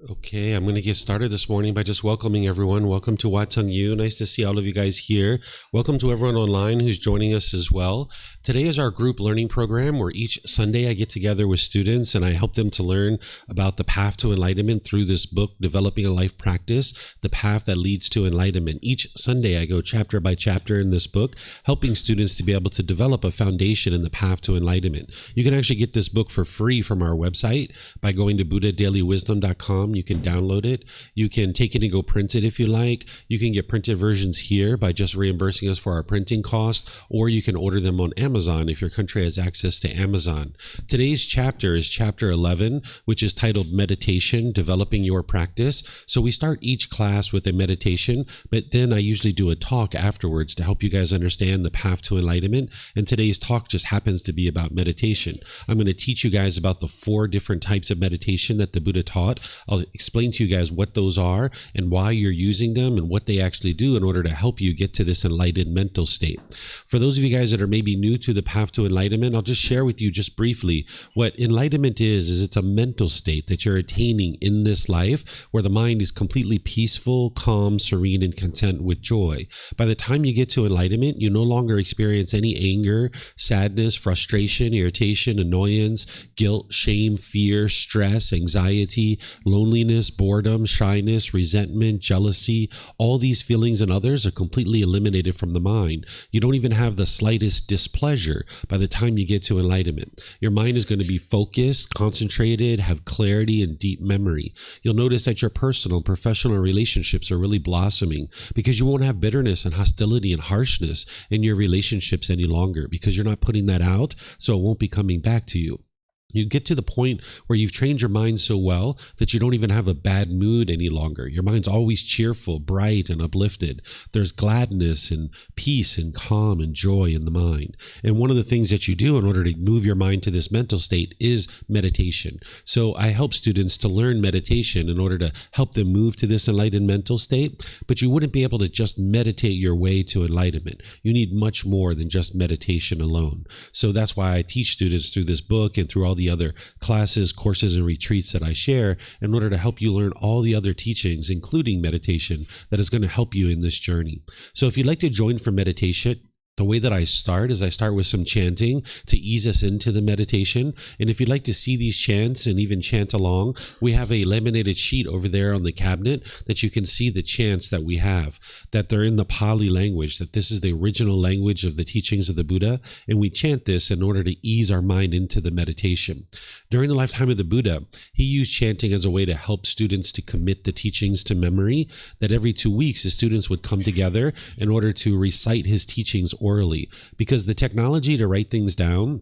Okay, I'm going to get started this morning by just welcoming everyone. Welcome to Wat Tung. Nice to see all of you guys here. Welcome to everyone online who's joining us as well. Today is our group learning program where each Sunday I get together with students and I help them to learn about the path to enlightenment through this book, Developing a Life Practice, The Path That Leads to Enlightenment. Each Sunday I go chapter by chapter in this book, helping students to be able to develop a foundation in the path to enlightenment. You can actually get this book for free from our website by going to buddhadailywisdom.com. You can download it. You can take it and go print it if you like. You can get printed versions here by just reimbursing us for our printing cost, or you can order them on Amazon if your country has access to Amazon. Today's chapter is chapter 11, which is titled Meditation, Developing Your Practice. So we start each class with a meditation, but then I usually do a talk afterwards to help you guys understand the path to enlightenment. And today's talk just happens to be about meditation. I'm going to teach you guys about the 4 different types of meditation that the Buddha taught. I'll explain to you guys what those are and why you're using them and what they actually do in order to help you get to this enlightened mental state. For those of you guys that are maybe new to the path to enlightenment, I'll just share with you just briefly what enlightenment is it's a mental state that you're attaining in this life where the mind is completely peaceful, calm, serene, and content with joy. By the time you get to enlightenment, you no longer experience any anger, sadness, frustration, irritation, annoyance, guilt, shame, fear, stress, anxiety, loneliness, boredom, shyness, resentment, jealousy. All these feelings and others are completely eliminated from the mind. You don't even have the slightest displeasure by the time you get to enlightenment. Your mind is going to be focused, concentrated, have clarity and deep memory. You'll notice that your personal and professional relationships are really blossoming because you won't have bitterness and hostility and harshness in your relationships any longer because you're not putting that out, so it won't be coming back to you. You get to the point where you've trained your mind so well that you don't even have a bad mood any longer. Your mind's always cheerful, bright, and uplifted. There's gladness and peace and calm and joy in the mind. And one of the things that you do in order to move your mind to this mental state is meditation. So I help students to learn meditation in order to help them move to this enlightened mental state. But you wouldn't be able to just meditate your way to enlightenment. You need much more than just meditation alone. So that's why I teach students through this book and through all the other classes, courses, and retreats that I share in order to help you learn all the other teachings, including meditation, that is going to help you in this journey. So if you'd like to join for meditation, the way that I start is I start with some chanting to ease us into the meditation. And if you'd like to see these chants and even chant along, we have a laminated sheet over there on the cabinet that you can see the chants that we have, that they're in the Pali language, that this is the original language of the teachings of the Buddha. And we chant this in order to ease our mind into the meditation. During the lifetime of the Buddha, he used chanting as a way to help students to commit the teachings to memory, that every 2 weeks, his students would come together in order to recite his teachings orally, because the technology to write things down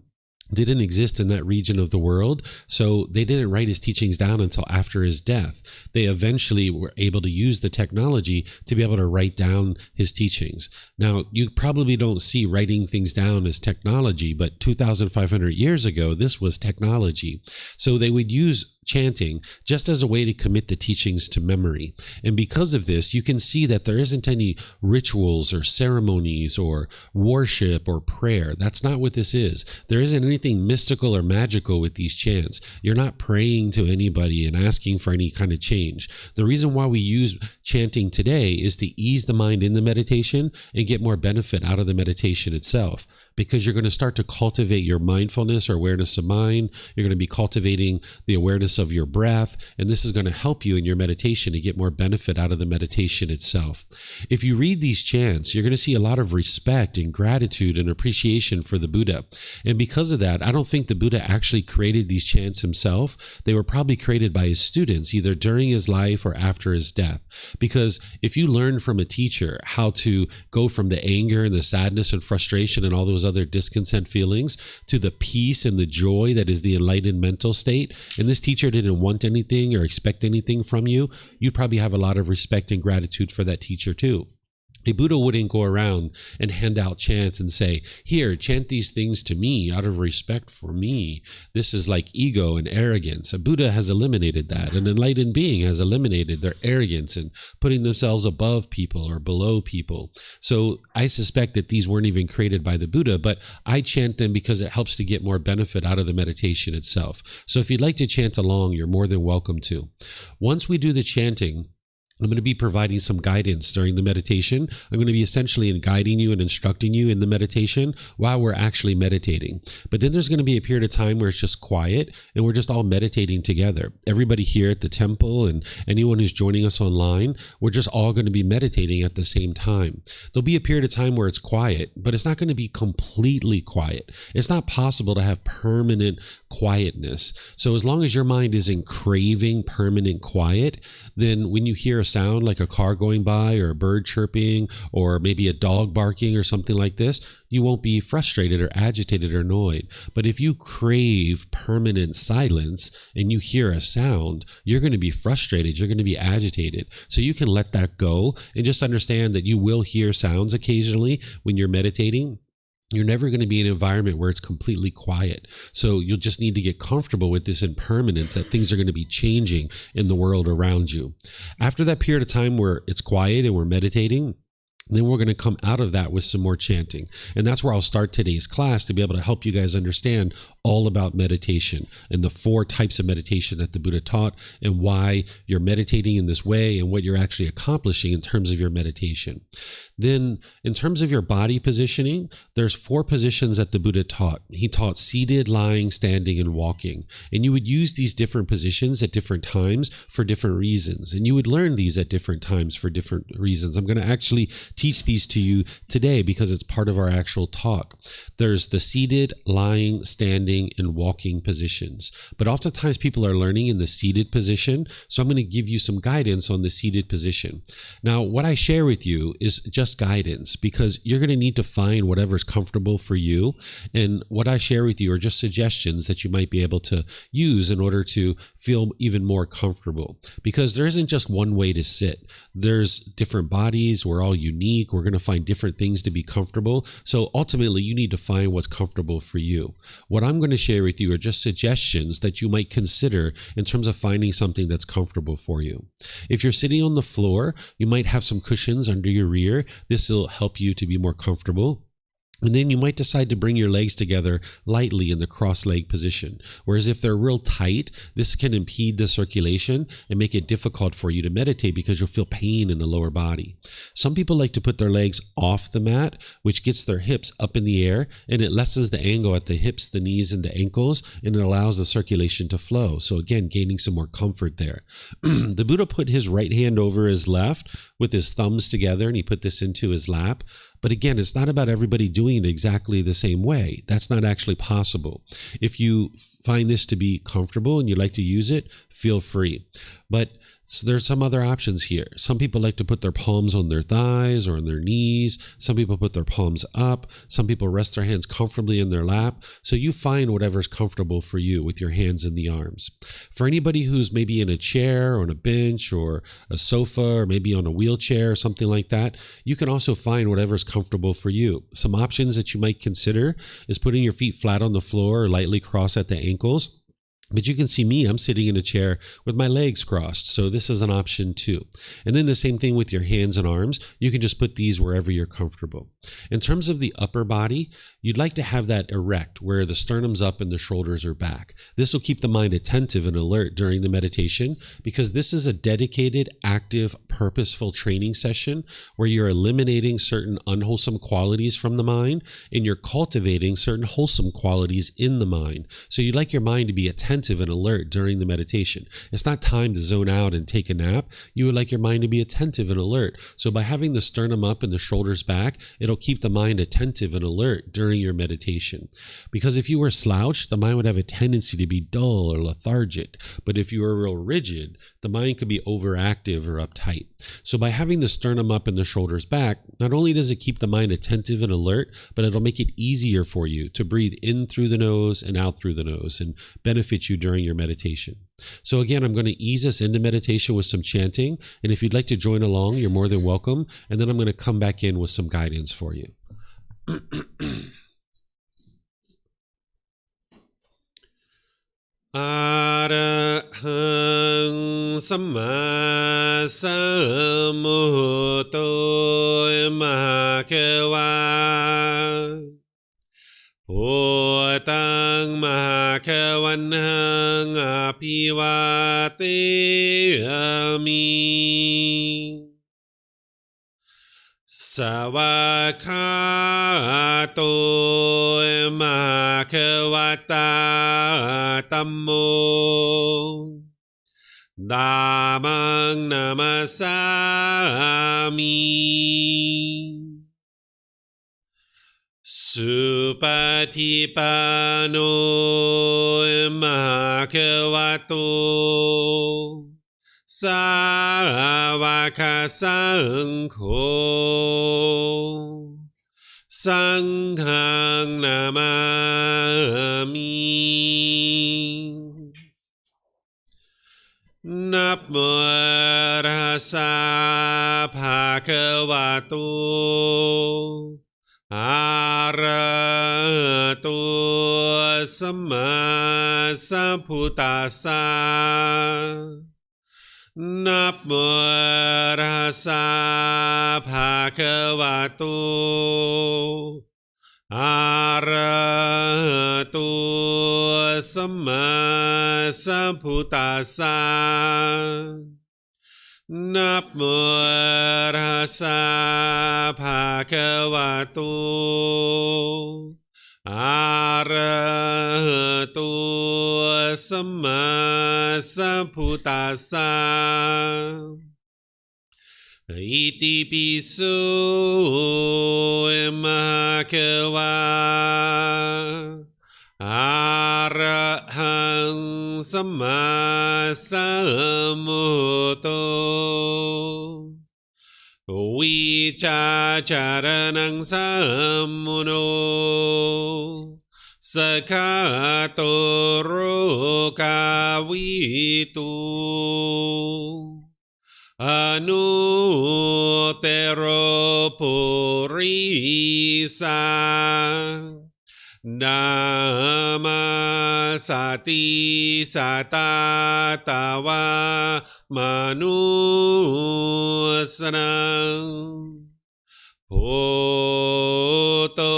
didn't exist in that region of the world, so they didn't write his teachings down until after his death. They eventually were able to use the technology to be able to write down his teachings. Now, you probably don't see writing things down as technology, but 2,500 years ago, this was technology. So they would use chanting just as a way to commit the teachings to memory. And because of this, you can see that there isn't any rituals or ceremonies or worship or prayer. That's not what this is. There isn't anything mystical or magical with these chants. You're not praying to anybody and asking for any kind of change. The reason why we use chanting today is to ease the mind in the meditation and get more benefit out of the meditation itself, because you're going to start to cultivate your mindfulness or awareness of mind. You're going to be cultivating the awareness of your breath, and this is going to help you in your meditation to get more benefit out of the meditation itself. If you read these chants, you're going to see a lot of respect and gratitude and appreciation for the Buddha. And because of that, I don't think the Buddha actually created these chants himself. They were probably created by his students, either during his life or after his death. Because if you learn from a teacher how to go from the anger and the sadness and frustration and all those other discontent feelings to the peace and the joy that is the enlightened mental state, and this teacher didn't want anything or expect anything from you, you'd probably have a lot of respect and gratitude for that teacher too. A Buddha wouldn't go around and hand out chants and say, here, chant these things to me out of respect for me. This is like ego and arrogance. A Buddha has eliminated that. An enlightened being has eliminated their arrogance and putting themselves above people or below people. So I suspect that these weren't even created by the Buddha, but I chant them because it helps to get more benefit out of the meditation itself. So if you'd like to chant along, you're more than welcome to. Once we do the chanting, I'm going to be providing some guidance during the meditation. I'm going to be essentially guiding you and instructing you in the meditation while we're actually meditating. But then there's going to be a period of time where it's just quiet and we're just all meditating together. Everybody here at the temple and anyone who's joining us online, we're just all going to be meditating at the same time. There'll be a period of time where it's quiet, but it's not going to be completely quiet. It's not possible to have permanent quietness. So as long as your mind isn't craving permanent quiet, then when you hear a sound like a car going by or a bird chirping or maybe a dog barking or something like this, you won't be frustrated or agitated or annoyed. But if you crave permanent silence and you hear a sound, you're going to be frustrated, you're going to be agitated. So you can let that go and just understand that you will hear sounds occasionally when you're meditating. You're never going to be in an environment where it's completely quiet. So you'll just need to get comfortable with this impermanence, that things are going to be changing in the world around you. After that period of time where it's quiet and we're meditating, then we're going to come out of that with some more chanting. And that's where I'll start today's class to be able to help you guys understand all about meditation and the 4 types of meditation that the Buddha taught and why you're meditating in this way and what you're actually accomplishing in terms of your meditation. Then in terms of your body positioning, there's 4 positions that the Buddha taught. He taught seated, lying, standing, and walking. And you would use these different positions at different times for different reasons. And you would learn these at different times for different reasons. I'm going to actually teach these to you today because it's part of our actual talk. There's the seated, lying, standing, and walking positions. But oftentimes people are learning in the seated position. So I'm going to give you some guidance on the seated position. Now, what I share with you is just guidance because you're going to need to find whatever's comfortable for you. And what I share with you are just suggestions that you might be able to use in order to feel even more comfortable. Because there isn't just one way to sit. There's different bodies. We're all unique. We're going to find different things to be comfortable. So ultimately, you need to find what's comfortable for you. What I'm going to share with you are just suggestions that you might consider in terms of finding something that's comfortable for you. If you're sitting on the floor, you might have some cushions under your rear. This will help you to be more comfortable. And then you might decide to bring your legs together lightly in the cross-leg position. Whereas if they're real tight, this can impede the circulation and make it difficult for you to meditate because you'll feel pain in the lower body. Some people like to put their legs off the mat, which gets their hips up in the air, and it lessens the angle at the hips, the knees, and the ankles, and it allows the circulation to flow. So again, gaining some more comfort there. The Buddha put his right hand over his left with his thumbs together, and he put this into his lap. But again, it's not about everybody doing it exactly the same way. That's not actually possible. If you find this to be comfortable and you like to use it, feel free. But so there's some other options here. Some people like to put their palms on their thighs or on their knees. Some people put their palms up. Some people rest their hands comfortably in their lap. So you find whatever's comfortable for you with your hands and the arms. For anybody who's maybe in a chair or on a bench or a sofa or maybe on a wheelchair or something like that, you can also find whatever's comfortable for you. Some options that you might consider is putting your feet flat on the floor or lightly crossed at the ankles. But you can see me, I'm sitting in a chair with my legs crossed. So this is an option too. And then the same thing with your hands and arms. You can just put these wherever you're comfortable. In terms of the upper body, you'd like to have that erect where the sternum's up and the shoulders are back. This will keep the mind attentive and alert during the meditation because this is a dedicated, active, purposeful training session where you're eliminating certain unwholesome qualities from the mind and you're cultivating certain wholesome qualities in the mind. So you'd like your mind to be attentive and alert during the meditation. It's not time to zone out and take a nap. You would like your mind to be attentive and alert. So by having the sternum up and the shoulders back, it'll keep the mind attentive and alert during your meditation. Because if you were slouched, the mind would have a tendency to be dull or lethargic. But if you were real rigid, the mind could be overactive or uptight. So by having the sternum up and the shoulders back, not only does it keep the mind attentive and alert, but it'll make it easier for you to breathe in through the nose and out through the nose and benefit benefit you during your meditation. So again, I'm going to ease us into meditation with some chanting. And if you'd like to join along, you're more than welcome. And then I'm going to come back in with some guidance for you. Arahang Samma Sambuddho Mahakawa Wat Tung Mahakawanhang Apiwateyami Sawakato Mahakawata Tammo Dhammang Namasami Supatipano Mahakavato Sāvaka Saṅkho Saṅghang Namami Namo Tassa Bhagavato Arahato Samma Sambuddhassa Namo Tassa Bhagavato Arahato Samma Sambuddhassa Namo Tassa Bhagavato Arahato Samma Sambuddhassa Iti piso Mahakawa Arahang Samma Sambuddho Vicacaranang Sammuno Sakato Rokavitu Anutero Purisa Dhamma Sati Satatawa Manusanam Bhoto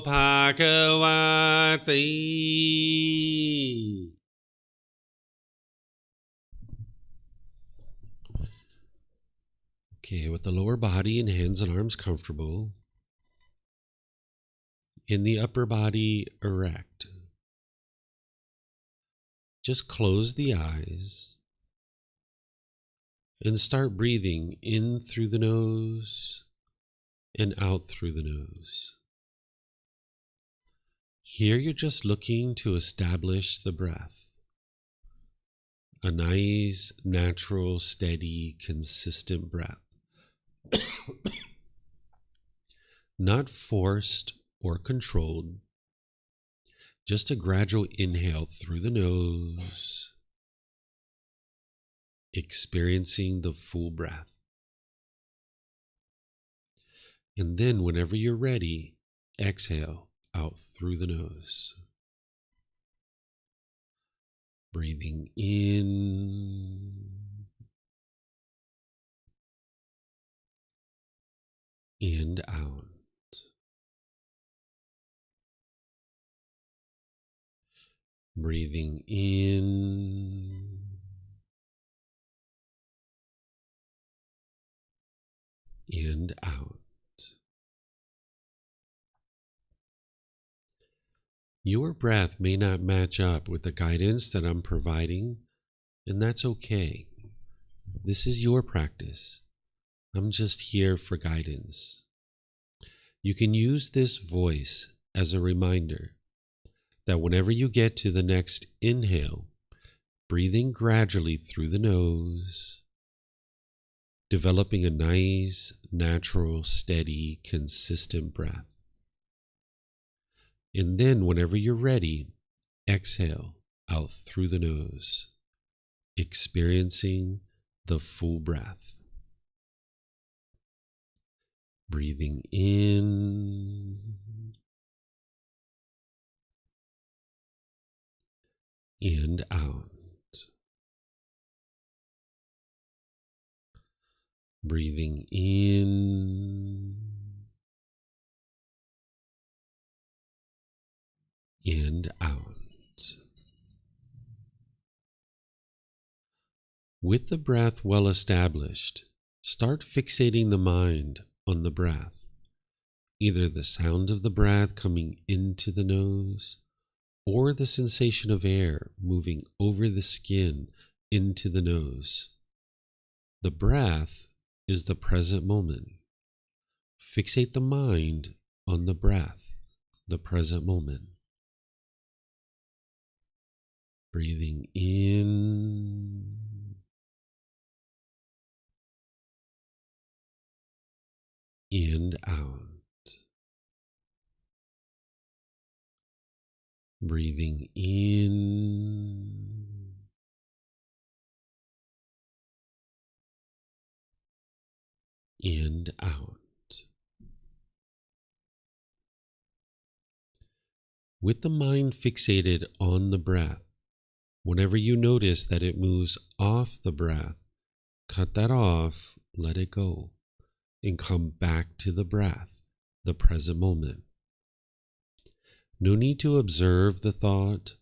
Bhagavati. Okay, with the lower body and hands and arms comfortable, in the upper body erect, just close the eyes and start breathing in through the nose and out through the nose. Here you're just looking to establish the breath, a nice, natural, steady, consistent breath. Not forced or controlled, just a gradual inhale through the nose, experiencing the full breath. And then whenever you're ready, exhale out through the nose. Breathing in and out. Breathing in and out. Your breath may not match up with the guidance that I'm providing, and that's okay. This is your practice. I'm just here for guidance. You can use this voice as a reminder that whenever you get to the next inhale, breathing gradually through the nose, developing a nice, natural, steady, consistent breath. And then whenever you're ready, exhale out through the nose, experiencing the full breath. Breathing in and out. Breathing in and out. With the breath well established, start fixating the mind on the breath, either the sound of the breath coming into the nose or the sensation of air moving over the skin into the nose. The breath is the present moment. Fixate the mind on the breath, the present moment. Breathing in and out. Breathing in and out. With the mind fixated on the breath, whenever you notice that it moves off the breath, cut that off, let it go, and come back to the breath, the present moment. No need to observe the thought,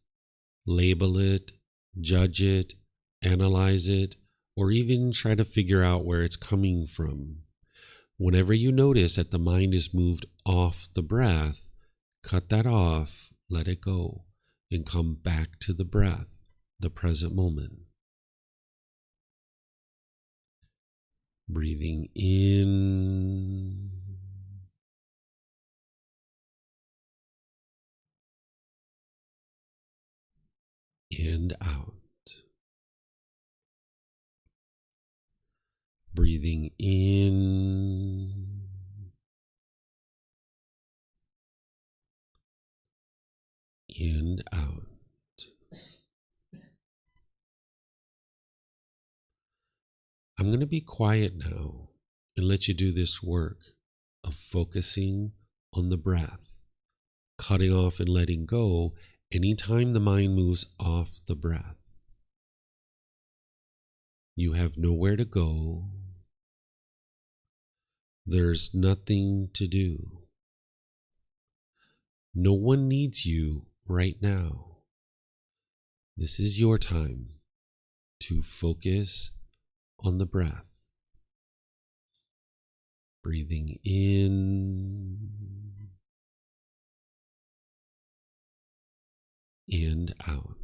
label it, judge it, analyze it, or even try to figure out where it's coming from. Whenever you notice that the mind is moved off the breath, cut that off, let it go, and come back to the breath, the present moment. Breathing in and out. Breathing in and out. I'm going to be quiet now and let you do this work of focusing on the breath, cutting off and letting go anytime the mind moves off the breath. You have nowhere to go. There's nothing to do. No one needs you right now. This is your time to focus on the breath. Breathing in and out.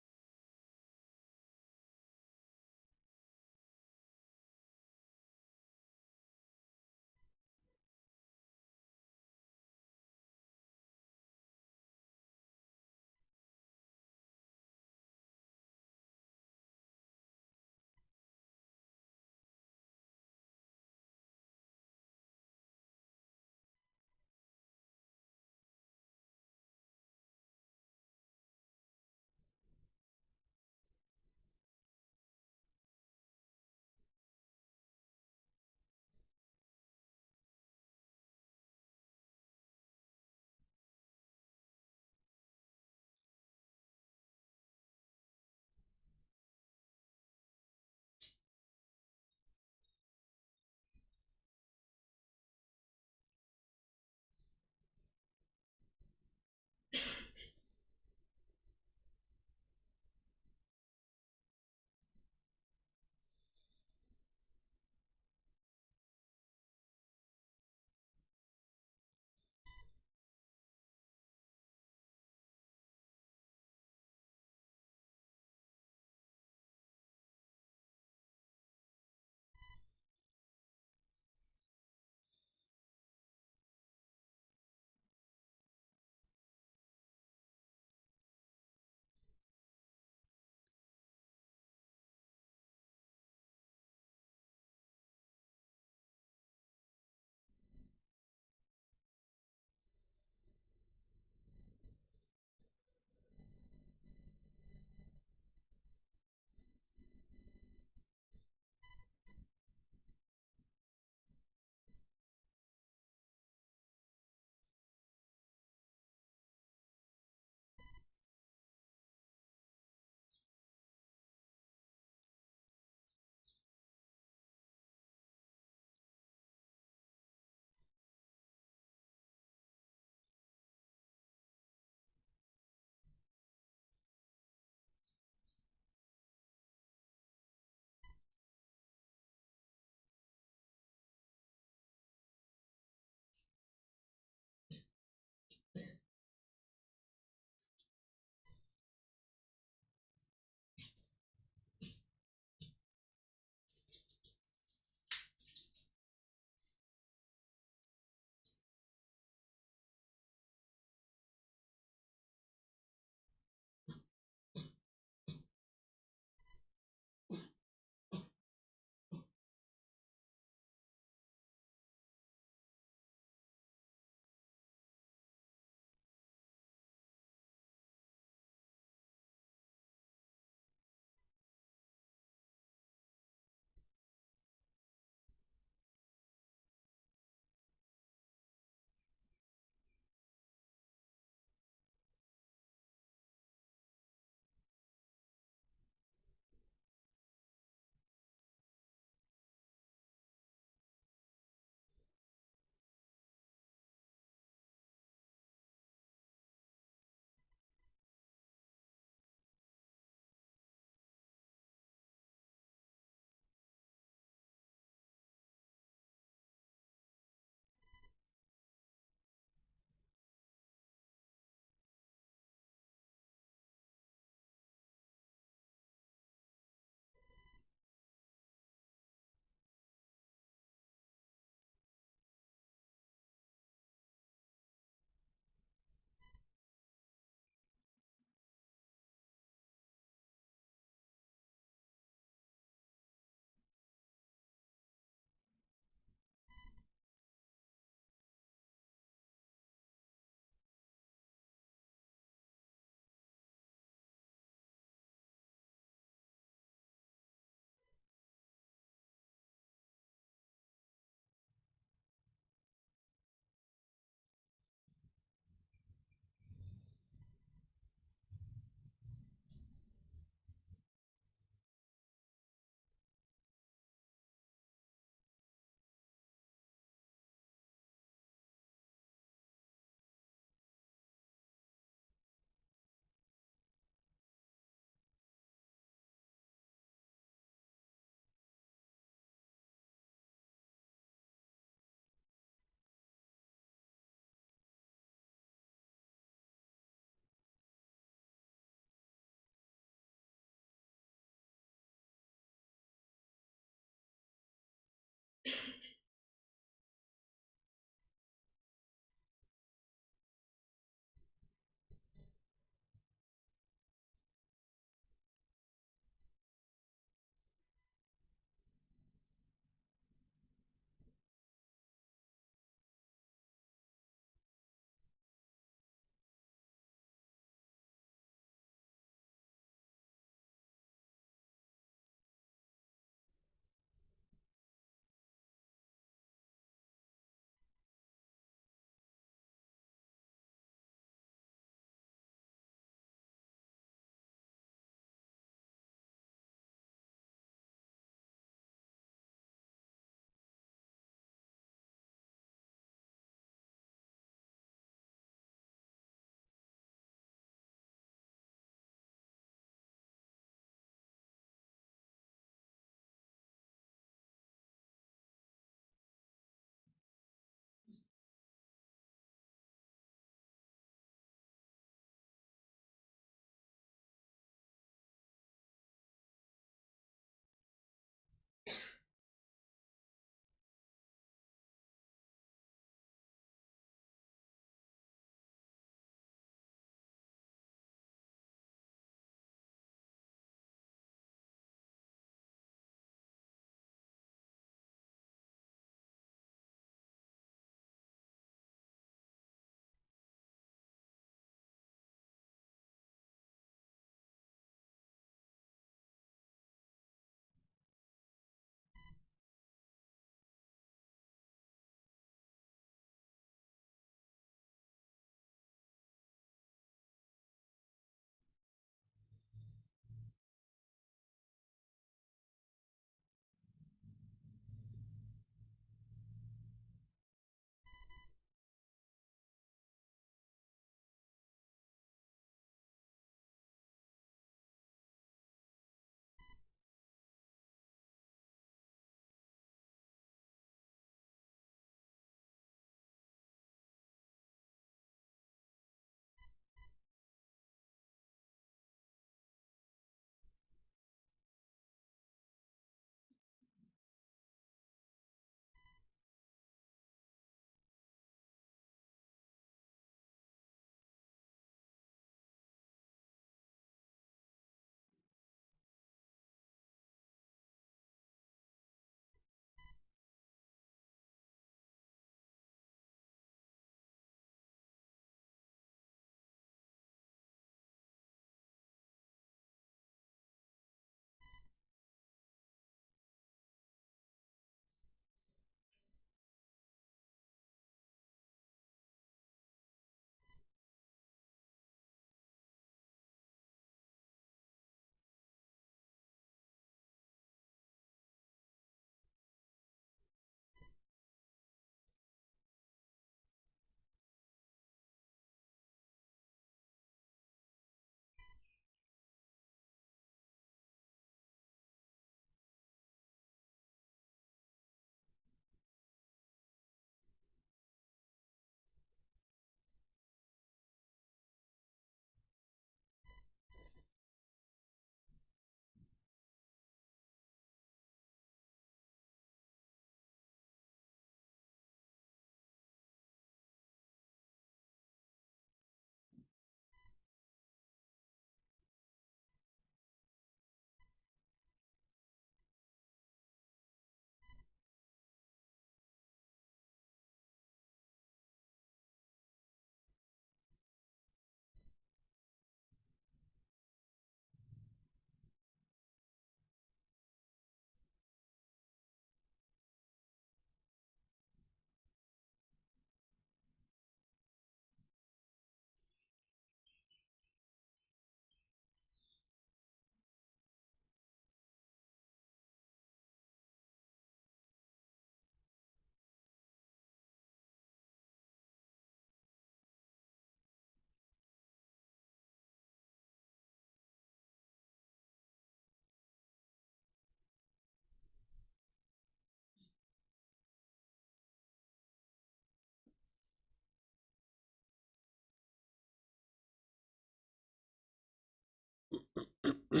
อ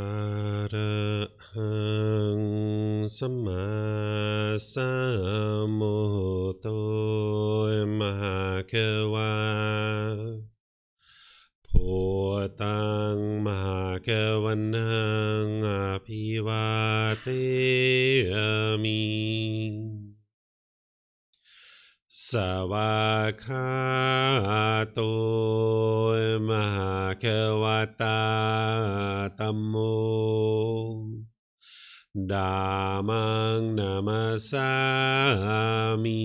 ะระหังสัมมาสัมพุทโธมหาเขวาพุทธังมหาเขวันังอภิวาเทมิสวากขาโตมหาเขวตาธัมโมธัมมังนามัสสามิ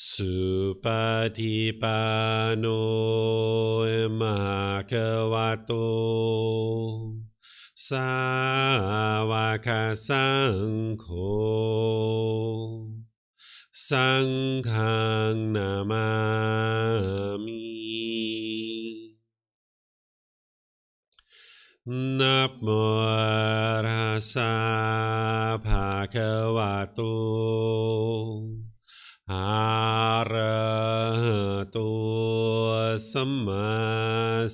สุปฏิปันโนมหาเขวโตสาวกสังโฆสังฆังนามามินะโมตัสสะภะคะวะโตอะระหะโตสัมมา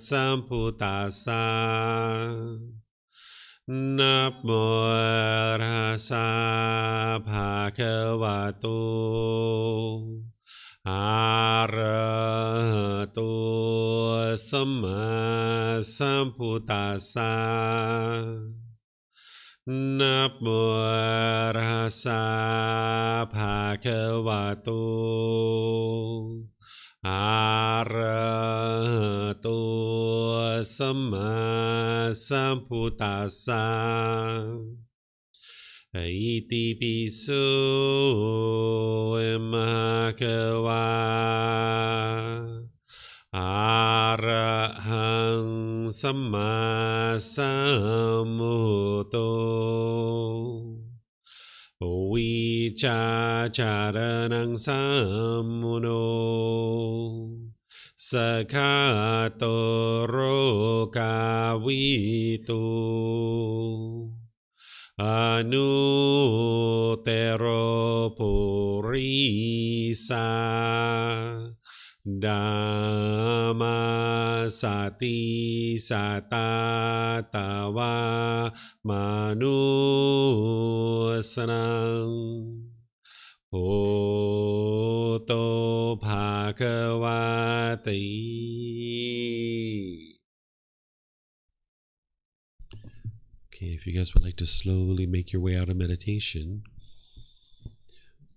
สัมพุทธัสสะนะโมตัสสะภะคะวะโตอะระหะโตสัมมาสัมพุทธัสสะนะโมตัสสะภะคะวะโตอะระหะโตสัมมาสัมพุทธัสสะอิติปิโสมหาเขวาอะระหังสัมมาสัมพุทโธวิชาจารนังสัมมุโนสกขาโตโรกาวิตุอนุเตโรปุริสาดัมมาสติสัตตาตาวามนุสนังโอโตภาควาติ Okay, if you guys would like to slowly make your way out of meditation.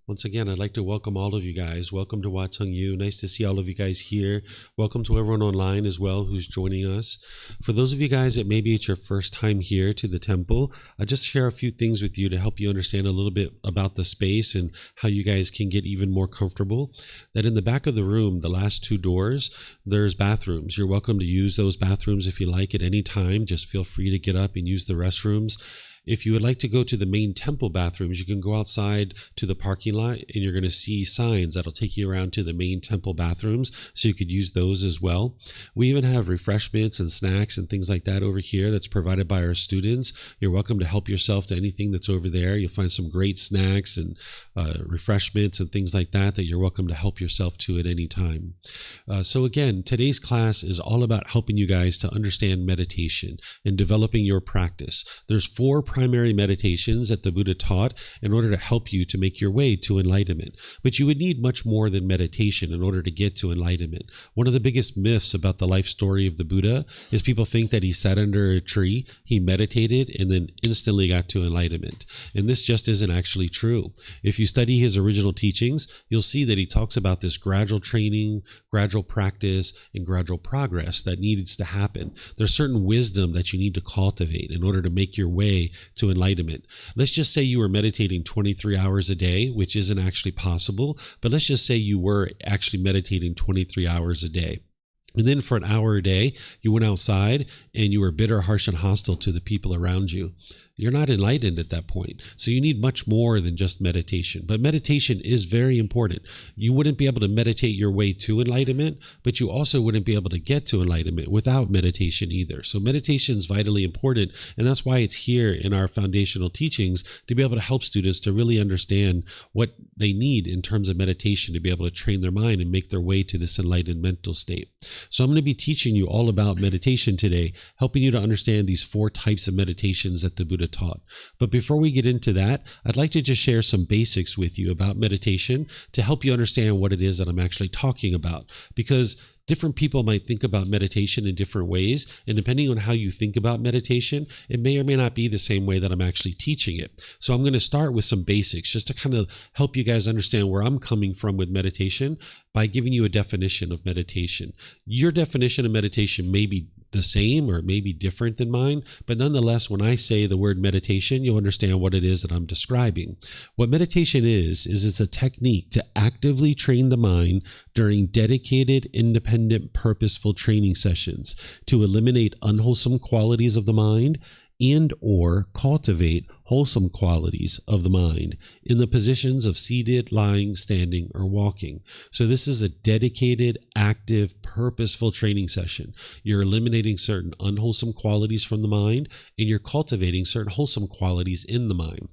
Once again, I'd like to welcome all of you guys. Welcome to Wat Tung. Nice to see all of you guys here. Welcome to everyone online as well who's joining us. For those of you guys that maybe it's your first time here to the temple, I'll just share a few things with you to help you understand a little bit about the space and how you guys can get even more comfortable. That in the back of the room, the last two doors, there's bathrooms. You're welcome to use those bathrooms if you like at any time. Just feel free to get up and use the restrooms. If you would like to go to the main temple bathrooms, you can go outside to the parking lot and you're going to see signs that'll take you around to the main temple bathrooms, so you could use those as well. We even have refreshments and snacks and things like that over here that's provided by our students. You're welcome to help yourself to anything that's over there. You'll find some great snacks and refreshments and things like that you're welcome to help yourself to at any time. So again, today's class is all about helping you guys to understand meditation and developing your practice. There's 4 primary meditations that the Buddha taught in order to help you to make your way to enlightenment. But you would need much more than meditation in order to get to enlightenment. One of the biggest myths about the life story of the Buddha is people think that he sat under a tree, he meditated, and then instantly got to enlightenment. And this just isn't actually true. If you study his original teachings, you'll see that he talks about this gradual training, gradual practice, and gradual progress that needs to happen. There's certain wisdom that you need to cultivate in order to make your way to enlightenment. Let's just say you were meditating 23 hours a day, which isn't actually possible, but let's just say you were actually meditating 23 hours a day. And then for an hour a day, you went outside and you were bitter, harsh, and hostile to the people around you. you're not enlightened at that point. So you need much more than just meditation. But meditation is very important. You wouldn't be able to meditate your way to enlightenment, but you also wouldn't be able to get to enlightenment without meditation either. So meditation is vitally important, and that's why it's here in our foundational teachings to be able to help students to really understand what they need in terms of meditation to be able to train their mind and make their way to this enlightened mental state. So I'm going to be teaching you all about meditation today, helping you to understand these 4 types of meditations that the Buddha taught. But before we get into that, I'd like to just share some basics with you about meditation to help you understand what it is that I'm actually talking about. Because different people might think about meditation in different ways, and depending on how you think about meditation, it may or may not be the same way that I'm actually teaching it. So I'm going to start with some basics just to kind of help you guys understand where I'm coming from with meditation by giving you a definition of meditation. Your definition of meditation may be the same or maybe different than mine, but nonetheless, when I say the word meditation, you'll understand what it is that I'm describing. What meditation is it's a technique to actively train the mind during dedicated, independent, purposeful training sessions to eliminate unwholesome qualities of the mind and or cultivate wholesome qualities of the mind in the positions of seated, lying, standing, or walking. So this is a dedicated, active, purposeful training session. You're eliminating certain unwholesome qualities from the mind, and you're cultivating certain wholesome qualities in the mind.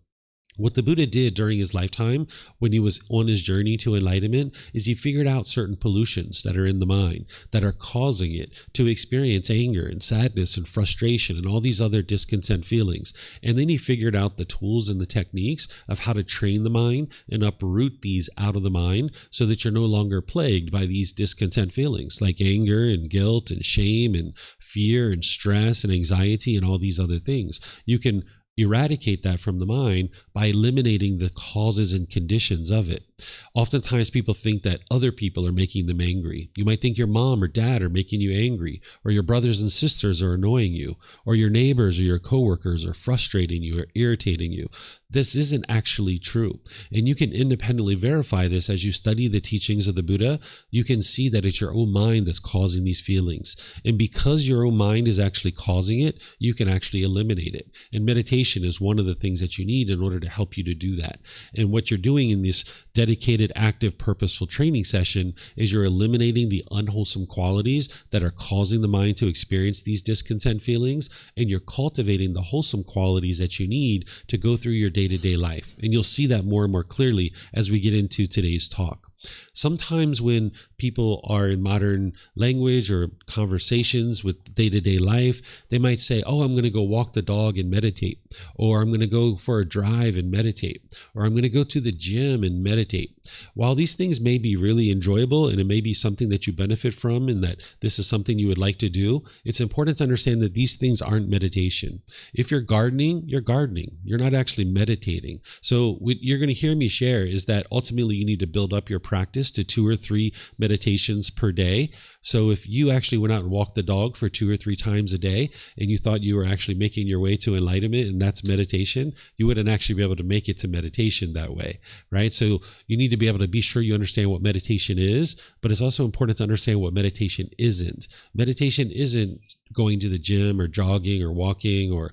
What the Buddha did during his lifetime when he was on his journey to enlightenment is he figured out certain pollutions that are in the mind that are causing it to experience anger and sadness and frustration and all these other discontent feelings. And then he figured out the tools and the techniques of how to train the mind and uproot these out of the mind so that you're no longer plagued by these discontent feelings like anger and guilt and shame and fear and stress and anxiety and all these other things. You can eradicate that from the mind by eliminating the causes and conditions of it. Oftentimes people think that other people are making them angry. You might think your mom or dad are making you angry, or your brothers and sisters are annoying you, or your neighbors or your coworkers are frustrating you or irritating you. This isn't actually true. And you can independently verify this as you study the teachings of the Buddha. You can see that it's your own mind that's causing these feelings. And because your own mind is actually causing it, you can actually eliminate it. And meditation is one of the things that you need in order to help you to do that. And what you're doing in this dedicated, active, purposeful training session is you're eliminating the unwholesome qualities that are causing the mind to experience these discontent feelings, and you're cultivating the wholesome qualities that you need to go through your day-to-day life. And you'll see that more and more clearly as we get into today's talk. Sometimes when people are in modern language or conversations with day-to-day life, they might say, oh, I'm going to go walk the dog and meditate, or I'm going to go for a drive and meditate, or I'm going to go to the gym and meditate. While these things may be really enjoyable and it may be something that you benefit from and that this is something you would like to do, it's important to understand that these things aren't meditation. If you're gardening, you're gardening. You're not actually meditating. So what you're going to hear me share is that ultimately you need to build up your practice to 2 or 3 meditations per day. So if you actually went out and walked the dog for 2 or 3 times a day and you thought you were actually making your way to enlightenment and that's meditation, you wouldn't actually be able to make it to meditation that way, right? So you need to be able to be sure you understand what meditation is, but it's also important to understand what meditation isn't. Meditation isn't going to the gym or jogging or walking or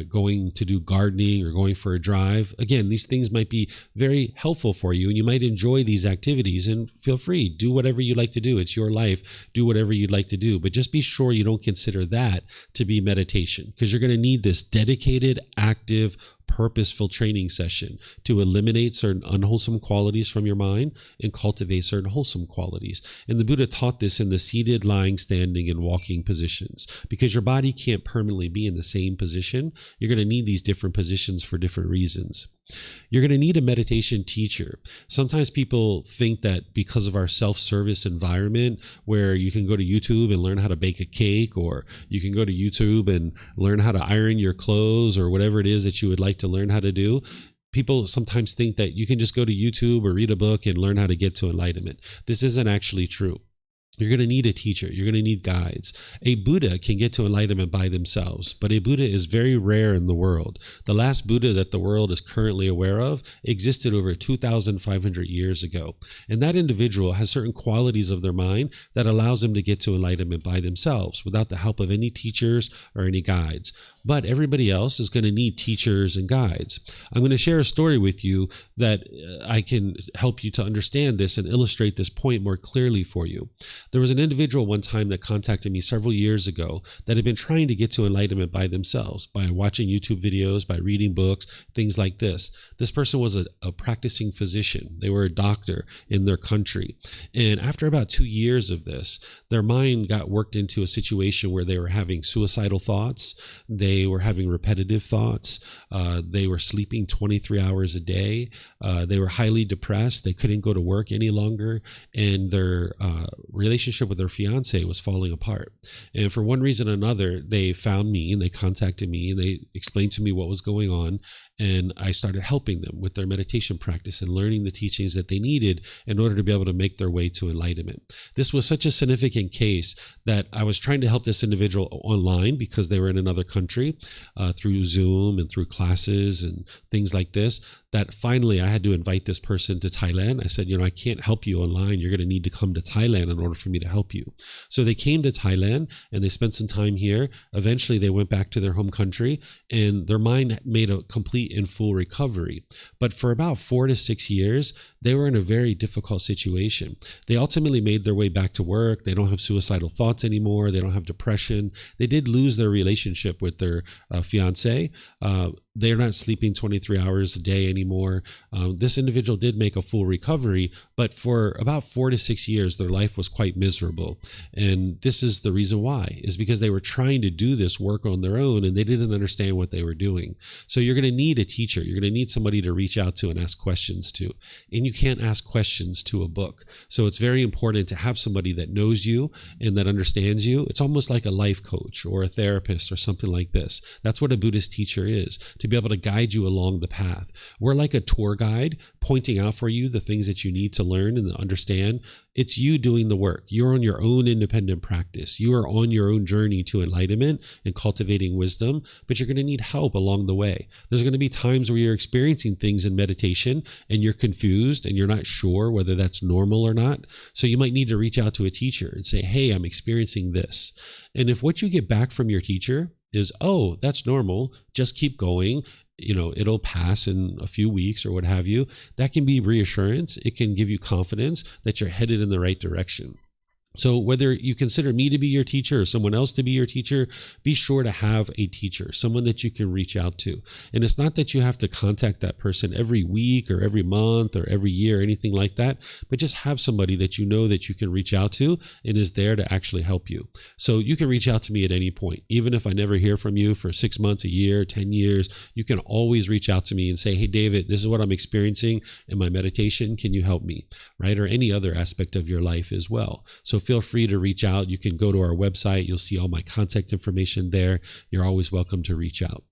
going to do gardening or going for a drive. Again, these things might be very helpful for you and you might enjoy these activities, and feel free, do whatever you like to do. It's your life. Do whatever you'd like to do, but just be sure you don't consider that to be meditation, because you're going to need this dedicated, active, purposeful training session to eliminate certain unwholesome qualities from your mind and cultivate certain wholesome qualities. And the Buddha taught this in the seated, lying, standing, and walking positions, because your body can't permanently be in the same position. You're going to need these different positions for different reasons. You're going to need a meditation teacher. Sometimes people think that because of our self-service environment where you can go to YouTube and learn how to bake a cake, or you can go to YouTube and learn how to iron your clothes, or whatever it is that you would like to learn how to do, people sometimes think that you can just go to YouTube or read a book and learn how to get to enlightenment. This isn't actually true. You're going to need a teacher. You're going to need guides. A Buddha can get to enlightenment by themselves, but a Buddha is very rare in the world. The last Buddha that the world is currently aware of existed over 2,500 years ago. And that individual has certain qualities of their mind that allows them to get to enlightenment by themselves without the help of any teachers or any guides. but everybody else is going to need teachers and guides. I'm going to share a story with you that I can help you to understand this and illustrate this point more clearly for you. There was an individual one time that contacted me several years ago that had been trying to get to enlightenment by themselves, by watching YouTube videos, by reading books, things like this. This person was a practicing physician. They were a doctor in their country. And after about 2 years of this, their mind got worked into a situation where they were having suicidal thoughts. They were having repetitive thoughts. They were sleeping 23 hours a day. They were highly depressed. They couldn't go to work any longer. And their relationship with their fiance was falling apart. And for one reason or another, they found me and they contacted me and they explained to me what was going on. And I started helping them with their meditation practice and learning the teachings that they needed in order to be able to make their way to enlightenment. This was such a significant case that I was trying to help this individual online because they were in another country through Zoom and through classes and things like this, that finally I had to invite this person to Thailand. I said, I can't help you online. You're going to need to come to Thailand in order for me to help you. So they came to Thailand and they spent some time here. Eventually they went back to their home country and their mind made a complete and full recovery. But for about 4 to 6 years, they were in a very difficult situation. They ultimately made their way back to work. They don't have suicidal thoughts anymore. They don't have depression. They did lose their relationship with their fiance. They're not sleeping 23 hours a day anymore. This individual did make a full recovery, but for about 4 to 6 years, their life was quite miserable. And this is the reason why, is because they were trying to do this work on their own and they didn't understand what they were doing. So you're going to need a teacher. You're going to need somebody to reach out to and ask questions to. And you can't ask questions to a book. So it's very important to have somebody that knows you and that understands you. It's almost like a life coach or a therapist or something like this. That's what a Buddhist teacher is, to be able to guide you along the path. We're like a tour guide pointing out for you the things that you need to learn and understand. It's you doing the work. You're on your own independent practice. You are on your own journey to enlightenment and cultivating wisdom, but you're going to need help along the way. There's going to be times where you're experiencing things in meditation and you're confused and you're not sure whether that's normal or not. So you might need to reach out to a teacher and say, hey, I'm experiencing this. And if what you get back from your teacher is, oh, that's normal, just keep going, it'll pass in a few weeks or what have you, that can be reassurance. It can give you confidence that you're headed in the right direction. So whether you consider me to be your teacher or someone else to be your teacher, be sure to have a teacher, someone that you can reach out to. And it's not that you have to contact that person every week or every month or every year or anything like that, but just have somebody that you know that you can reach out to and is there to actually help you. So you can reach out to me at any point. Even if I never hear from you for 6 months, a year, 10 years, you can always reach out to me and say, hey, David, this is what I'm experiencing in my meditation. Can you help me? Right? Or any other aspect of your life as well. So feel free to reach out. You can go to our website. You'll see all my contact information there. You're always welcome to reach out.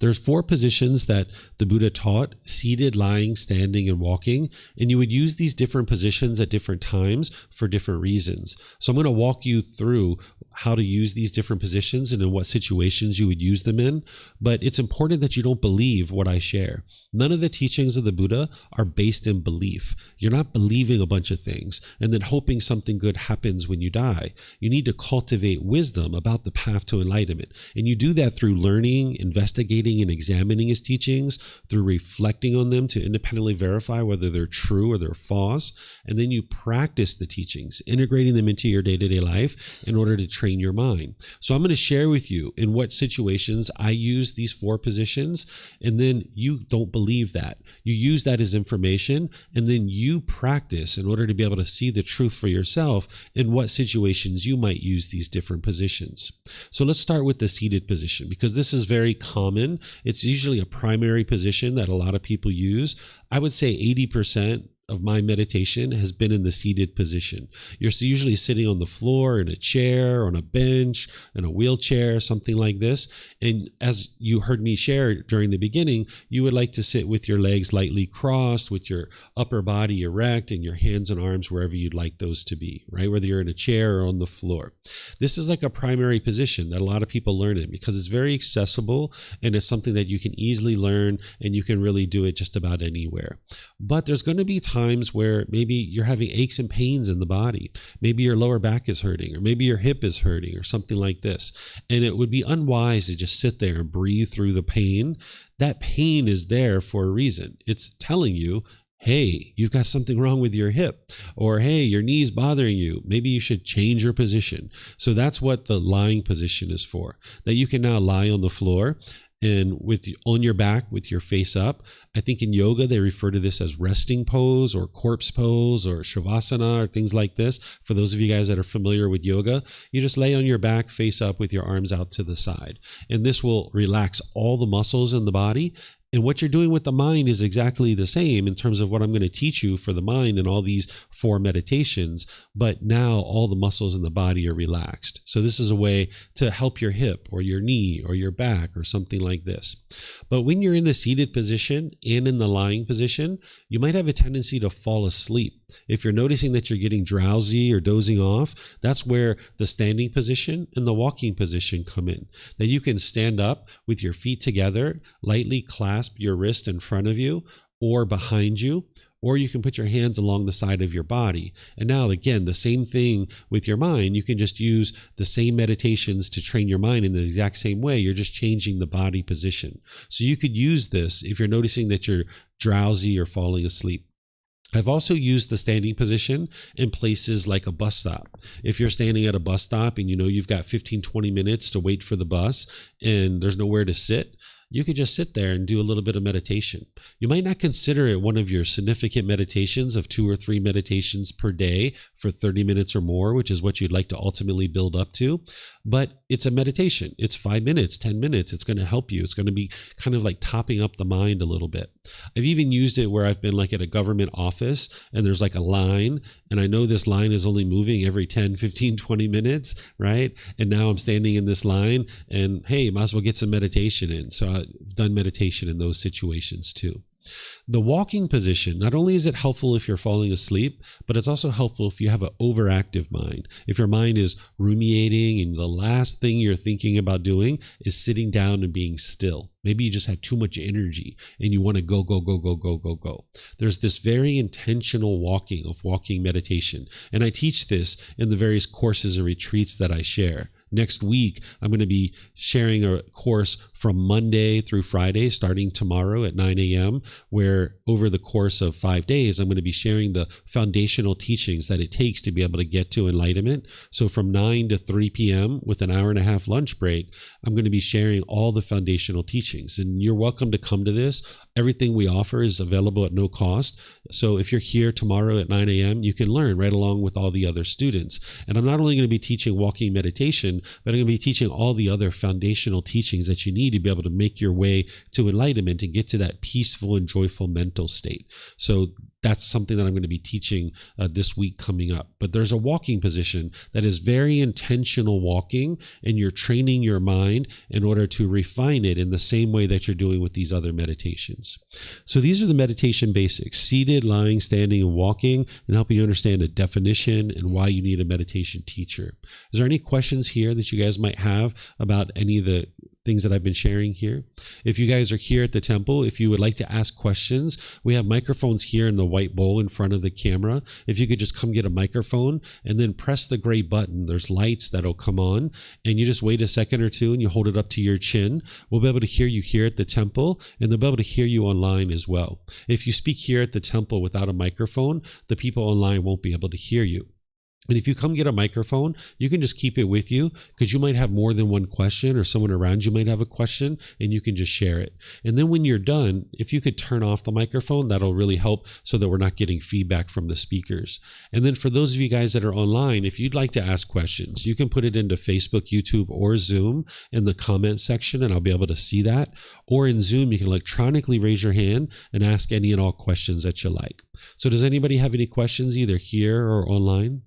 There's 4 positions that the Buddha taught: seated, lying, standing, and walking. And you would use these different positions at different times for different reasons. So I'm going to walk you through how to use these different positions and in what situations you would use them in. But it's important that you don't believe what I share. None of the teachings of the Buddha are based in belief. You're not believing a bunch of things and then hoping something good happens when you die. You need to cultivate wisdom about the path to enlightenment. And you do that through learning, investigating, and examining his teachings, through reflecting on them to independently verify whether they're true or they're false. And then you practice the teachings, integrating them into your day-to-day life in order to train your mind. So I'm going to share with you in what situations I use these 4 positions, and then you don't believe that. You use that as information, and then you practice in order to be able to see the truth for yourself in what situations you might use these different positions. So let's start with the seated position, because this is very common. It's usually a primary position that a lot of people use. I would say 80% of my meditation has been in the seated position. You're usually sitting on the floor, in a chair, on a bench, in a wheelchair, something like this. And as you heard me share during the beginning, you would like to sit with your legs lightly crossed, with your upper body erect, and your hands and arms wherever you'd like those to be, right? Whether you're in a chair or on the floor. This is like a primary position that a lot of people learn in because it's very accessible and it's something that you can easily learn and you can really do it just about anywhere. But there's going to be times times where maybe you're having aches and pains in the body. Maybe your lower back is hurting, or maybe your hip is hurting, or something like this. And it would be unwise to just sit there and breathe through the pain. That pain is there for a reason. It's telling you, hey, you've got something wrong with your hip, or hey, your knee's bothering you. Maybe you should change your position. So that's what the lying position is for, that you can now lie on the floor and on your back with your face up. I think in yoga, they refer to this as resting pose or corpse pose or shavasana or things like this. For those of you guys that are familiar with yoga, you just lay on your back face up with your arms out to the side. And this will relax all the muscles in the body. And what you're doing with the mind is exactly the same in terms of what I'm going to teach you for the mind and all these 4 meditations. But now all the muscles in the body are relaxed. So this is a way to help your hip or your knee or your back or something like this. But when you're in the seated position and in the lying position, you might have a tendency to fall asleep. If you're noticing that you're getting drowsy or dozing off, that's where the standing position and the walking position come in. That you can stand up with your feet together, lightly clasp your wrist in front of you or behind you, or you can put your hands along the side of your body. And now, again, the same thing with your mind. You can just use the same meditations to train your mind in the exact same way. You're just changing the body position. So you could use this if you're noticing that you're drowsy or falling asleep. I've also used the standing position in places like a bus stop. If you're standing at a bus stop and you know you've got 15, 20 minutes to wait for the bus and there's nowhere to sit, you could just sit there and do a little bit of meditation. You might not consider it one of your significant meditations of 2 or 3 meditations per day for 30 minutes or more, which is what you'd like to ultimately build up to. But it's a meditation. It's 5 minutes, 10 minutes. It's going to help you. It's going to be kind of like topping up the mind a little bit. I've even used it where I've been like at a government office and there's like a line, and I know this line is only moving every 10, 15, 20 minutes, right? And now I'm standing in this line and hey, might as well get some meditation in. So I've done meditation in those situations too. The walking position, not only is it helpful if you're falling asleep, but it's also helpful if you have an overactive mind. If your mind is ruminating and the last thing you're thinking about doing is sitting down and being still. Maybe you just have too much energy and you want to go, go, go, go, go, go, go. There's this very intentional walking meditation. And I teach this in the various courses and retreats that I share. Next week, I'm going to be sharing a course from Monday through Friday, starting tomorrow at 9 a.m., where over the course of 5 days, I'm going to be sharing the foundational teachings that it takes to be able to get to enlightenment. So from 9 to 3 p.m. with an hour and a half lunch break, I'm going to be sharing all the foundational teachings. And you're welcome to come to this. Everything we offer is available at no cost. So if you're here tomorrow at 9 a.m., you can learn right along with all the other students. And I'm not only going to be teaching walking meditation, but I'm going to be teaching all the other foundational teachings that you need to be able to make your way to enlightenment and get to that peaceful and joyful mental state. So that's something that I'm going to be teaching this week coming up. But there's a walking position that is very intentional walking, and you're training your mind in order to refine it in the same way that you're doing with these other meditations. So these are the meditation basics: seated, lying, standing, and walking, and helping you understand a definition and why you need a meditation teacher. Is there any questions here that you guys might have about any of the things that I've been sharing here? If you guys are here at the temple, if you would like to ask questions, we have microphones here in the white bowl in front of the camera. If you could just come get a microphone and then press the gray button, there's lights that'll come on, and you just wait a second or two and you hold it up to your chin. We'll be able to hear you here at the temple, and they'll be able to hear you online as well. If you speak here at the temple without a microphone, the people online won't be able to hear you. And if you come get a microphone, you can just keep it with you, because you might have more than one question, or someone around you might have a question, and you can just share it. And then when you're done, if you could turn off the microphone, that'll really help so that we're not getting feedback from the speakers. And then for those of you guys that are online, if you'd like to ask questions, you can put it into Facebook, YouTube, or Zoom in the comment section, and I'll be able to see that. Or in Zoom, you can electronically raise your hand and ask any and all questions that you like. So does anybody have any questions either here or online?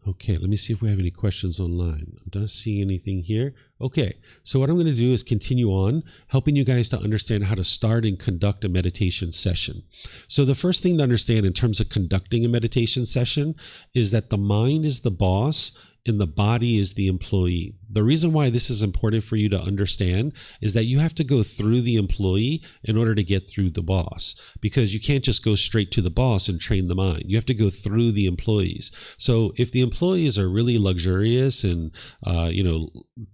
Okay, let me see if we have any questions online. I don't see anything here. Okay, so what I'm going to do is continue on, helping you guys to understand how to start and conduct a meditation session. So the first thing to understand in terms of conducting a meditation session is that the mind is the boss and the body is the employee. The reason why this is important for you to understand is that you have to go through the employee in order to get through the boss, because you can't just go straight to the boss and train the mind. You have to go through the employees. So if the employees are really luxurious and,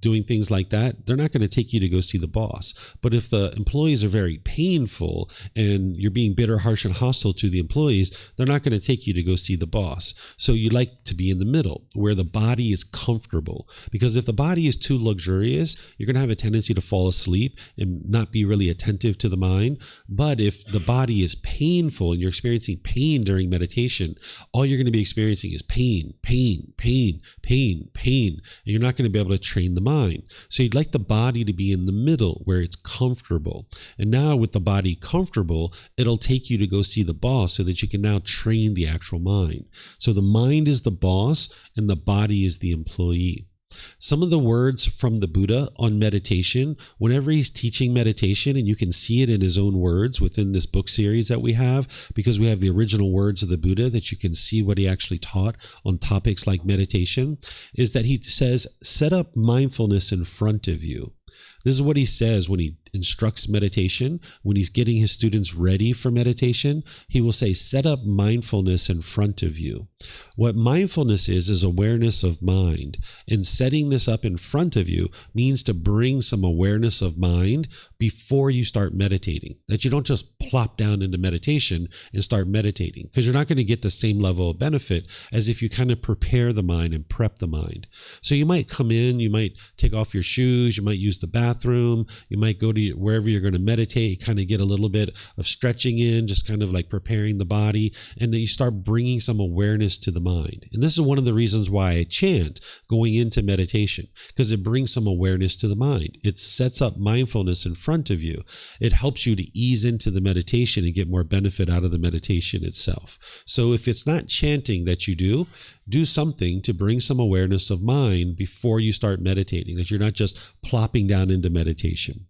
doing things like that, they're not going to take you to go see the boss. But if the employees are very painful and you're being bitter, harsh, and hostile to the employees, they're not going to take you to go see the boss. So you like to be in the middle where the body is comfortable, because if the body is too luxurious, you're going to have a tendency to fall asleep and not be really attentive to the mind. But if the body is painful and you're experiencing pain during meditation, all you're going to be experiencing is pain, pain, pain, pain, pain, and you're not going to be able to train the mind. So you'd like the body to be in the middle where it's comfortable. And now with the body comfortable, it'll take you to go see the boss so that you can now train the actual mind. So the mind is the boss and the body is the employee. Some of the words from the Buddha on meditation, whenever he's teaching meditation, and you can see it in his own words within this book series that we have, because we have the original words of the Buddha that you can see what he actually taught on topics like meditation, is that he says, set up mindfulness in front of you. This is what he says when he instructs meditation. When he's getting his students ready for meditation, he will say, set up mindfulness in front of you. What mindfulness is awareness of mind. And setting this up in front of you means to bring some awareness of mind before you start meditating. That you don't just plop down into meditation and start meditating, because you're not going to get the same level of benefit as if you kind of prepare the mind and prep the mind. So you might come in, you might take off your shoes, you might use the bathroom, you might go to wherever you're going to meditate, kind of get a little bit of stretching in, just kind of like preparing the body, and then you start bringing some awareness to the mind. And this is one of the reasons why I chant going into meditation, because it brings some awareness to the mind. It sets up mindfulness in front of you. It helps you to ease into the meditation and get more benefit out of the meditation itself. So if it's not chanting that you do something to bring some awareness of mind before you start meditating, that you're not just plopping down into meditation.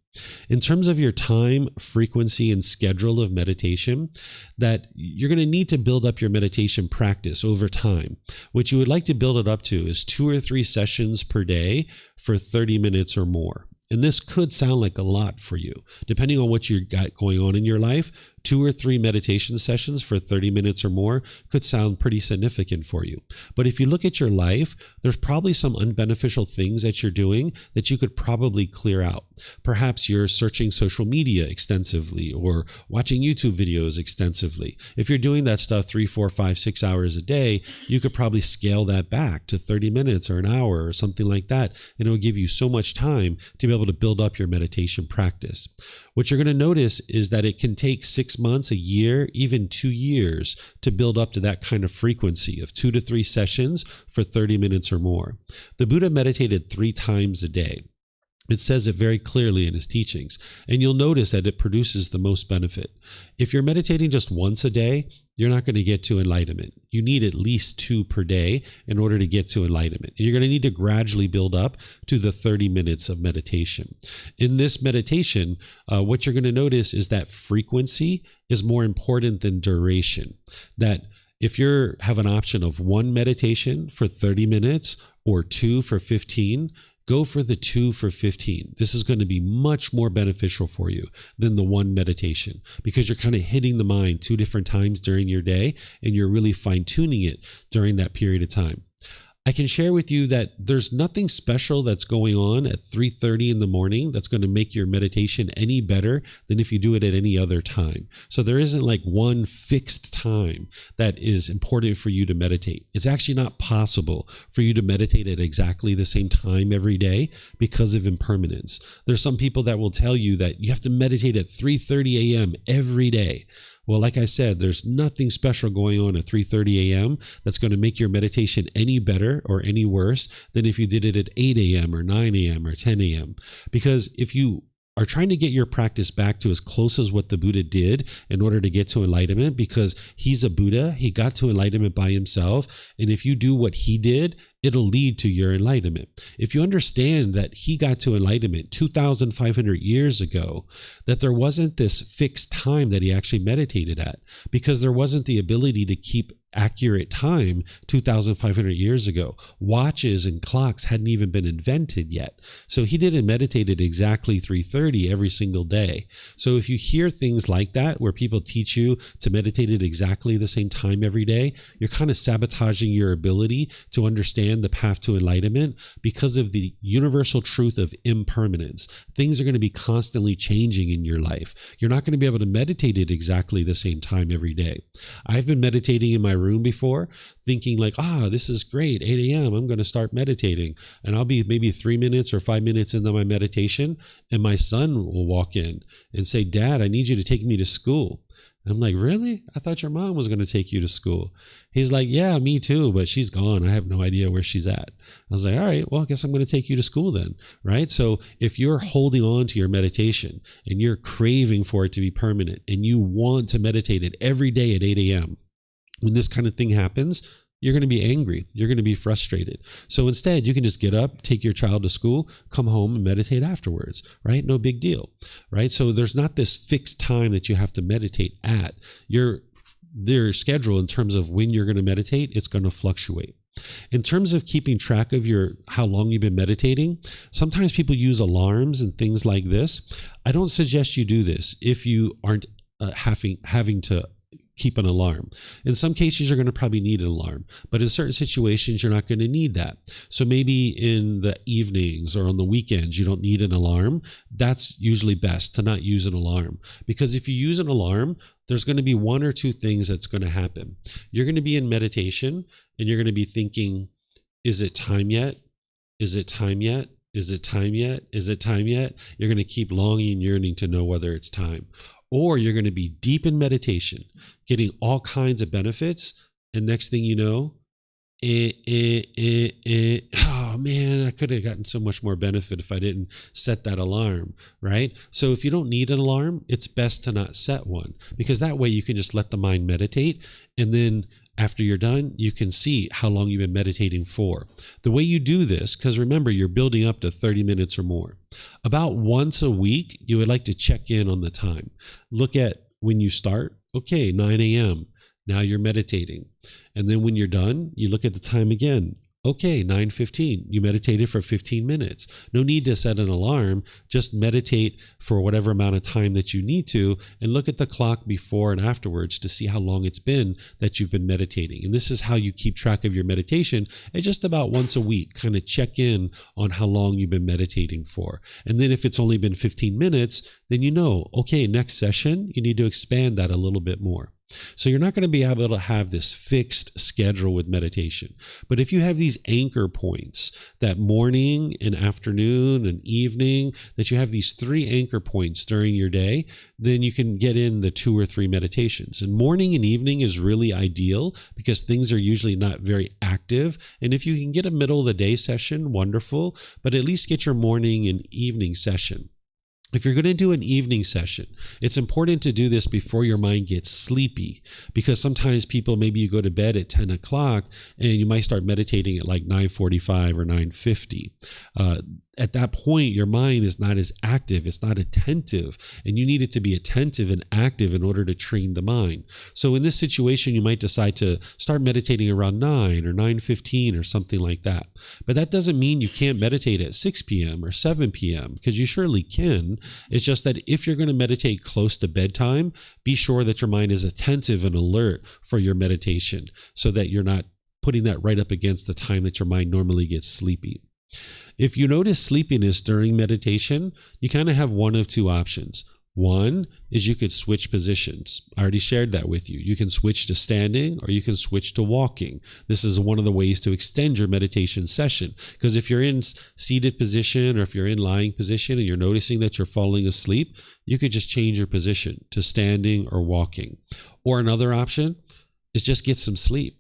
In terms of your time, frequency, and schedule of meditation, that you're going to need to build up your meditation practice over time. What you would like to build it up to is 2 or 3 sessions per day for 30 minutes or more. And this could sound like a lot for you, depending on what you got going on in your life. 2 or 3 meditation sessions for 30 minutes or more could sound pretty significant for you. But if you look at your life, there's probably some unbeneficial things that you're doing that you could probably clear out. Perhaps you're searching social media extensively or watching YouTube videos extensively. If you're doing that stuff 3, 4, 5, 6 hours a day, you could probably scale that back to 30 minutes or an hour or something like that. And it will give you so much time to be able to build up your meditation practice. What you're going to notice is that it can take 6 months, a year, even 2 years to build up to that kind of frequency of 2 to 3 sessions for 30 minutes or more. The Buddha meditated 3 times a day. It says it very clearly in his teachings, and you'll notice that it produces the most benefit. If you're meditating just once a day, you're not going to get to enlightenment. You need at least 2 per day in order to get to enlightenment. And you're going to need to gradually build up to the 30 minutes of meditation. In this meditation, what you're going to notice is that frequency is more important than duration. That if you have an option of 1 meditation for 30 minutes or 2 for 15, go for the 2 for 15. This is going to be much more beneficial for you than the 1 meditation, because you're kind of hitting the mind 2 different times during your day and you're really fine-tuning it during that period of time. I can share with you that there's nothing special that's going on at 3:30 in the morning that's going to make your meditation any better than if you do it at any other time. So there isn't like one fixed time that is important for you to meditate. It's actually not possible for you to meditate at exactly the same time every day because of impermanence. There's some people that will tell you that you have to meditate at 3:30 a.m. every day. Well, like I said, there's nothing special going on at 3:30 a.m. that's going to make your meditation any better or any worse than if you did it at 8 a.m. or 9 a.m. or 10 a.m. Because if you are trying to get your practice back to as close as what the Buddha did in order to get to enlightenment, because he's a Buddha, he got to enlightenment by himself. And if you do what he did it'll lead to your enlightenment. If you understand that he got to enlightenment 2,500 years ago, that there wasn't this fixed time that he actually meditated at, because there wasn't the ability to keep accurate time 2,500 years ago. Watches and clocks hadn't even been invented yet. So he didn't meditate at exactly 3:30 every single day. So if you hear things like that, where people teach you to meditate at exactly the same time every day, you're kind of sabotaging your ability to understand the path to enlightenment, because of the universal truth of impermanence. Things are going to be constantly changing in your life. You're not going to be able to meditate at exactly the same time every day. I've been meditating in my room before, thinking like, this is great, 8 a.m. I'm going to start meditating, and I'll be maybe 3 minutes or 5 minutes into my meditation, and my son will walk in and say, "Dad, I need you to take me to school." And I'm like, "Really? I thought your mom was going to take you to school." He's like, "Yeah, me too, but she's gone. I have no idea where she's at." I was like, "All right, well, I guess I'm going to take you to school then," right? So if you're holding on to your meditation and you're craving for it to be permanent, and you want to meditate it every day at 8 a.m., when this kind of thing happens, you're going to be angry. You're going to be frustrated. So instead, you can just get up, take your child to school, come home and meditate afterwards, right? No big deal, right? So there's not this fixed time that you have to meditate at. Your schedule in terms of when you're going to meditate, it's going to fluctuate. In terms of keeping track of how long you've been meditating, sometimes people use alarms and things like this. I don't suggest you do this if you aren't having to keep an alarm. In some cases, you're going to probably need an alarm, but in certain situations, you're not going to need that. So maybe in the evenings or on the weekends, you don't need an alarm. That's usually best to not use an alarm, because if you use an alarm, there's going to be one or two things that's going to happen. You're going to be in meditation and you're going to be thinking, is it time yet? Is it time yet? Is it time yet? Is it time yet? You're going to keep longing and yearning to know whether it's time. Or you're going to be deep in meditation, getting all kinds of benefits. And next thing you know, oh man, I could have gotten so much more benefit if I didn't set that alarm, right? So if you don't need an alarm, it's best to not set one, because that way you can just let the mind meditate. And then after you're done, you can see how long you've been meditating for. The way you do this, because remember, you're building up to 30 minutes or more. About once a week, you would like to check in on the time. Look at when you start, okay, 9 a.m. Now you're meditating. And then when you're done, you look at the time again. Okay, 9:15, you meditated for 15 minutes. No need to set an alarm. Just meditate for whatever amount of time that you need to, and look at the clock before and afterwards to see how long it's been that you've been meditating. And this is how you keep track of your meditation. And just about once a week, kind of check in on how long you've been meditating for. And then if it's only been 15 minutes, then you know, okay, next session, you need to expand that a little bit more. So you're not going to be able to have this fixed schedule with meditation. But if you have these anchor points, that morning and afternoon and evening, that you have these 3 anchor points during your day, then you can get in the 2 or 3 meditations. And morning and evening is really ideal because things are usually not very active. And if you can get a middle of the day session, wonderful, but at least get your morning and evening session. If you're going to do an evening session, it's important to do this before your mind gets sleepy, because sometimes people, maybe you go to bed at 10 o'clock and you might start meditating at like 9:45 or 9:50. At that point, your mind is not as active, it's not attentive, and you need it to be attentive and active in order to train the mind. So in this situation, you might decide to start meditating around 9 or 9:15 or something like that. But that doesn't mean you can't meditate at 6 p.m. or 7 p.m., because you surely can. It's just that if you're going to meditate close to bedtime, be sure that your mind is attentive and alert for your meditation, so that you're not putting that right up against the time that your mind normally gets sleepy. If you notice sleepiness during meditation, you kind of have one of 2 options. One is you could switch positions. I already shared that with you. You can switch to standing or you can switch to walking. This is one of the ways to extend your meditation session, because if you're in seated position or if you're in lying position and you're noticing that you're falling asleep, you could just change your position to standing or walking. Or another option is just get some sleep.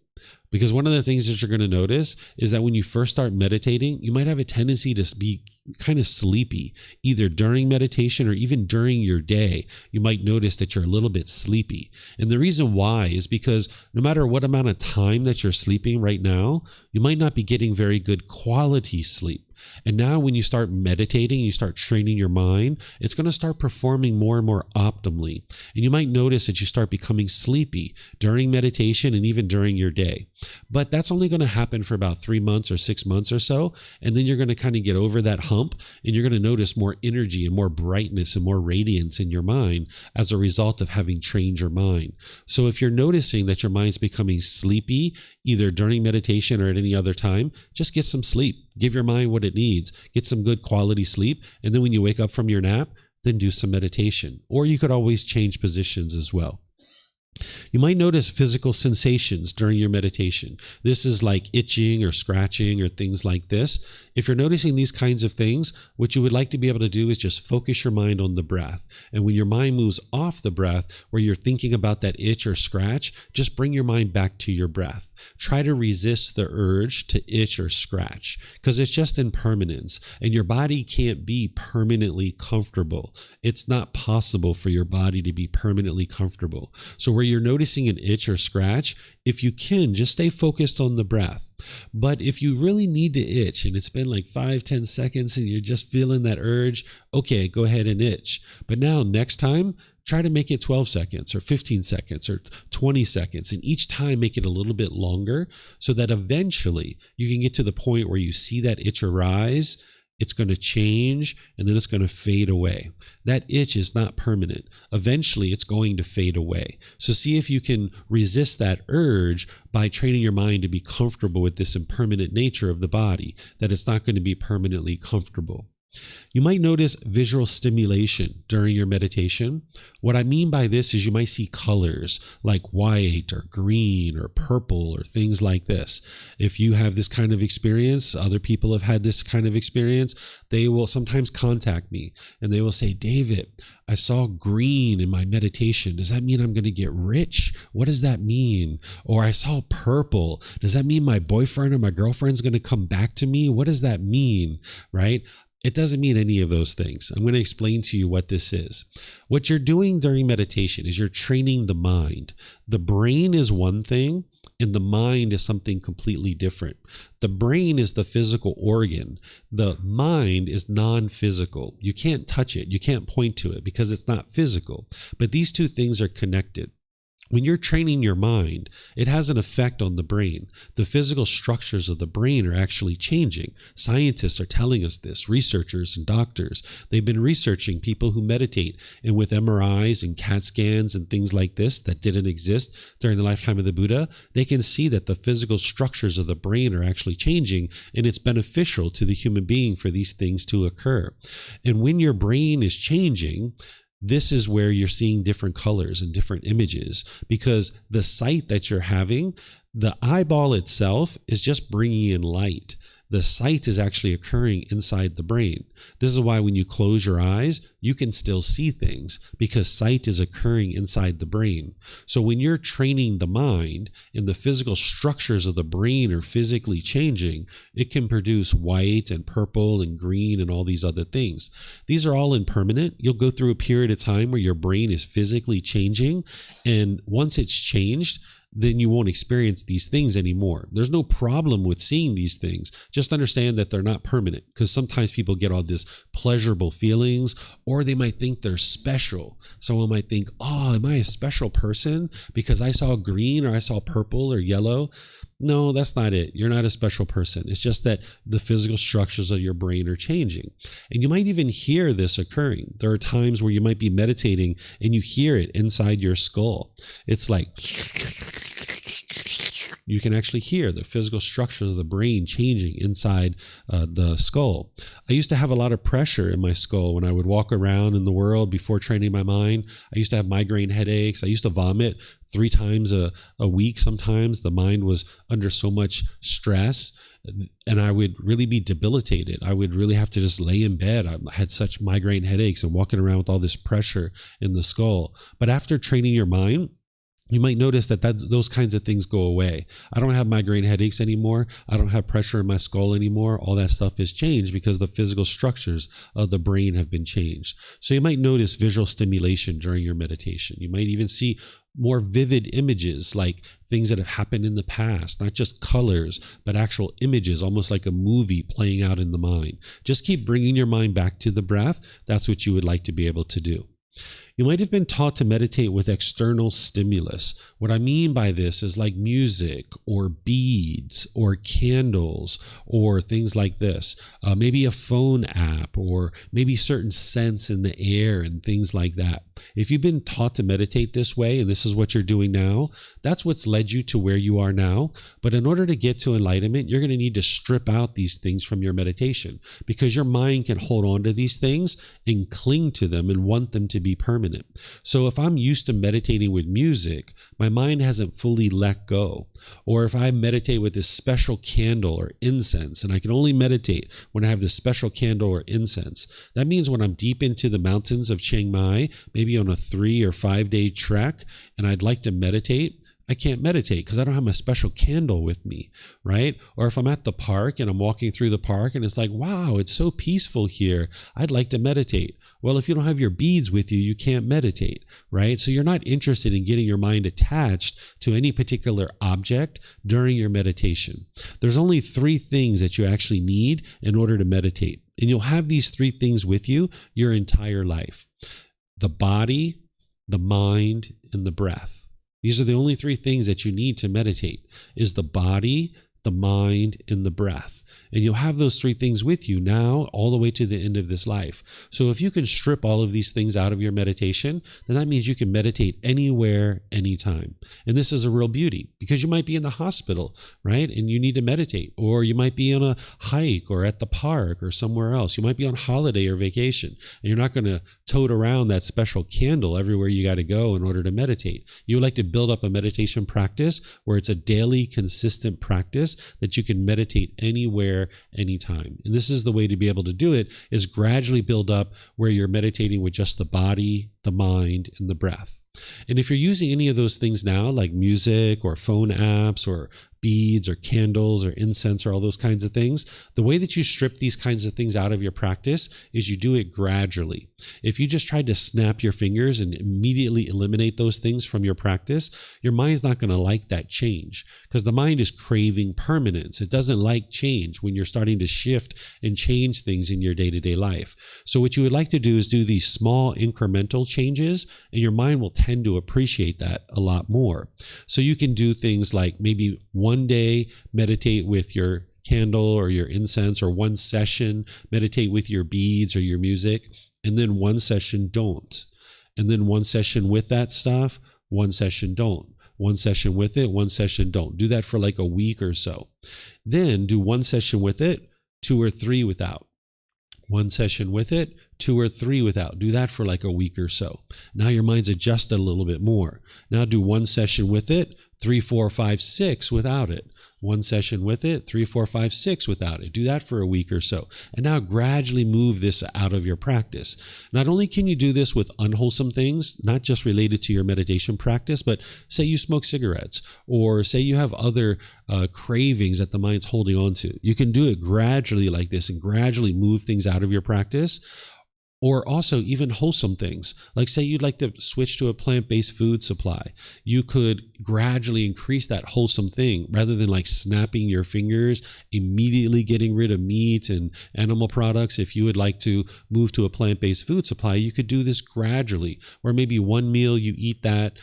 Because one of the things that you're going to notice is that when you first start meditating, you might have a tendency to be kind of sleepy, either during meditation or even during your day. You might notice that you're a little bit sleepy. And the reason why is because no matter what amount of time that you're sleeping right now, you might not be getting very good quality sleep. And now when you start meditating, you start training your mind, it's going to start performing more and more optimally. And you might notice that you start becoming sleepy during meditation and even during your day. But that's only going to happen for about 3 months or 6 months or so. And then you're going to kind of get over that hump, and you're going to notice more energy and more brightness and more radiance in your mind as a result of having trained your mind. So if you're noticing that your mind's becoming sleepy, either during meditation or at any other time, just get some sleep. Give your mind what it needs. Get some good quality sleep. And then when you wake up from your nap, then do some meditation. Or you could always change positions as well. You might notice physical sensations during your meditation. This is like itching or scratching or things like this. If you're noticing these kinds of things, what you would like to be able to do is just focus your mind on the breath. And when your mind moves off the breath, where you're thinking about that itch or scratch, just bring your mind back to your breath. Try to resist the urge to itch or scratch, because it's just impermanence, and your body can't be permanently comfortable. It's not possible for your body to be permanently comfortable. So where you're noticing an itch or scratch, if you can, just stay focused on the breath. But if you really need to itch and it's been like 5-10 seconds and you're just feeling that urge, okay, go ahead and itch. But now next time, try to make it 12 seconds or 15 seconds or 20 seconds. And each time make it a little bit longer so that eventually you can get to the point where you see that itch arise. It's going to change, and then it's going to fade away. That itch is not permanent. Eventually, it's going to fade away. So see if you can resist that urge by training your mind to be comfortable with this impermanent nature of the body, that it's not going to be permanently comfortable. You might notice visual stimulation during your meditation. What I mean by this is you might see colors like white or green or purple or things like this. If you have this kind of experience, other people have had this kind of experience, they will sometimes contact me and they will say, David, I saw green in my meditation. Does that mean I'm going to get rich? What does that mean? Or I saw purple. Does that mean my boyfriend or my girlfriend's going to come back to me? What does that mean? Right? It doesn't mean any of those things. I'm going to explain to you what this is. What you're doing during meditation is you're training the mind. The brain is one thing, and the mind is something completely different. The brain is the physical organ. The mind is non-physical. You can't touch it. You can't point to it because it's not physical. But these two things are connected. When you're training your mind, it has an effect on the brain. The physical structures of the brain are actually changing. Scientists are telling us this, researchers and doctors. They've been researching people who meditate, and with MRIs and CAT scans and things like this that didn't exist during the lifetime of the Buddha, they can see that the physical structures of the brain are actually changing, and it's beneficial to the human being for these things to occur. And when your brain is changing, this is where you're seeing different colors and different images, because the sight that you're having, the eyeball itself is just bringing in light. The sight is actually occurring inside the brain. This is why when you close your eyes, you can still see things, because sight is occurring inside the brain. So when you're training the mind and the physical structures of the brain are physically changing, it can produce white and purple and green and all these other things. These are all impermanent. You'll go through a period of time where your brain is physically changing, and once it's changed, then you won't experience these things anymore. There's no problem with seeing these things. Just understand that they're not permanent, because sometimes people get all this pleasurable feelings, or they might think they're special. Someone might think, oh, am I a special person because I saw green or I saw purple or yellow? No, that's not it. You're not a special person. It's just that the physical structures of your brain are changing. And you might even hear this occurring. There are times where you might be meditating and you hear it inside your skull. It's like you can actually hear the physical structures of the brain changing inside the skull. I used to have a lot of pressure in my skull when I would walk around in the world before training my mind. I used to have migraine headaches. I used to vomit 3 times a week sometimes. The mind was under so much stress, and I would really be debilitated. I would really have to just lay in bed. I had such migraine headaches and walking around with all this pressure in the skull. But after training your mind, you might notice that those kinds of things go away. I don't have migraine headaches anymore. I don't have pressure in my skull anymore. All that stuff has changed because the physical structures of the brain have been changed. So you might notice visual stimulation during your meditation. You might even see more vivid images, like things that have happened in the past, not just colors, but actual images, almost like a movie playing out in the mind. Just keep bringing your mind back to the breath. That's what you would like to be able to do. You might have been taught to meditate with external stimulus. What I mean by this is like music or beads or candles or things like this. Maybe a phone app or maybe certain scents in the air and things like that. If you've been taught to meditate this way, and this is what you're doing now, that's what's led you to where you are now. But in order to get to enlightenment, you're going to need to strip out these things from your meditation, because your mind can hold on to these things and cling to them and want them to be permanent. So if I'm used to meditating with music, my mind hasn't fully let go. Or if I meditate with this special candle or incense, and I can only meditate when I have this special candle or incense, that means when I'm deep into the mountains of Chiang Mai, maybe on a 3 or 5 day trek, and I'd like to meditate, I can't meditate because I don't have my special candle with me, right? Or if I'm at the park and I'm walking through the park and it's like, wow, it's so peaceful here, I'd like to meditate. Well, if you don't have your beads with you, you can't meditate, right? So you're not interested in getting your mind attached to any particular object during your meditation. There's only 3 things that you actually need in order to meditate. And you'll have these 3 things with you your entire life: the body, the mind, and the breath. These are the only 3 things that you need to meditate: is the body, the mind, and the breath. And you'll have those 3 things with you now all the way to the end of this life. So if you can strip all of these things out of your meditation, then that means you can meditate anywhere, anytime. And this is a real beauty, because you might be in the hospital, right? And you need to meditate. Or you might be on a hike or at the park or somewhere else. You might be on holiday or vacation, and you're not going to tote around that special candle everywhere you got to go in order to meditate. You would like to build up a meditation practice where it's a daily, consistent practice that you can meditate anywhere, anytime. And this is the way to be able to do it, is gradually build up where you're meditating with just the body, the mind, and the breath. And if you're using any of those things now, like music or phone apps or beads or candles or incense or all those kinds of things, the way that you strip these kinds of things out of your practice is you do it gradually. If you just tried to snap your fingers and immediately eliminate those things from your practice, your mind's not going to like that change, because the mind is craving permanence. It doesn't like change when you're starting to shift and change things in your day-to-day life. So what you would like to do is do these small incremental changes, and your mind will tend to appreciate that a lot more. So you can do things like maybe one day meditate with your candle or your incense, or one session meditate with your beads or your music, and then one session don't. And then one session with that stuff, one session don't. One session with it, one session don't. Do that for like a week or so. Then do one session with it, 2 or 3 without. One session with it, 2 or 3 without. Do that for like a week or so. Now your mind's adjusted a little bit more. Now do one session with it, 3, 4, 5, 6 without it. One session with it, 3, 4, 5, 6 without it. Do that for a week or so. And now gradually move this out of your practice. Not only can you do this with unwholesome things, not just related to your meditation practice, but say you smoke cigarettes, or say you have other cravings that the mind's holding on to. You can do it gradually like this and gradually move things out of your practice. Or also even wholesome things, like say you'd like to switch to a plant-based food supply. You could gradually increase that wholesome thing, rather than like snapping your fingers, immediately getting rid of meat and animal products. If you would like to move to a plant-based food supply, you could do this gradually, where maybe one meal you eat that,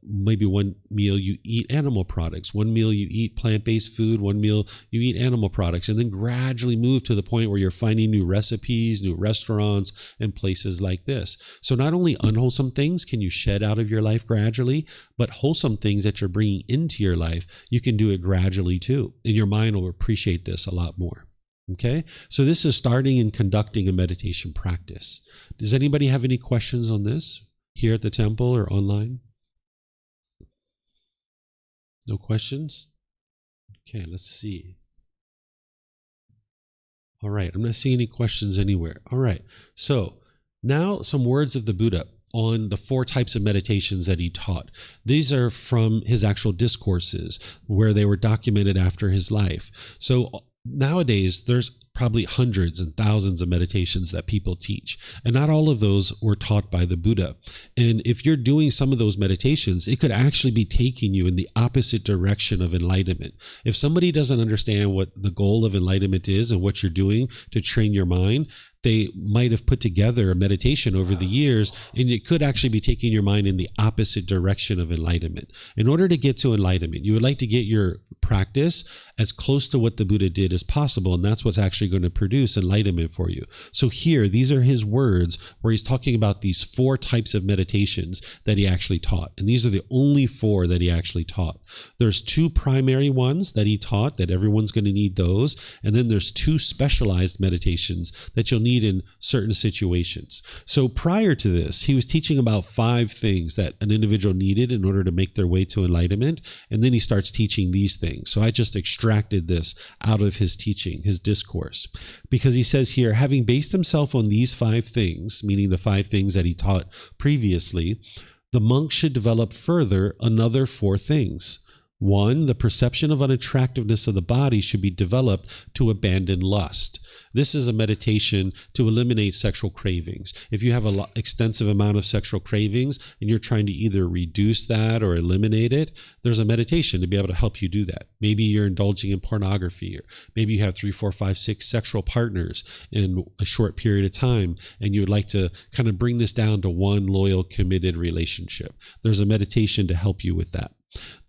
maybe one meal you eat animal products, one meal you eat plant-based food, one meal you eat animal products, and then gradually move to the point where you're finding new recipes, new restaurants, and places like this. So not only unwholesome things can you shed out of your life gradually, but wholesome things that you're bringing into your life, you can do it gradually too. And your mind will appreciate this a lot more. Okay, so this is starting and conducting a meditation practice. Does anybody have any questions on this here at the temple or online? No questions? Okay, let's see. All right, I'm not seeing any questions anywhere. All right, so now some words of the Buddha. on the 4 types of meditations that he taught. These are from his actual discourses where they were documented after his life. So nowadays, there's probably hundreds and thousands of meditations that people teach, and not all of those were taught by the Buddha. And if you're doing some of those meditations, it could actually be taking you in the opposite direction of enlightenment. If somebody doesn't understand what the goal of enlightenment is and what you're doing to train your mind, they might have put together a meditation over the years, and it could actually be taking your mind in the opposite direction of enlightenment. In order to get to enlightenment, you would like to get your practice as close to what the Buddha did as possible, and that's what's actually going to produce enlightenment for you. So here, these are his words where he's talking about these 4 types of meditations that he actually taught, and these are the only 4 that he actually taught. There's 2 primary ones that he taught that everyone's going to need those, and then there's 2 specialized meditations that you'll need in certain situations. So prior to this, he was teaching about 5 things that an individual needed in order to make their way to enlightenment, and then he starts teaching these things. So I just extracted this out of his teaching, his discourse, because he says here, having based himself on these 5 things, meaning the 5 things that he taught previously, the monk should develop further another 4 things. 1, the perception of unattractiveness of the body should be developed to abandon lust. This is a meditation to eliminate sexual cravings. If you have an extensive amount of sexual cravings and you're trying to either reduce that or eliminate it, there's a meditation to be able to help you do that. Maybe you're indulging in pornography, or maybe you have 3, 4, 5, 6 sexual partners in a short period of time, and you would like to kind of bring this down to one loyal, committed relationship. There's a meditation to help you with that.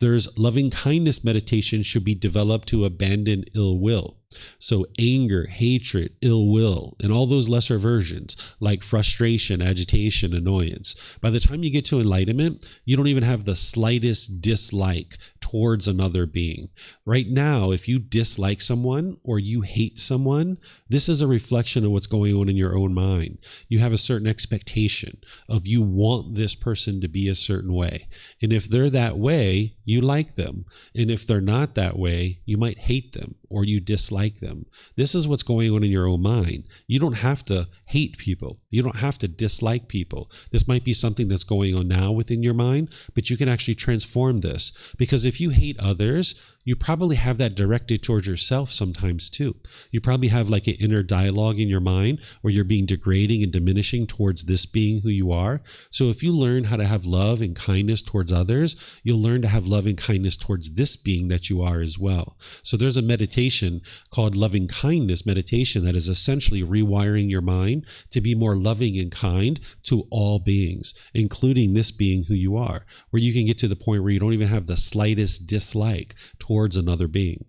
There's loving kindness meditation should be developed to abandon ill will. So anger, hatred, ill will, and all those lesser versions like frustration, agitation, annoyance. By the time you get to enlightenment, you don't even have the slightest dislike towards another being. Right now, if you dislike someone or you hate someone, this is a reflection of what's going on in your own mind. You have a certain expectation of you want this person to be a certain way. And if they're that way, you like them. And if they're not that way, you might hate them or you dislike them. This is what's going on in your own mind. You don't have to hate people. You don't have to dislike people. This might be something that's going on now within your mind, but you can actually transform this. Because if you hate others, you probably have that directed towards yourself sometimes too. You probably have like an inner dialogue in your mind where you're being degrading and diminishing towards this being who you are. So if you learn how to have love and kindness towards others, you'll learn to have love and kindness towards this being that you are as well. So there's a meditation called loving kindness meditation that is essentially rewiring your mind to be more loving and kind to all beings, including this being who you are, where you can get to the point where you don't even have the slightest dislike towards another being.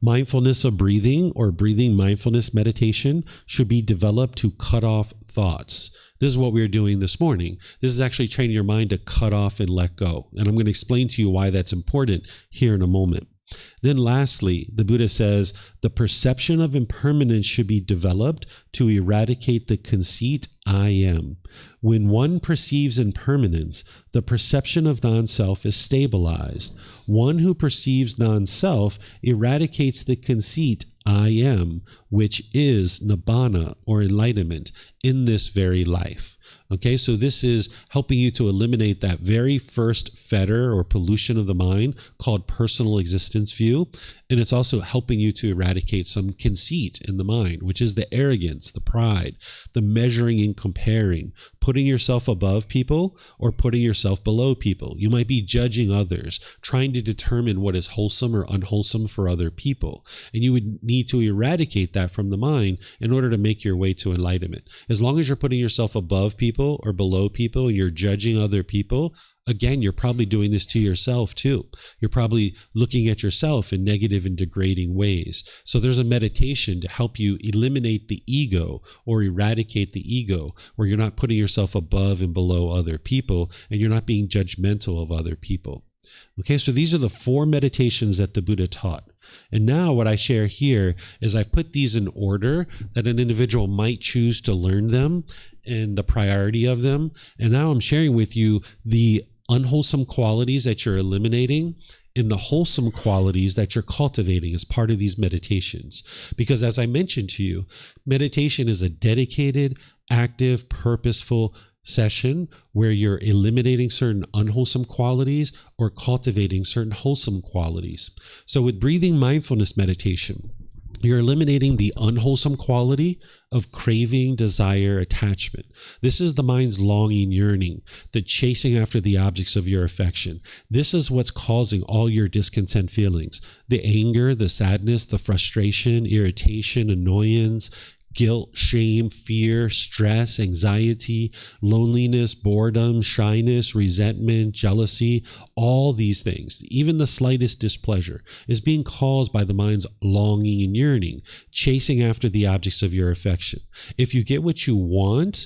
Mindfulness of breathing or breathing mindfulness meditation should be developed to cut off thoughts. This is what we were doing this morning. This is actually training your mind to cut off and let go. And I'm going to explain to you why that's important here in a moment. Then lastly, the Buddha says, the perception of impermanence should be developed to eradicate the conceit, I am. When one perceives impermanence, the perception of non-self is stabilized. One who perceives non-self eradicates the conceit, I am, which is nibbana or enlightenment in this very life. Okay, so this is helping you to eliminate that very first fetter or pollution of the mind called personal existence view. And it's also helping you to eradicate some conceit in the mind, which is the arrogance, the pride, the measuring and comparing, putting yourself above people or putting yourself below people. You might be judging others, trying to determine what is wholesome or unwholesome for other people. And you would need to eradicate that from the mind in order to make your way to enlightenment. As long as you're putting yourself above people or below people and you're judging other people, again, you're probably doing this to yourself too. You're probably looking at yourself in negative and degrading ways. So there's a meditation to help you eliminate the ego or eradicate the ego, where you're not putting yourself above and below other people and you're not being judgmental of other people. Okay, so these are the 4 meditations that the Buddha taught. And now what I share here is I've put these in order that an individual might choose to learn them and the priority of them. And now I'm sharing with you the unwholesome qualities that you're eliminating and the wholesome qualities that you're cultivating as part of these meditations. Because as I mentioned to you, meditation is a dedicated, active, purposeful session where you're eliminating certain unwholesome qualities or cultivating certain wholesome qualities. So with breathing mindfulness meditation, you're eliminating the unwholesome quality of craving, desire, attachment. This is the mind's longing, yearning, the chasing after the objects of your affection. This is what's causing all your discontent feelings. The anger, the sadness, the frustration, irritation, annoyance, guilt, shame, fear, stress, anxiety, loneliness, boredom, shyness, resentment, jealousy, all these things, even the slightest displeasure, is being caused by the mind's longing and yearning, chasing after the objects of your affection. If you get what you want,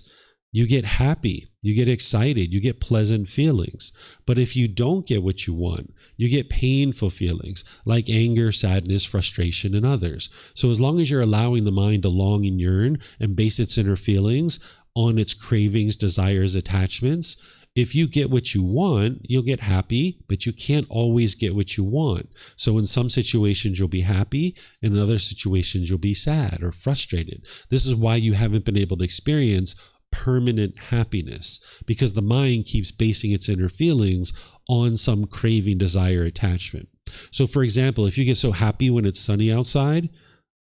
you get happy, you get excited, you get pleasant feelings. But if you don't get what you want, you get painful feelings like anger, sadness, frustration, and others. So as long as you're allowing the mind to long and yearn and base its inner feelings on its cravings, desires, attachments, if you get what you want, you'll get happy, but you can't always get what you want. So in some situations, you'll be happy, and in other situations, you'll be sad or frustrated. This is why you haven't been able to experience permanent happiness, because the mind keeps basing its inner feelings on some craving, desire, attachment. So for example, if you get so happy when it's sunny outside,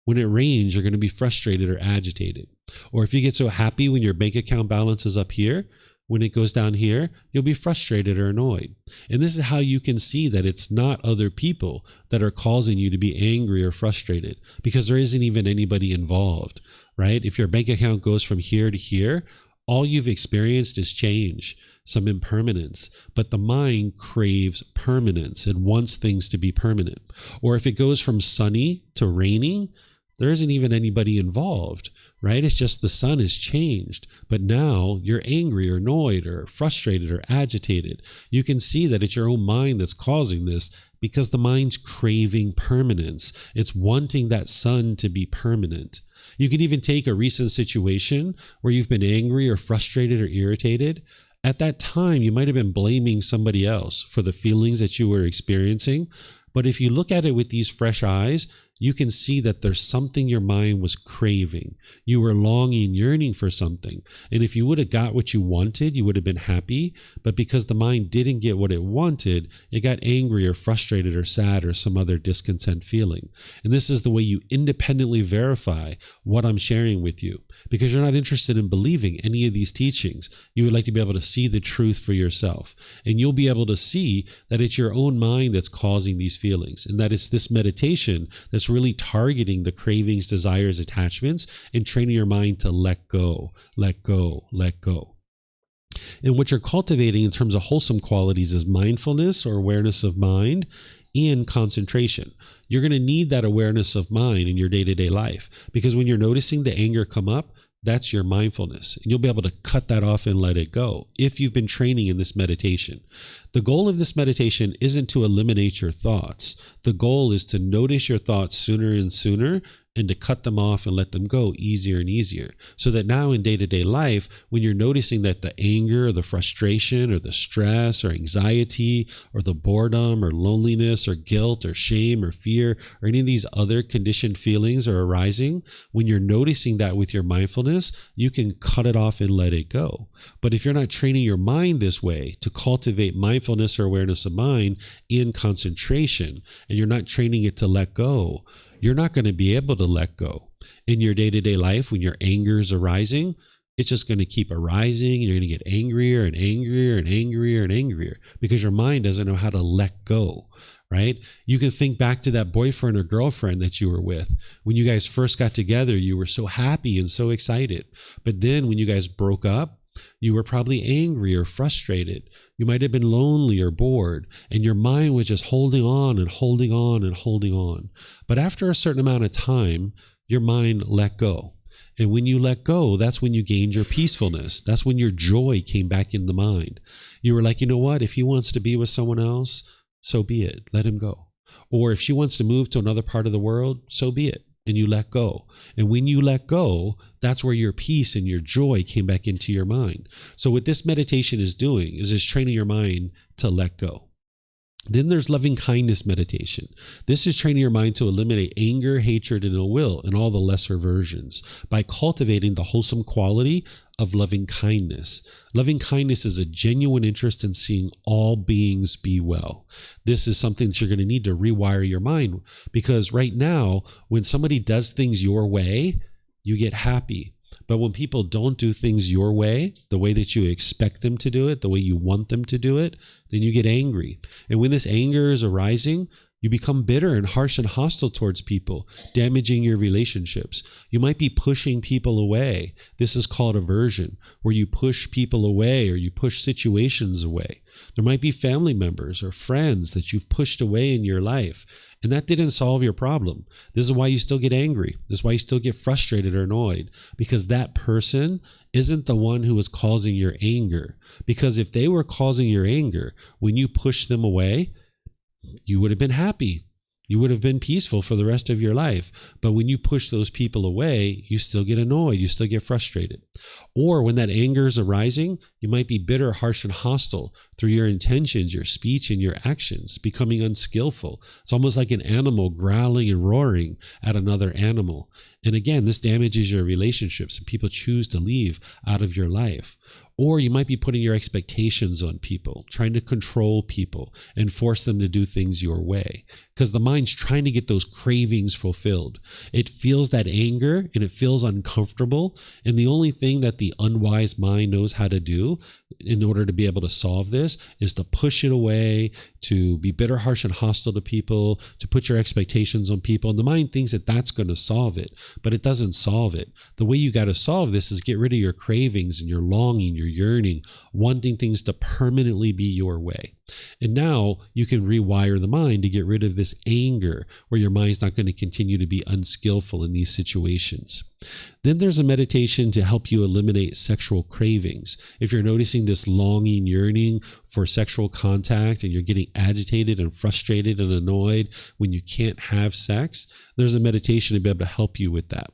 when it rains, you're going to be frustrated or agitated. Or if you get so happy when your bank account balance is up here, when it goes down here, you'll be frustrated or annoyed. And this is how you can see that it's not other people that are causing you to be angry or frustrated, because there isn't even anybody involved, right? If your bank account goes from here to here, all you've experienced is change, some impermanence, but the mind craves permanence. It wants things to be permanent. Or if it goes from sunny to raining, there isn't even anybody involved, right? It's just the sun has changed, but now you're angry or annoyed or frustrated or agitated. You can see that it's your own mind that's causing this, because the mind's craving permanence. It's wanting that sun to be permanent. You can even take a recent situation where you've been angry or frustrated or irritated. At that time, you might have been blaming somebody else for the feelings that you were experiencing. But if you look at it with these fresh eyes, you can see that there's something your mind was craving. You were longing, yearning for something. And if you would have got what you wanted, you would have been happy. But because the mind didn't get what it wanted, it got angry or frustrated or sad or some other discontent feeling. And this is the way you independently verify what I'm sharing with you, because you're not interested in believing any of these teachings. You would like to be able to see the truth for yourself. And you'll be able to see that it's your own mind that's causing these feelings, and that it's this meditation that's really targeting the cravings, desires, attachments, and training your mind to let go, let go, let go. And what you're cultivating in terms of wholesome qualities is mindfulness or awareness of mind and concentration. You're going to need that awareness of mind in your day-to-day life, because when you're noticing the anger come up, that's your mindfulness. And you'll be able to cut that off and let it go if you've been training in this meditation. The goal of this meditation isn't to eliminate your thoughts. The goal is to notice your thoughts sooner and sooner, and to cut them off and let them go easier and easier. So that now in day-to-day life, when you're noticing that the anger or the frustration or the stress or anxiety or the boredom or loneliness or guilt or shame or fear or any of these other conditioned feelings are arising, when you're noticing that with your mindfulness, you can cut it off and let it go. But if you're not training your mind this way to cultivate mindfulness or awareness of mind in concentration, and you're not training it to let go, you're not going to be able to let go. In your day-to-day life, when your anger is arising, it's just going to keep arising. You're going to get angrier and angrier and angrier and angrier, because your mind doesn't know how to let go, right? You can think back to that boyfriend or girlfriend that you were with. When you guys first got together, you were so happy and so excited. But then when you guys broke up, you were probably angry or frustrated. You might have been lonely or bored, and your mind was just holding on and holding on and holding on. But after a certain amount of time, your mind let go. And when you let go, that's when you gained your peacefulness. That's when your joy came back in the mind. You were like, you know what? If he wants to be with someone else, so be it. Let him go. Or if she wants to move to another part of the world, so be it. And you let go. And when you let go, that's where your peace and your joy came back into your mind. So what this meditation is doing is training your mind to let go. Then there's loving kindness meditation. This is training your mind to eliminate anger, hatred, and ill will and all the lesser versions by cultivating the wholesome quality of loving kindness. Loving kindness is a genuine interest in seeing all beings be well. This is something that you're going to need to rewire your mind, because right now, when somebody does things your way, you get happy. But when people don't do things your way, the way that you expect them to do it, the way you want them to do it, then you get angry. And when this anger is arising, you become bitter and harsh and hostile towards people, damaging your relationships. You might be pushing people away. This is called aversion, where you push people away or you push situations away. There might be family members or friends that you've pushed away in your life, and that didn't solve your problem. This is why you still get angry. This is why you still get frustrated or annoyed, because that person isn't the one who is causing your anger. Because if they were causing your anger, when you push them away, you would have been happy. You would have been peaceful for the rest of your life. But when you push those people away, you still get annoyed. You still get frustrated. Or when that anger is arising, you might be bitter, harsh, and hostile through your intentions, your speech, and your actions, becoming unskillful. It's almost like an animal growling and roaring at another animal. And again, this damages your relationships, and people choose to leave out of your life. Or you might be putting your expectations on people, trying to control people and force them to do things your way, because the mind's trying to get those cravings fulfilled. It feels that anger and it feels uncomfortable. And the only thing that the unwise mind knows how to do in order to be able to solve this is to push it away, to be bitter, harsh, and hostile to people, to put your expectations on people. And the mind thinks that that's going to solve it, but it doesn't solve it. The way you got to solve this is get rid of your cravings and your longing, your yearning, wanting things to permanently be your way. And now you can rewire the mind to get rid of this anger, where your mind's not going to continue to be unskillful in these situations. Then there's a meditation to help you eliminate sexual cravings. If you're noticing this longing, yearning for sexual contact, and you're getting agitated and frustrated and annoyed when you can't have sex, there's a meditation to be able to help you with that.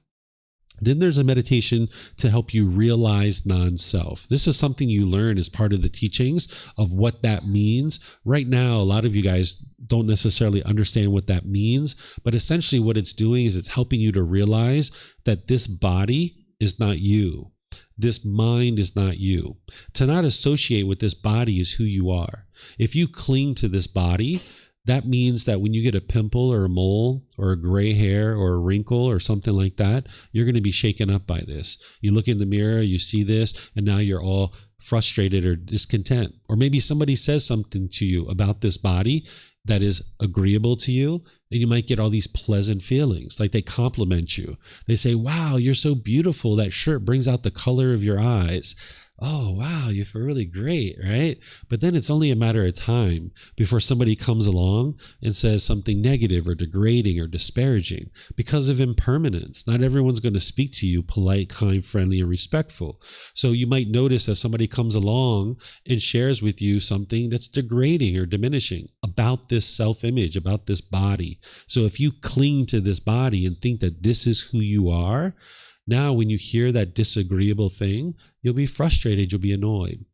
Then there's a meditation to help you realize non-self. This is something you learn as part of the teachings of what that means. Right now, a lot of you guys don't necessarily understand what that means, but essentially what it's doing is it's helping you to realize that this body is not you. This mind is not you. To not associate with this body is who you are. If you cling to this body, that means that when you get a pimple or a mole or a gray hair or a wrinkle or something like that, you're going to be shaken up by this. You look in the mirror, you see this, and now you're all frustrated or discontent. Or maybe somebody says something to you about this body that is agreeable to you, and you might get all these pleasant feelings, like they compliment you. They say, wow, you're so beautiful. That shirt brings out the color of your eyes. Oh, wow, you feel really great, right? But then it's only a matter of time before somebody comes along and says something negative or degrading or disparaging because of impermanence. Not everyone's going to speak to you polite, kind, friendly, and respectful. So you might notice that somebody comes along and shares with you something that's degrading or diminishing about this self-image, about this body. So if you cling to this body and think that this is who you are, now, when you hear that disagreeable thing, you'll be frustrated, you'll be annoyed.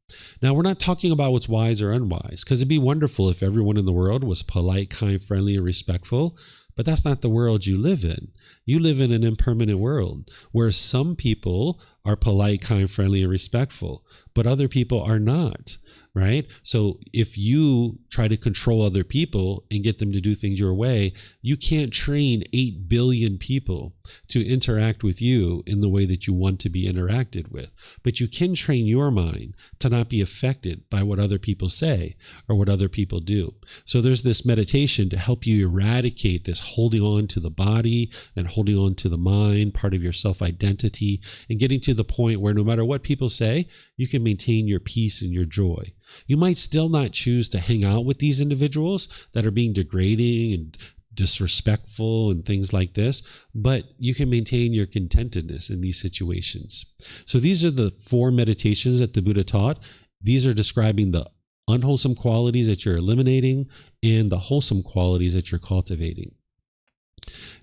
Now, we're not talking about what's wise or unwise, because it'd be wonderful if everyone in the world was polite, kind, friendly, and respectful, but that's not the world you live in. You live in an impermanent world where some people are polite, kind, friendly, and respectful, but other people are not. Right? So if you try to control other people and get them to do things your way, you can't train 8 billion people to interact with you in the way that you want to be interacted with. But you can train your mind to not be affected by what other people say or what other people do. So there's this meditation to help you eradicate this holding on to the body and holding on to the mind, part of your self-identity, and getting to the point where no matter what people say, you can maintain your peace and your joy. You might still not choose to hang out with these individuals that are being degrading and disrespectful and things like this, but you can maintain your contentedness in these situations. So these are the 4 meditations that the Buddha taught. These are describing the unwholesome qualities that you're eliminating and the wholesome qualities that you're cultivating.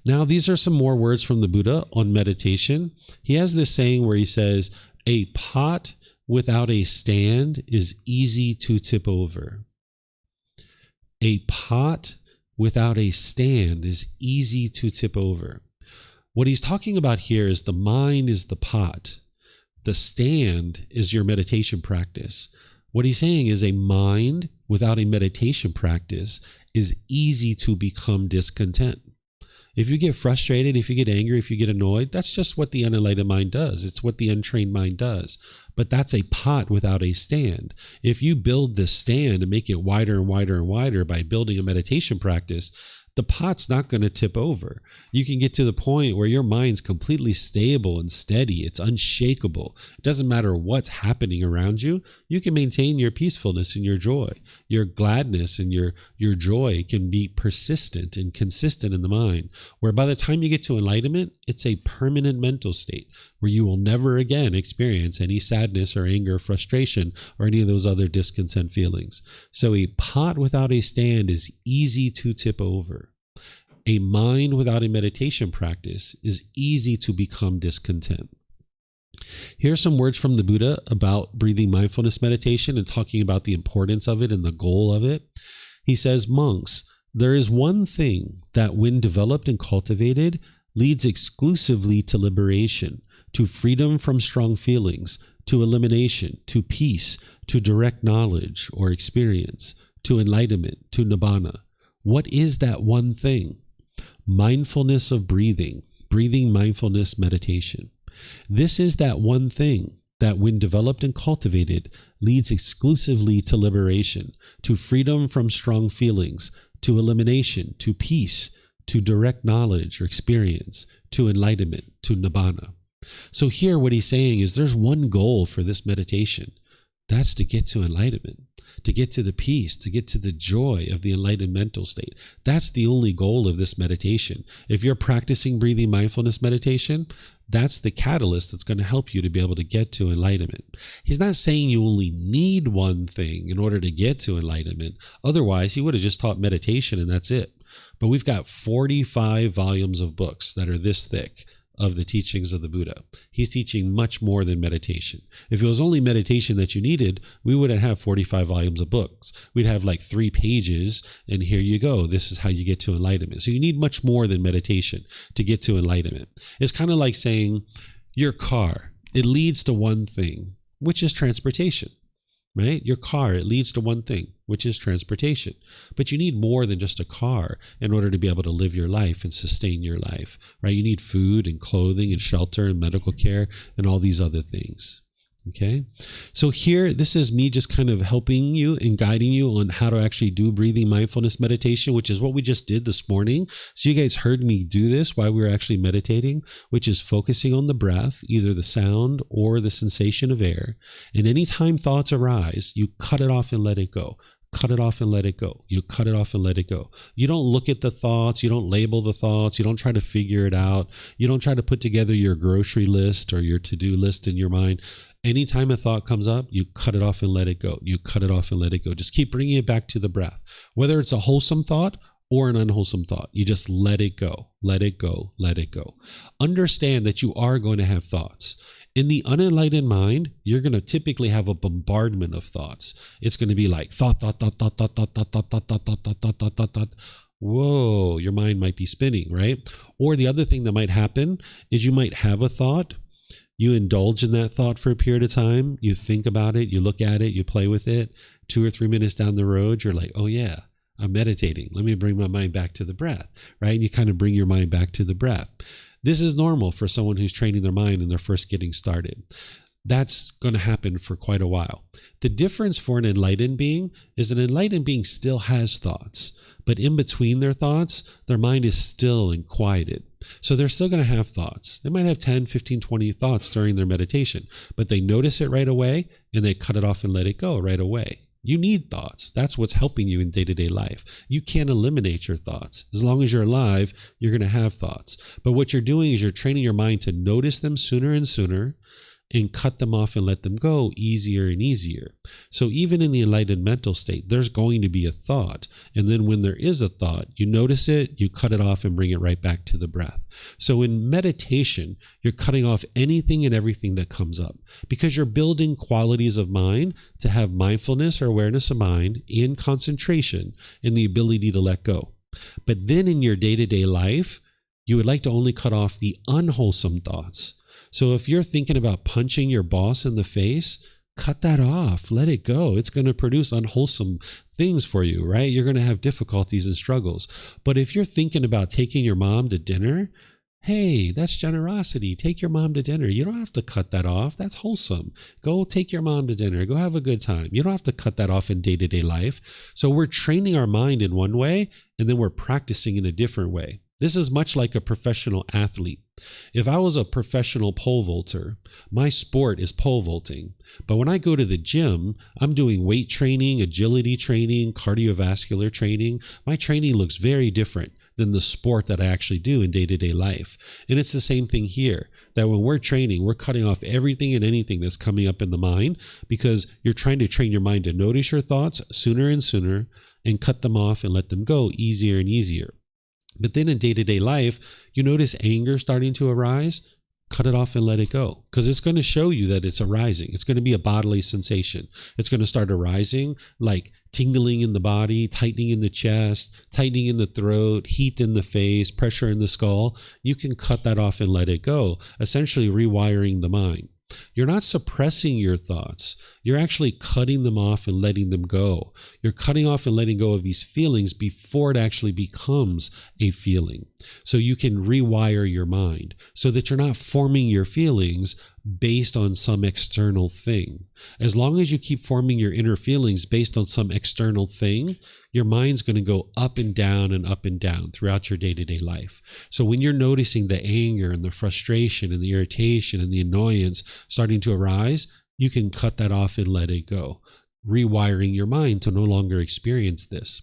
Now, these are some more words from the Buddha on meditation. He has this saying where he says, a pot without a stand is easy to tip over. A pot without a stand is easy to tip over. What he's talking about here is the mind is the pot. The stand is your meditation practice. What he's saying is a mind without a meditation practice is easy to become discontent. If you get frustrated, if you get angry, if you get annoyed, that's just what the unenlightened mind does. It's what the untrained mind does. But that's a pot without a stand. If you build this stand and make it wider and wider and wider by building a meditation practice, the pot's not going to tip over. You can get to the point where your mind's completely stable and steady. It's unshakable. It doesn't matter what's happening around you. You can maintain your peacefulness and your joy. Your gladness and your joy can be persistent and consistent in the mind, where by the time you get to enlightenment, it's a permanent mental state where you will never again experience any sadness or anger or frustration or any of those other discontent feelings. So a pot without a stand is easy to tip over. A mind without a meditation practice is easy to become discontent. Here are some words from the Buddha about breathing mindfulness meditation and talking about the importance of it and the goal of it. He says, monks, there is one thing that when developed and cultivated leads exclusively to liberation, to freedom from strong feelings, to elimination, to peace, to direct knowledge or experience, to enlightenment, to nibbana. What is that one thing? Mindfulness of breathing, breathing mindfulness meditation. This is that one thing that when developed and cultivated leads exclusively to liberation, to freedom from strong feelings, to elimination, to peace, to direct knowledge or experience, to enlightenment, to nibbana. So here what he's saying is there's one goal for this meditation. That's to get to enlightenment, to get to the peace, to get to the joy of the enlightened mental state. That's the only goal of this meditation. If you're practicing breathing mindfulness meditation, that's the catalyst that's going to help you to be able to get to enlightenment. He's not saying you only need one thing in order to get to enlightenment. Otherwise, he would have just taught meditation and that's it. But we've got 45 volumes of books that are this thick of the teachings of the Buddha. He's teaching much more than meditation. If it was only meditation that you needed, we wouldn't have 45 volumes of books. We'd have like 3 pages, and here you go. This is how you get to enlightenment. So you need much more than meditation to get to enlightenment. It's kind of like saying your car, it leads to one thing, which is transportation. Right? Your car, it leads to one thing, which is transportation. But you need more than just a car in order to be able to live your life and sustain your life, right? You need food and clothing and shelter and medical care and all these other things. Okay. So here, this is me just kind of helping you and guiding you on how to actually do breathing mindfulness meditation, which is what we just did this morning. So you guys heard me do this while we were actually meditating, which is focusing on the breath, either the sound or the sensation of air. And anytime thoughts arise, you cut it off and let it go. Cut it off and let it go. You cut it off and let it go. You don't look at the thoughts. You don't label the thoughts. You don't try to figure it out. You don't try to put together your grocery list or your to-do list in your mind. Anytime a thought comes up, you cut it off and let it go. You cut it off and let it go. Just keep bringing it back to the breath. Whether it's a wholesome thought or an unwholesome thought, you just let it go. Let it go. Let it go. Understand that you are going to have thoughts. In the unenlightened mind, you're going to typically have a bombardment of thoughts. It's going to be like thought. Whoa, your mind might be spinning, right? Or the other thing that might happen is you might have a thought. You indulge in that thought for a period of time. You think about it. You look at it. You play with it. 2 or 3 minutes down the road, you're like, oh yeah, I'm meditating. Let me bring my mind back to the breath, right? And you kind of bring your mind back to the breath. This is normal for someone who's training their mind and they're first getting started. That's going to happen for quite a while. The difference for an enlightened being is an enlightened being still has thoughts, but in between their thoughts, their mind is still and quieted. So they're still going to have thoughts. They might have 10, 15, 20 thoughts during their meditation, but they notice it right away and they cut it off and let it go right away. You need thoughts. That's what's helping you in day-to-day life. You can't eliminate your thoughts. As long as you're alive, you're going to have thoughts. But what you're doing is you're training your mind to notice them sooner and sooner, and cut them off and let them go easier and easier. So even in the enlightened mental state, there's going to be a thought. And then when there is a thought, you notice it, you cut it off and bring it right back to the breath. So in meditation, you're cutting off anything and everything that comes up because you're building qualities of mind to have mindfulness or awareness of mind and concentration and the ability to let go. But then in your day-to-day life, you would like to only cut off the unwholesome thoughts. So if you're thinking about punching your boss in the face, cut that off, let it go. It's going to produce unwholesome things for you, right? You're going to have difficulties and struggles. But if you're thinking about taking your mom to dinner, hey, that's generosity. Take your mom to dinner. You don't have to cut that off. That's wholesome. Go take your mom to dinner. Go have a good time. You don't have to cut that off in day-to-day life. So we're training our mind in one way, and then we're practicing in a different way. This is much like a professional athlete. If I was a professional pole vaulter, my sport is pole vaulting. But when I go to the gym, I'm doing weight training, agility training, cardiovascular training. My training looks very different than the sport that I actually do in day-to-day life. And it's the same thing here, that when we're training, we're cutting off everything and anything that's coming up in the mind because you're trying to train your mind to notice your thoughts sooner and sooner and cut them off and let them go easier and easier. But then in day-to-day life, you notice anger starting to arise, cut it off and let it go because it's going to show you that it's arising. It's going to be a bodily sensation. It's going to start arising like tingling in the body, tightening in the chest, tightening in the throat, heat in the face, pressure in the skull. You can cut that off and let it go, essentially rewiring the mind. You're not suppressing your thoughts. You're actually cutting them off and letting them go. You're cutting off and letting go of these feelings before it actually becomes a feeling. So you can rewire your mind so that you're not forming your feelings based on some external thing. As long as you keep forming your inner feelings based on some external thing, your mind's going to go up and down throughout your day-to-day life. So when you're noticing the anger and the frustration and the irritation and the annoyance starting to arise, you can cut that off and let it go, rewiring your mind to no longer experience this.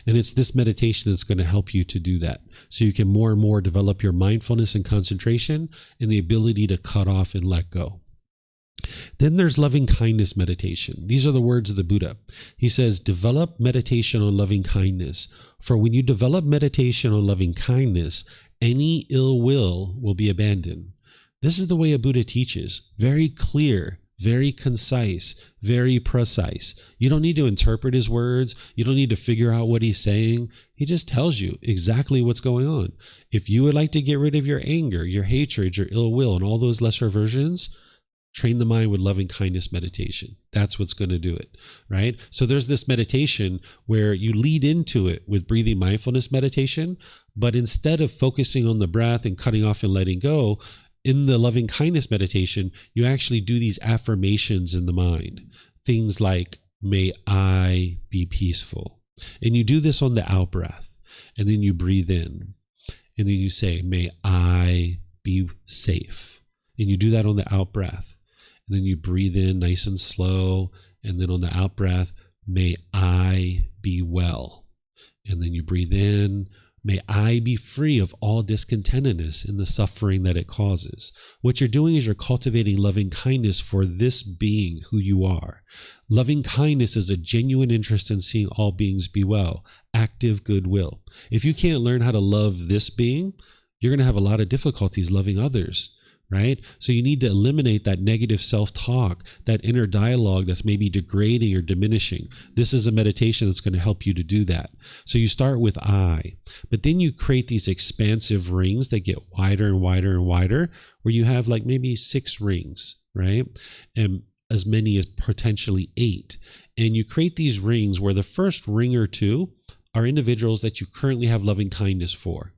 And it's this meditation that's going to help you to do that. So you can more and more develop your mindfulness and concentration and the ability to cut off and let go. Then there's loving kindness meditation. These are the words of the Buddha. He says, develop meditation on loving kindness. For when you develop meditation on loving kindness, any ill will be abandoned. This is the way a Buddha teaches. Very clear, very concise, very precise. You don't need to interpret his words. You don't need to figure out what he's saying. He just tells you exactly what's going on. If you would like to get rid of your anger, your hatred, your ill will, and all those lesser versions, train the mind with loving kindness meditation. That's what's going to do it, right? So there's this meditation where you lead into it with breathing mindfulness meditation, but instead of focusing on the breath and cutting off and letting go, in the loving kindness meditation, you actually do these affirmations in the mind. Things like, may I be peaceful. And you do this on the out breath. And then you breathe in. And then you say, may I be safe. And you do that on the out breath. And then you breathe in nice and slow. And then on the out breath, may I be well. And then you breathe in, may I be free of all discontentedness in the suffering that it causes. What you're doing is you're cultivating loving kindness for this being who you are. Loving kindness is a genuine interest in seeing all beings be well, active goodwill. If you can't learn how to love this being, you're going to have a lot of difficulties loving others. Right? So you need to eliminate that negative self-talk, that inner dialogue that's maybe degrading or diminishing. This is a meditation that's going to help you to do that. So you start with I, but then you create these expansive rings that get wider and wider and wider, where you have like maybe 6 rings, right? And as many as potentially 8. And you create these rings where the first ring or 2 are individuals that you currently have loving kindness for,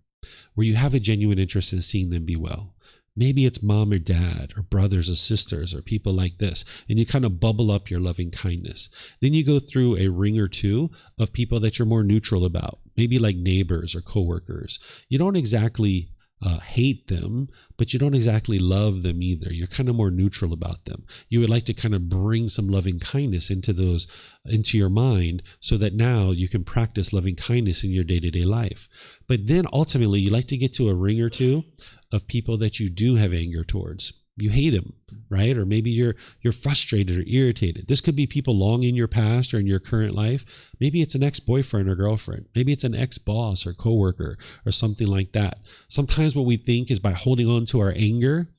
where you have a genuine interest in seeing them be well. Maybe it's mom or dad or brothers or sisters or people like this, and you kind of bubble up your loving kindness. Then you go through a ring or 2 of people that you're more neutral about, maybe like neighbors or coworkers. You don't exactly hate them, but you don't exactly love them either. You're kind of more neutral about them. You would like to kind of bring some loving kindness into your mind so that now you can practice loving kindness in your day-to-day life. But then ultimately, you like to get to a ring or 2 of people that you do have anger towards. You hate them, right? Or maybe you're frustrated or irritated. This could be people long in your past or in your current life. Maybe it's an ex-boyfriend or girlfriend. Maybe it's an ex-boss or coworker or something like that. Sometimes what we think is by holding on to our anger,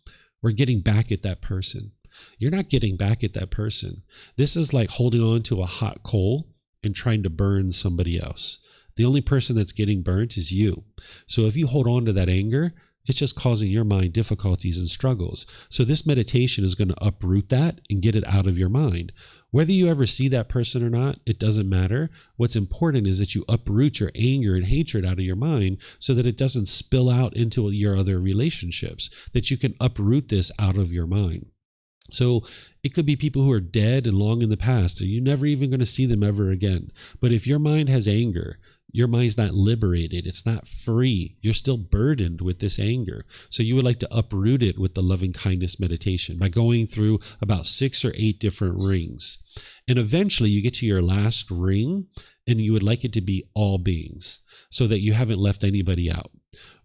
we're getting back at that person. You're not getting back at that person. This is like holding on to a hot coal and trying to burn somebody else. The only person that's getting burnt is you. So if you hold on to that anger, it's just causing your mind difficulties and struggles. So this meditation is going to uproot that and get it out of your mind. Whether you ever see that person or not, it doesn't matter. What's important is that you uproot your anger and hatred out of your mind so that it doesn't spill out into your other relationships, that you can uproot this out of your mind. So it could be people who are dead and long in the past, and you're never even going to see them ever again. But if your mind has anger, your mind's not liberated. It's not free. You're still burdened with this anger. So you would like to uproot it with the loving kindness meditation by going through about 6 or 8 different rings. And eventually you get to your last ring, and you would like it to be all beings so that you haven't left anybody out.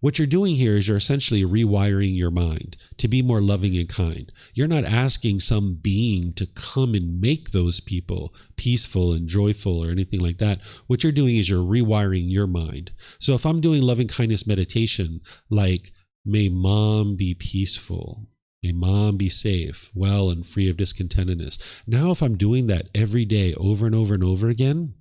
What you're doing here is you're essentially rewiring your mind to be more loving and kind. You're not asking some being to come and make those people peaceful and joyful or anything like that. What you're doing is you're rewiring your mind. So if I'm doing loving kindness meditation, like, may mom be peaceful, may mom be safe, well, and free of discontentedness. Now, if I'm doing that every day over and over and over again,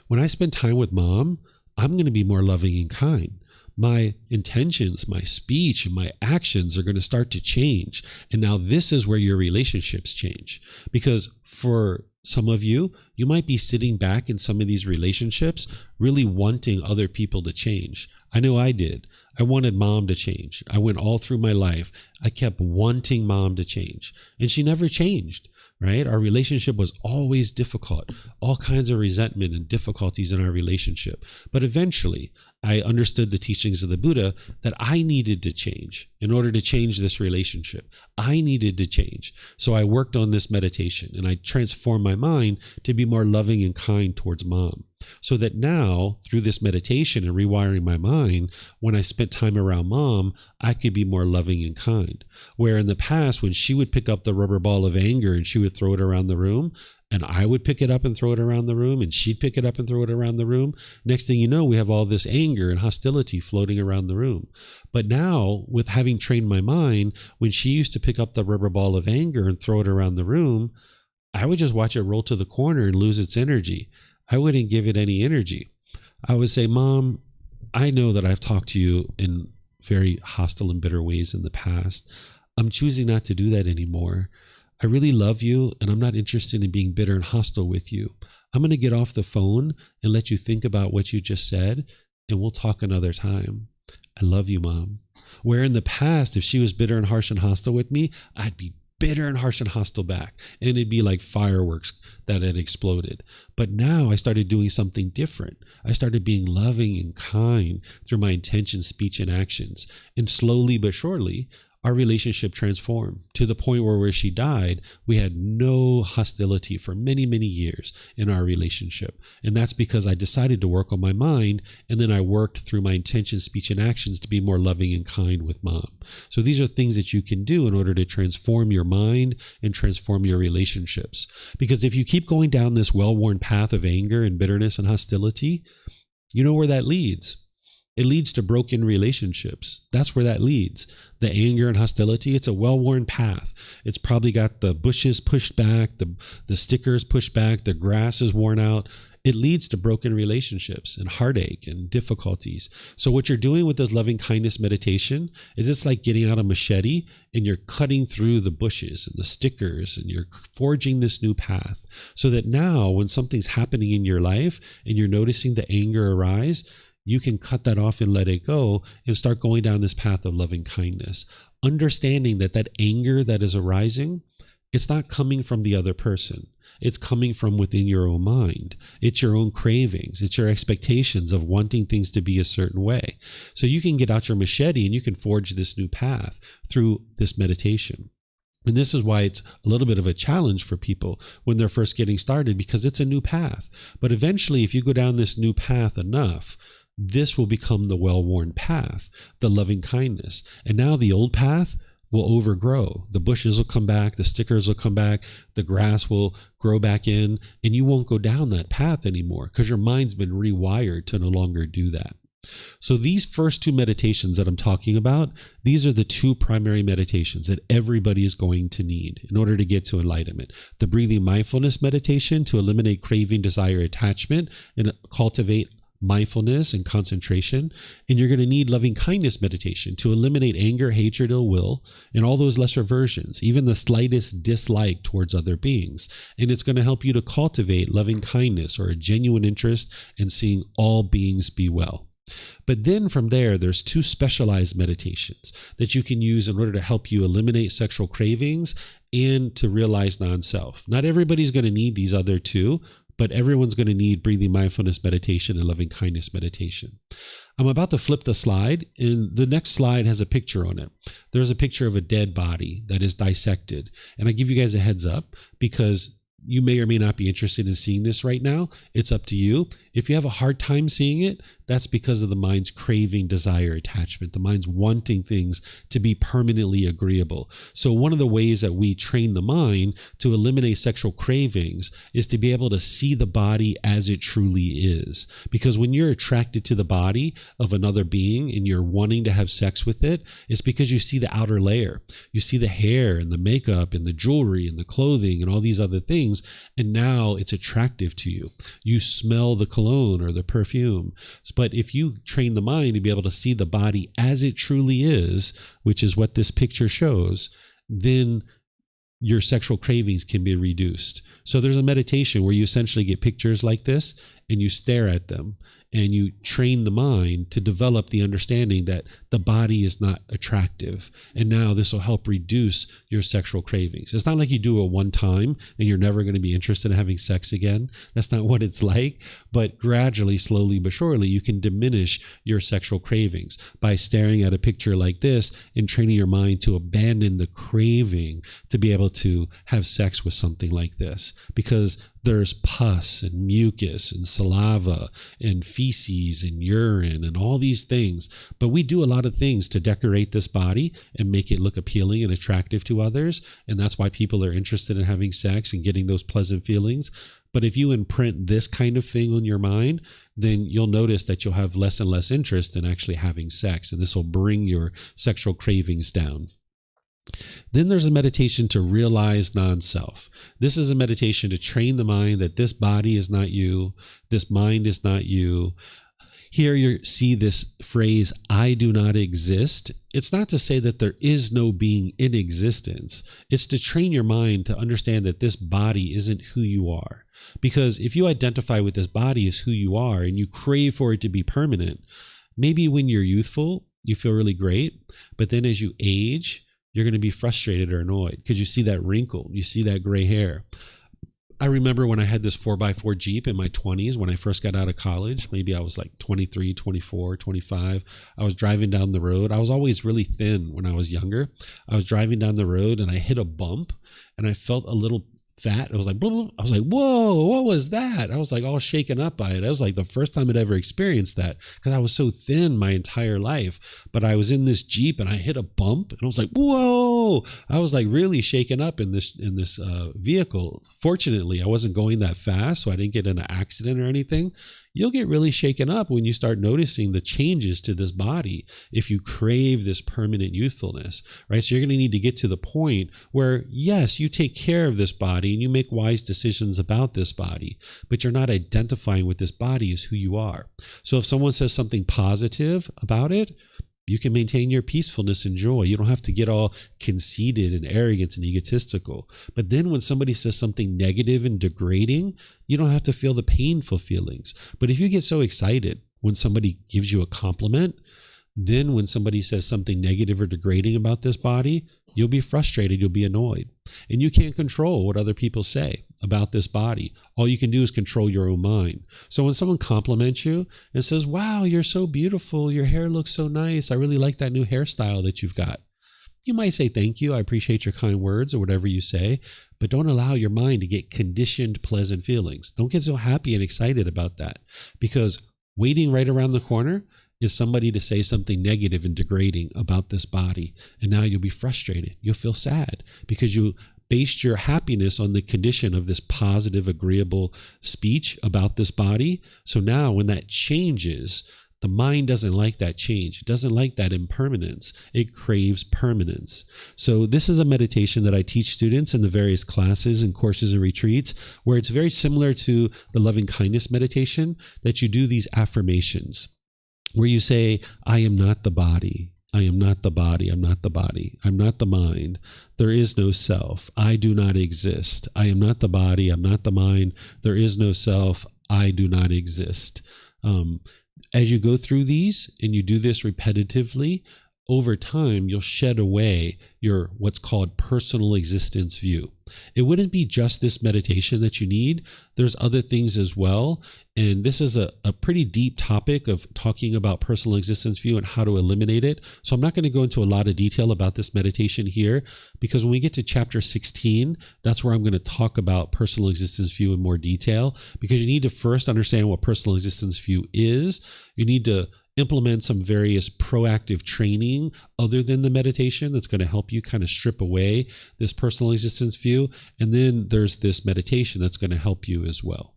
when I spend time with mom, I'm going to be more loving and kind. My intentions, my speech, and my actions are going to start to change. And now this is where your relationships change. Because for some of you, you might be sitting back in some of these relationships really wanting other people to change. I know I did. I wanted mom to change. I went all through my life. I kept wanting mom to change. And she never changed. Right? Our relationship was always difficult, all kinds of resentment and difficulties in our relationship. But eventually, I understood the teachings of the Buddha that I needed to change in order to change this relationship. I needed to change. So I worked on this meditation and I transformed my mind to be more loving and kind towards mom. So that now, through this meditation and rewiring my mind, when I spent time around mom, I could be more loving and kind. Where in the past, when she would pick up the rubber ball of anger and she would throw it around the room, and I would pick it up and throw it around the room, and she'd pick it up and throw it around the room. Next thing you know, we have all this anger and hostility floating around the room. But now, with having trained my mind, when she used to pick up the rubber ball of anger and throw it around the room, I would just watch it roll to the corner and lose its energy. I wouldn't give it any energy. I would say, Mom, I know that I've talked to you in very hostile and bitter ways in the past. I'm choosing not to do that anymore. I really love you, and I'm not interested in being bitter and hostile with you. I'm going to get off the phone and let you think about what you just said, and we'll talk another time. I love you, Mom. Where in the past, if she was bitter and harsh and hostile with me, I'd be bitter and harsh and hostile back, and it'd be like fireworks that had exploded. But now I started doing something different. I started being loving and kind through my intentions, speech, and actions. And slowly but surely, our relationship transformed to the point where she died, we had no hostility for many, many years in our relationship. And that's because I decided to work on my mind, and then I worked through my intentions, speech, and actions to be more loving and kind with mom. So these are things that you can do in order to transform your mind and transform your relationships. Because if you keep going down this well-worn path of anger and bitterness and hostility, you know where that leads. It leads to broken relationships. That's where that leads. The anger and hostility, it's a well-worn path. It's probably got the bushes pushed back, the stickers pushed back, the grass is worn out. It leads to broken relationships and heartache and difficulties. So what you're doing with this loving kindness meditation is it's like getting out a machete and you're cutting through the bushes and the stickers, and you're forging this new path so that now when something's happening in your life and you're noticing the anger arise, you can cut that off and let it go and start going down this path of loving kindness. Understanding that that anger that is arising, it's not coming from the other person. It's coming from within your own mind. It's your own cravings. It's your expectations of wanting things to be a certain way. So you can get out your machete and you can forge this new path through this meditation. And this is why it's a little bit of a challenge for people when they're first getting started, because it's a new path. But eventually, if you go down this new path enough, this will become the well-worn path, the loving kindness. And now the old path, will overgrow. The bushes will come back, the stickers will come back, the grass will grow back in, and you won't go down that path anymore because your mind's been rewired to no longer do that. So these first two meditations that I'm talking about, these are the two primary meditations that everybody is going to need in order to get to enlightenment. The breathing mindfulness meditation to eliminate craving, desire, attachment, and cultivate mindfulness and concentration. And you're going to need loving kindness meditation to eliminate anger, hatred, ill will, and all those lesser versions, even the slightest dislike towards other beings. And it's going to help you to cultivate loving kindness or a genuine interest in seeing all beings be well. But then from there, there's two specialized meditations that you can use in order to help you eliminate sexual cravings and to realize non-self. Not everybody's going to need these other two, but everyone's going to need breathing mindfulness meditation and loving kindness meditation. I'm about to flip the slide, and the next slide has a picture on it. There's a picture of a dead body that is dissected. And I give you guys a heads up because you may or may not be interested in seeing this right now. It's up to you. If you have a hard time seeing it, that's because of the mind's craving, desire, attachment. The mind's wanting things to be permanently agreeable. So one of the ways that we train the mind to eliminate sexual cravings is to be able to see the body as it truly is. Because when you're attracted to the body of another being and you're wanting to have sex with it, it's because you see the outer layer. You see the hair and the makeup and the jewelry and the clothing and all these other things. And now it's attractive to you. You smell the cologne or the perfume. But if you train the mind to be able to see the body as it truly is, which is what this picture shows, then your sexual cravings can be reduced. So there's a meditation where you essentially get pictures like this and you stare at them and you train the mind to develop the understanding that the body is not attractive. And now this will help reduce your sexual cravings. It's not like you do it one time and you're never going to be interested in having sex again. That's not what it's like. But gradually, slowly but surely, you can diminish your sexual cravings by staring at a picture like this and training your mind to abandon the craving to be able to have sex with something like this. Because there's pus and mucus and saliva and feces and urine and all these things. But we do a lot of things to decorate this body and make it look appealing and attractive to others. And that's why people are interested in having sex and getting those pleasant feelings. But if you imprint this kind of thing on your mind, then you'll notice that you'll have less and less interest in actually having sex. And this will bring your sexual cravings down. Then there's a meditation to realize non-self. This is a meditation to train the mind that this body is not you, this mind is not you. Here you see this phrase, I do not exist. It's not to say that there is no being in existence. It's to train your mind to understand that this body isn't who you are. Because if you identify with this body as who you are and you crave for it to be permanent, maybe when you're youthful, you feel really great. But then as you age, you're going to be frustrated or annoyed because you see that wrinkle, you see that gray hair. I remember when I had this 4x4 Jeep in my 20s, when I first got out of college, maybe I was like 23, 24, 25. I was driving down the road. I was always really thin when I was younger. I was driving down the road and I hit a bump and I felt a little fat. It was like, blah, blah. I was like, whoa, what was that? I was like all shaken up by it. It was like the first time I'd ever experienced that because I was so thin my entire life. But I was in this Jeep and I hit a bump and I was like, whoa, I was like really shaken up in this vehicle. Fortunately, I wasn't going that fast, so I didn't get in an accident or anything. You'll get really shaken up when you start noticing the changes to this body if you crave this permanent youthfulness, right? So you're going to need to get to the point where, yes, you take care of this body and you make wise decisions about this body, but you're not identifying with this body as who you are. So if someone says something positive about it, you can maintain your peacefulness and joy. You don't have to get all conceited and arrogant and egotistical. But then when somebody says something negative and degrading, you don't have to feel the painful feelings. But if you get so excited when somebody gives you a compliment, then when somebody says something negative or degrading about this body, you'll be frustrated, you'll be annoyed. And you can't control what other people say about this body. All you can do is control your own mind. So when someone compliments you and says, wow, you're so beautiful, your hair looks so nice, I really like that new hairstyle that you've got. You might say, thank you, I appreciate your kind words or whatever you say, but don't allow your mind to get conditioned pleasant feelings. Don't get so happy and excited about that because waiting right around the corner is somebody to say something negative and degrading about this body. And now you'll be frustrated. You'll feel sad because you based your happiness on the condition of this positive, agreeable speech about this body. So now when that changes, the mind doesn't like that change. It doesn't like that impermanence. It craves permanence. So this is a meditation that I teach students in the various classes and courses and retreats, where it's very similar to the loving kindness meditation, that you do these affirmations where you say, I am not the body. I am not the body. I'm not the body. I'm not the mind. There is no self. I do not exist. I am not the body. I'm not the mind. There is no self. I do not exist. As you go through these and you do this repetitively, over time, you'll shed away your what's called personal existence view. It wouldn't be just this meditation that you need. There's other things as well. And this is a pretty deep topic of talking about personal existence view and how to eliminate it. So I'm not going to go into a lot of detail about this meditation here, because when we get to chapter 16, that's where I'm going to talk about personal existence view in more detail, because you need to first understand what personal existence view is. You need to implement some various proactive training other than the meditation that's going to help you kind of strip away this personal existence view. And then there's this meditation that's going to help you as well.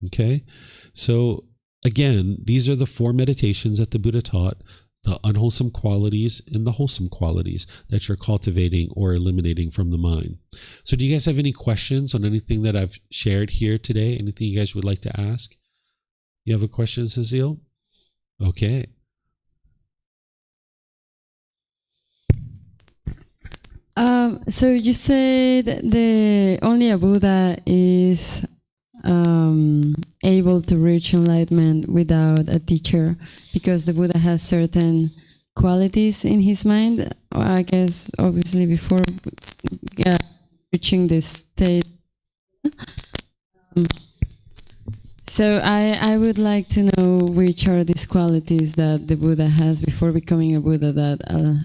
Okay. So again, these are the 4 meditations that the Buddha taught: the unwholesome qualities and the wholesome qualities that you're cultivating or eliminating from the mind. So do you guys have any questions on anything that I've shared here today? Anything you guys would like to ask? You have a question, Cecile? Okay. So you said the only a Buddha is able to reach enlightenment without a teacher, because the Buddha has certain qualities in his mind. I guess obviously before reaching this state. So I would like to know which are these qualities that the Buddha has before becoming a Buddha that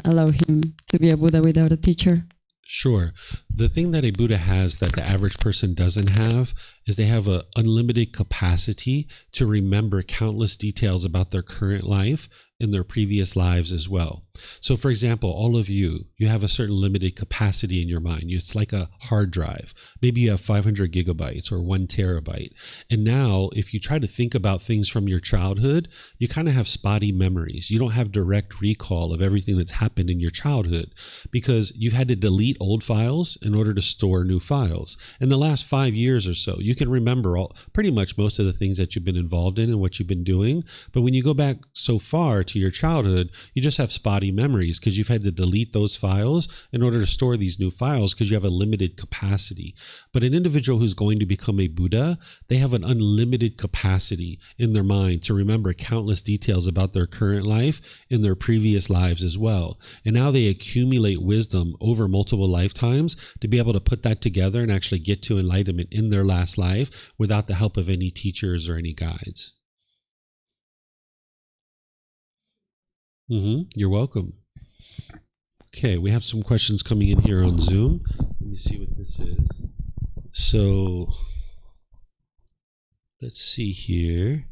allow him to be a Buddha without a teacher. Sure. The thing that a Buddha has that the average person doesn't have is they have an unlimited capacity to remember countless details about their current life and their previous lives as well. So for example, all of you have a certain limited capacity in your mind. It's like a hard drive. Maybe you have 500 gigabytes or 1 terabyte. And now if you try to think about things from your childhood, you kind of have spotty memories. You don't have direct recall of everything that's happened in your childhood because you've had to delete old files in order to store new files. In the last 5 years or so, you can remember pretty much most of the things that you've been involved in and what you've been doing. But when you go back so far to your childhood, you just have spotty memories because you've had to delete those files in order to store these new files because you have a limited capacity. But an individual who's going to become a Buddha, they have an unlimited capacity in their mind to remember countless details about their current life and their previous lives as well. And now they accumulate wisdom over multiple lifetimes to be able to put that together and actually get to enlightenment in their last life without the help of any teachers or any guides. You're welcome. Okay, we have some questions coming in here on Zoom. Let me see what this is. So, let's see here.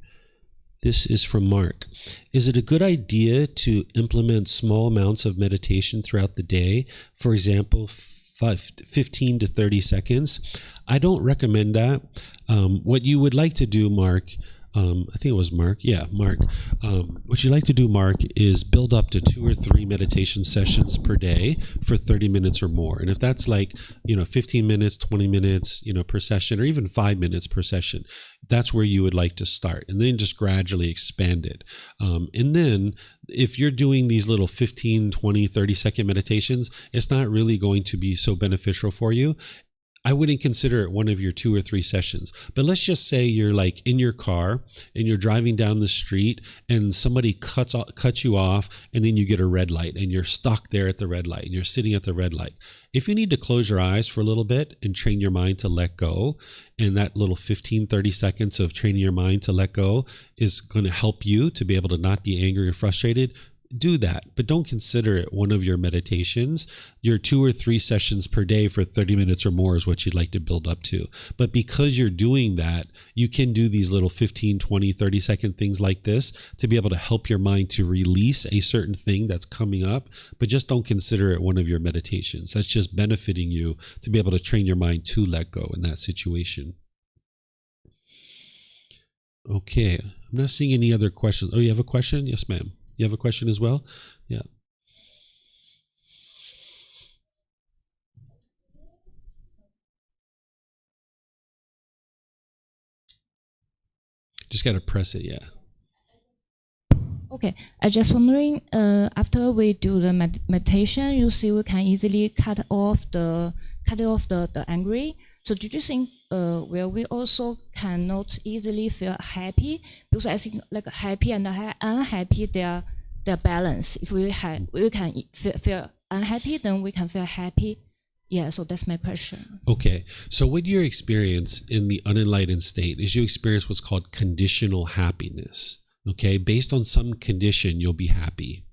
This is from Mark. Is it a good idea to implement small amounts of meditation throughout the day? For example, 15 to 30 seconds. I don't recommend that. What you would like to do, Mark, I think it was Mark. Yeah, Mark. What you like to do, Mark, is build up to 2 or 3 meditation sessions per day for 30 minutes or more. And if that's like, 15 minutes, 20 minutes, per session, or even 5 minutes per session, that's where you would like to start. And then just gradually expand it. And then if you're doing these little 15, 20, 30-second meditations, it's not really going to be so beneficial for you. I wouldn't consider it one of your 2 or 3 sessions. But let's just say you're like in your car and you're driving down the street and somebody cuts you off, and then you get a red light and you're stuck there at the red light and you're sitting at the red light. If you need to close your eyes for a little bit and train your mind to let go, and that little 15, 30 seconds of training your mind to let go is going to help you to be able to not be angry or frustrated, do that, but don't consider it one of your meditations. Your 2 or 3 sessions per day for 30 minutes or more is what you'd like to build up to. But because you're doing that, you can do these little 15, 20, 30-second things like this to be able to help your mind to release a certain thing that's coming up, but just don't consider it one of your meditations. That's just benefiting you to be able to train your mind to let go in that situation. Okay, I'm not seeing any other questions. Oh, you have a question? Yes, ma'am. You have a question as well? Yeah. Just got to press it, yeah. Okay, I just wondering, after we do the meditation, you see we can easily cut off the angry. So do you think where we also cannot easily feel happy? Because I think like happy and unhappy, they're balanced. If we can feel unhappy, then we can feel happy. Yeah, so that's my question. Okay, so what you experience in the unenlightened state is you experience what's called conditional happiness. Okay, based on some condition, you'll be happy.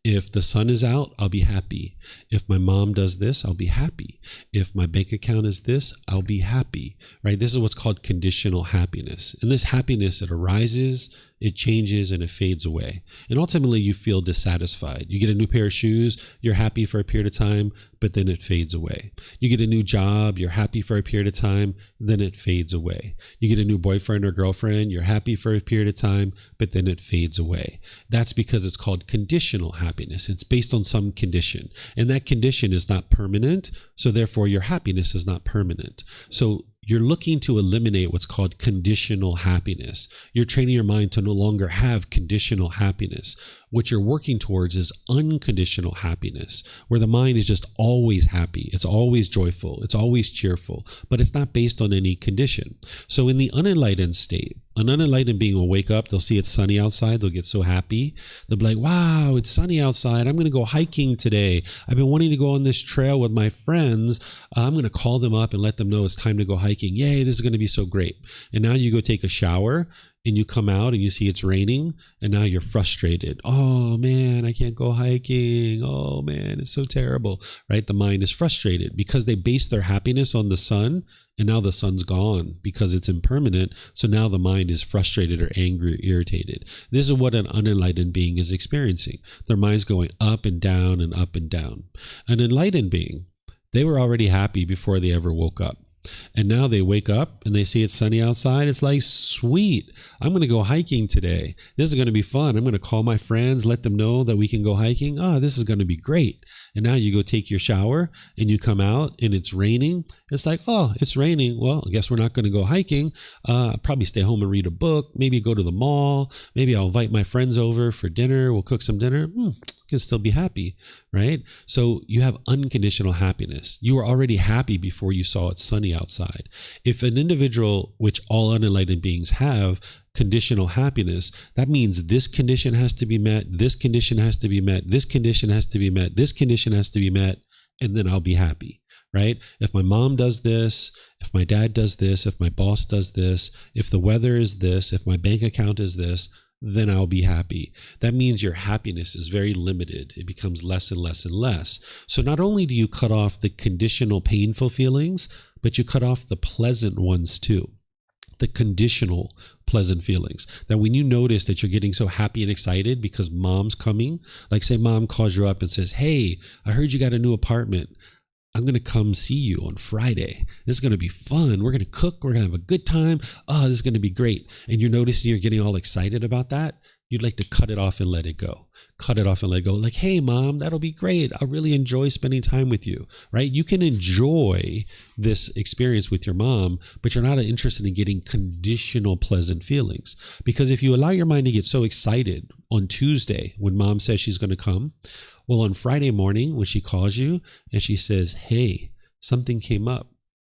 If the sun is out, I'll be happy. If my mom does this, I'll be happy. If my bank account is this, I'll be happy, right? This is what's called conditional happiness. And this happiness, it arises, it changes, and it fades away. And ultimately, you feel dissatisfied. You get a new pair of shoes, you're happy for a period of time, but then it fades away. You get a new job, you're happy for a period of time, then it fades away. You get a new boyfriend or girlfriend, you're happy for a period of time, but then it fades away. That's because it's called conditional happiness. It's based on some condition, and that condition is not permanent, so therefore your happiness is not permanent. So you're looking to eliminate what's called conditional happiness. You're training your mind to no longer have conditional happiness. What you're working towards is unconditional happiness, where the mind is just always happy. It's always joyful. It's always cheerful, but it's not based on any condition. So in the unenlightened state, an unenlightened being will wake up, they'll see it's sunny outside, they'll get so happy. They'll be like, wow, it's sunny outside. I'm going to go hiking today. I've been wanting to go on this trail with my friends. I'm going to call them up and let them know it's time to go hiking. Yay, this is going to be so great. And now you go take a shower and you come out and you see it's raining and now you're frustrated. Oh man, I can't go hiking. Oh man, it's so terrible, right? The mind is frustrated because they base their happiness on the sun, and now the sun's gone because it's impermanent. So now the mind is frustrated or angry or irritated. This is what an unenlightened being is experiencing. Their mind's going up and down and up and down. An enlightened being, they were already happy before they ever woke up. And now they wake up and they see it's sunny outside. It's like, sweet, I'm going to go hiking today. This is going to be fun. I'm going to call my friends, let them know that we can go hiking. Oh, this is going to be great. And now you go take your shower and you come out and it's raining. It's like, oh, it's raining. Well, I guess we're not going to go hiking. I'll probably stay home and read a book, maybe go to the mall. Maybe I'll invite my friends over for dinner. We'll cook some dinner. Can still be happy, right? So you have unconditional happiness. You were already happy before you saw it sunny outside. If an individual, which all unenlightened beings have, conditional happiness, that means this condition has to be met, this condition has to be met, this condition has to be met, this condition has to be met, and then I'll be happy, right? If my mom does this, if my dad does this, if my boss does this, if the weather is this, if my bank account is this, then I'll be happy. That means your happiness is very limited. It becomes less and less and less. So not only do you cut off the conditional painful feelings, but you cut off the pleasant ones too. The conditional pleasant feelings. That when you notice that you're getting so happy and excited because mom's coming, like say mom calls you up and says, hey, I heard you got a new apartment. I'm going to come see you on Friday. This is going to be fun. We're going to cook. We're going to have a good time. Oh, this is going to be great. And you're noticing you're getting all excited about that. You'd like to cut it off and let it go. Cut it off and let it go. Like, hey, mom, that'll be great. I really enjoy spending time with you, right? You can enjoy this experience with your mom, but you're not interested in getting conditional pleasant feelings. Because if you allow your mind to get so excited on Tuesday when mom says she's going to come, well, on Friday morning when she calls you and she says, hey, something came up.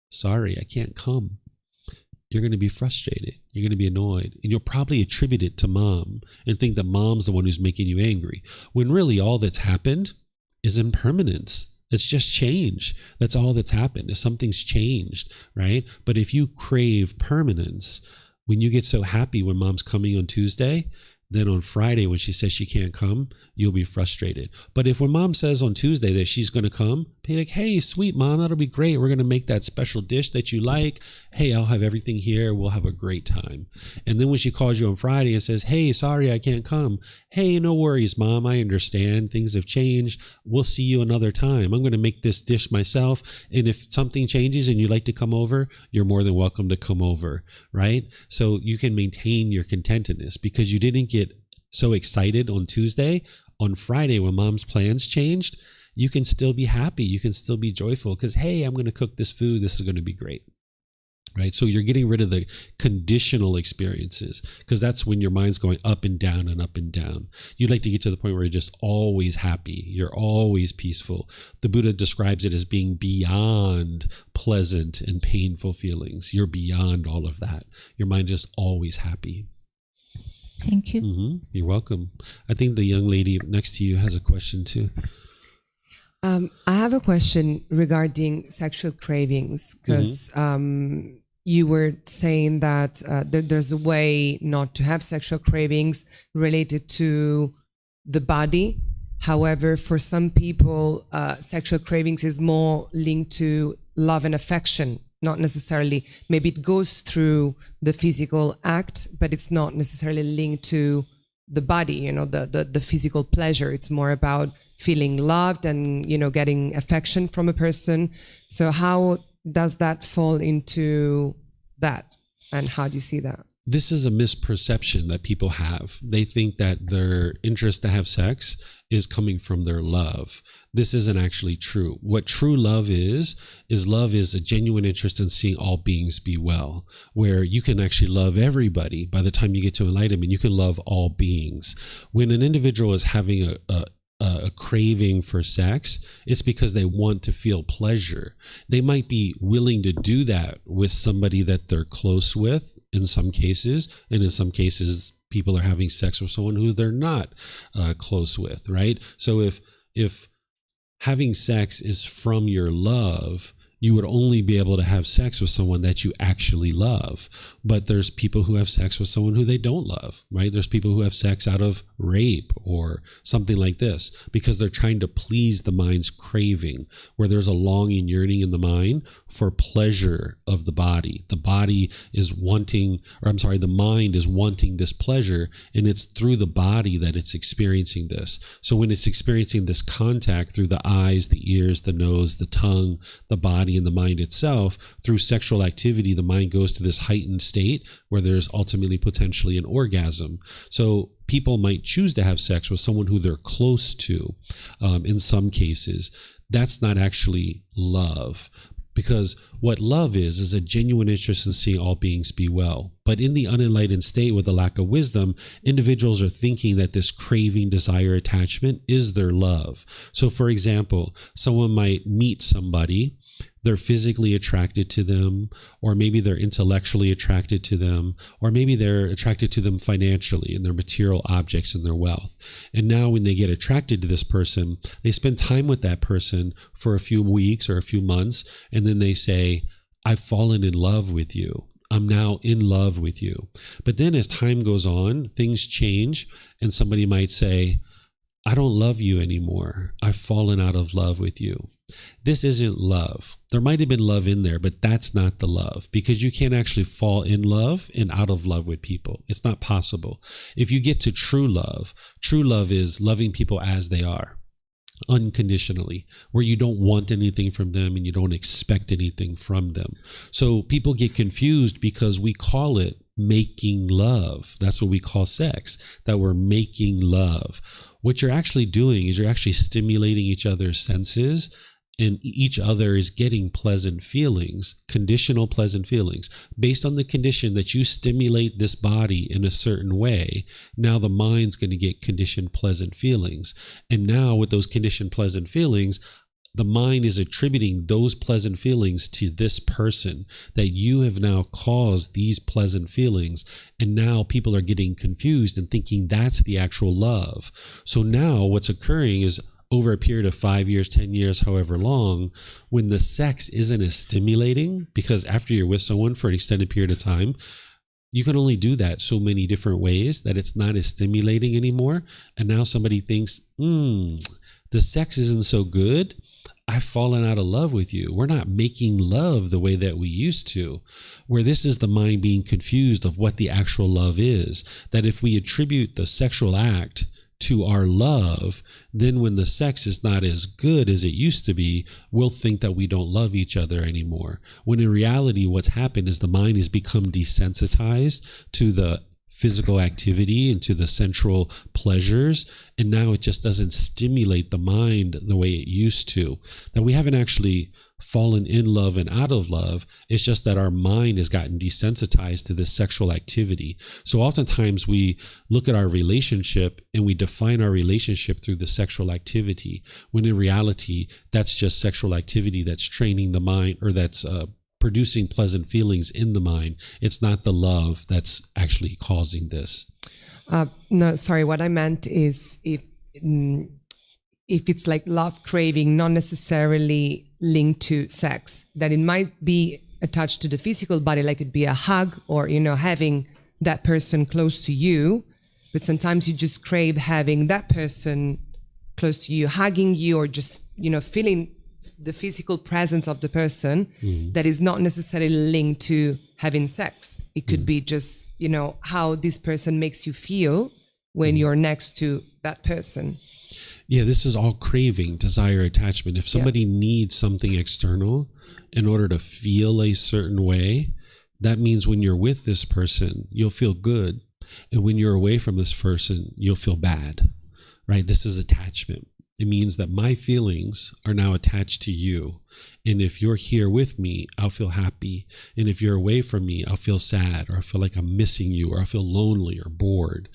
Sorry, I can't come. You're going to be frustrated. You're going to be annoyed. And you'll probably attribute it to mom and think that mom's the one who's making you angry. When really all that's happened is impermanence. It's just change. That's all that's happened is something's changed, right? But if you crave permanence, when you get so happy when mom's coming on Tuesday, then on Friday when she says she can't come, you'll be frustrated. But if when mom says on Tuesday that she's going to come, be like, hey, sweet mom, that'll be great. We're going to make that special dish that you like. Hey, I'll have everything here. We'll have a great time. And then when she calls you on Friday and says, hey, sorry, I can't come. Hey, no worries, mom. I understand. Things have changed. We'll see you another time. I'm going to make this dish myself. And if something changes and you'd like to come over, you're more than welcome to come over, right? So you can maintain your contentedness because you didn't get so excited on Tuesday. On Friday, when mom's plans changed, you can still be happy. You can still be joyful because, hey, I'm going to cook this food. This is going to be great. Right? So you're getting rid of the conditional experiences because that's when your mind's going up and down and up and down. You'd like to get to the point where you're just always happy. You're always peaceful. The Buddha describes it as being beyond pleasant and painful feelings. You're beyond all of that. Your mind just always happy. Thank you. You're welcome. I think the young lady next to you has a question too. I have a question regarding sexual cravings because you were saying that there's a way not to have sexual cravings related to the body. However, for some people, sexual cravings is more linked to love and affection, not necessarily. Maybe it goes through the physical act, but it's not necessarily linked to the body, the physical pleasure. It's more about feeling loved and, getting affection from a person. So how does that fall into that? And how do you see that? This is a misperception that people have. They think that their interest to have sex is coming from their love. This isn't actually true. What true love is a genuine interest in seeing all beings be well, where you can actually love everybody. By the time you get to enlightenment, you can love all beings. When an individual is having a craving for sex, it's because they want to feel pleasure. They might be willing to do that with somebody that they're close with in some cases, and in some cases people are having sex with someone who they're not close with, right? So if having sex is from your love, you would only be able to have sex with someone that you actually love. But there's people who have sex with someone who they don't love, right? There's people who have sex out of rape or something like this because they're trying to please the mind's craving, where there's a longing, yearning in the mind for pleasure of the body. The body is wanting, the mind is wanting this pleasure, and it's through the body that it's experiencing this. So when it's experiencing this contact through the eyes, the ears, the nose, the tongue, the body, and the mind itself, through sexual activity, the mind goes to this heightened state where there's ultimately potentially an orgasm. So people might choose to have sex with someone who they're close to. In some cases, that's not actually love. Because what love is a genuine interest in seeing all beings be well. But in the unenlightened state with a lack of wisdom, individuals are thinking that this craving, desire, attachment is their love. So for example, someone might meet somebody, they're physically attracted to them, or maybe they're intellectually attracted to them, or maybe they're attracted to them financially in their material objects and their wealth. And now when they get attracted to this person, they spend time with that person for a few weeks or a few months, and then they say, I've fallen in love with you. I'm now in love with you. But then as time goes on, things change, and somebody might say, I don't love you anymore. I've fallen out of love with you. This isn't love. There might have been love in there, but that's not the love, because you can't actually fall in love and out of love with people. It's not possible. If you get to true love is loving people as they are, unconditionally, where you don't want anything from them and you don't expect anything from them. So people get confused because we call it making love. That's what we call sex, that we're making love. What you're actually doing is you're actually stimulating each other's senses, and each other is getting pleasant feelings, conditional pleasant feelings, based on the condition that you stimulate this body in a certain way. Now the mind's going to get conditioned pleasant feelings. And now with those conditioned pleasant feelings, the mind is attributing those pleasant feelings to this person, that you have now caused these pleasant feelings. And now people are getting confused and thinking that's the actual love. So now what's occurring is, over a period of 5 years, 10 years, however long, when the sex isn't as stimulating, because after you're with someone for an extended period of time, you can only do that so many different ways that it's not as stimulating anymore. And now somebody thinks, the sex isn't so good. I've fallen out of love with you. We're not making love the way that we used to, where this is the mind being confused of what the actual love is. That if we attribute the sexual act to our love, then when the sex is not as good as it used to be, we'll think that we don't love each other anymore. When in reality, what's happened is the mind has become desensitized to the physical activity and to the sensual pleasures, and now it just doesn't stimulate the mind the way it used to. That we haven't actually fallen in love and out of love. It's just that our mind has gotten desensitized to this sexual activity. So oftentimes we look at our relationship and we define our relationship through the sexual activity, when in reality, that's just sexual activity that's training the mind, or that's producing pleasant feelings in the mind. It's not the love that's actually causing this. No, sorry. What I meant is if it's like love craving, not necessarily linked to sex, that it might be attached to the physical body, like it'd be a hug or, having that person close to you. But sometimes you just crave having that person close to you, hugging you, or just, feeling the physical presence of the person that is not necessarily linked to having sex. It could be just, how this person makes you feel when you're next to that person. Yeah, this is all craving, desire, attachment. If somebody needs something external in order to feel a certain way, that means when you're with this person, you'll feel good. And when you're away from this person, you'll feel bad, right? This is attachment. It means that my feelings are now attached to you. And if you're here with me, I'll feel happy. And if you're away from me, I'll feel sad, or I feel like I'm missing you, or I feel lonely or bored.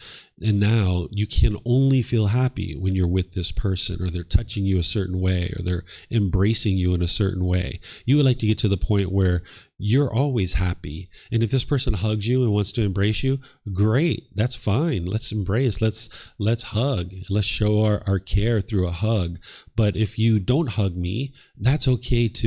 And now you can only feel happy when you're with this person, or they're touching you a certain way, or they're embracing you in a certain way. You would like to get to the point where you're always happy. And if this person hugs you and wants to embrace you, great, that's fine. Let's embrace, let's hug, let's show our care through a hug. But if you don't hug me, that's okay too.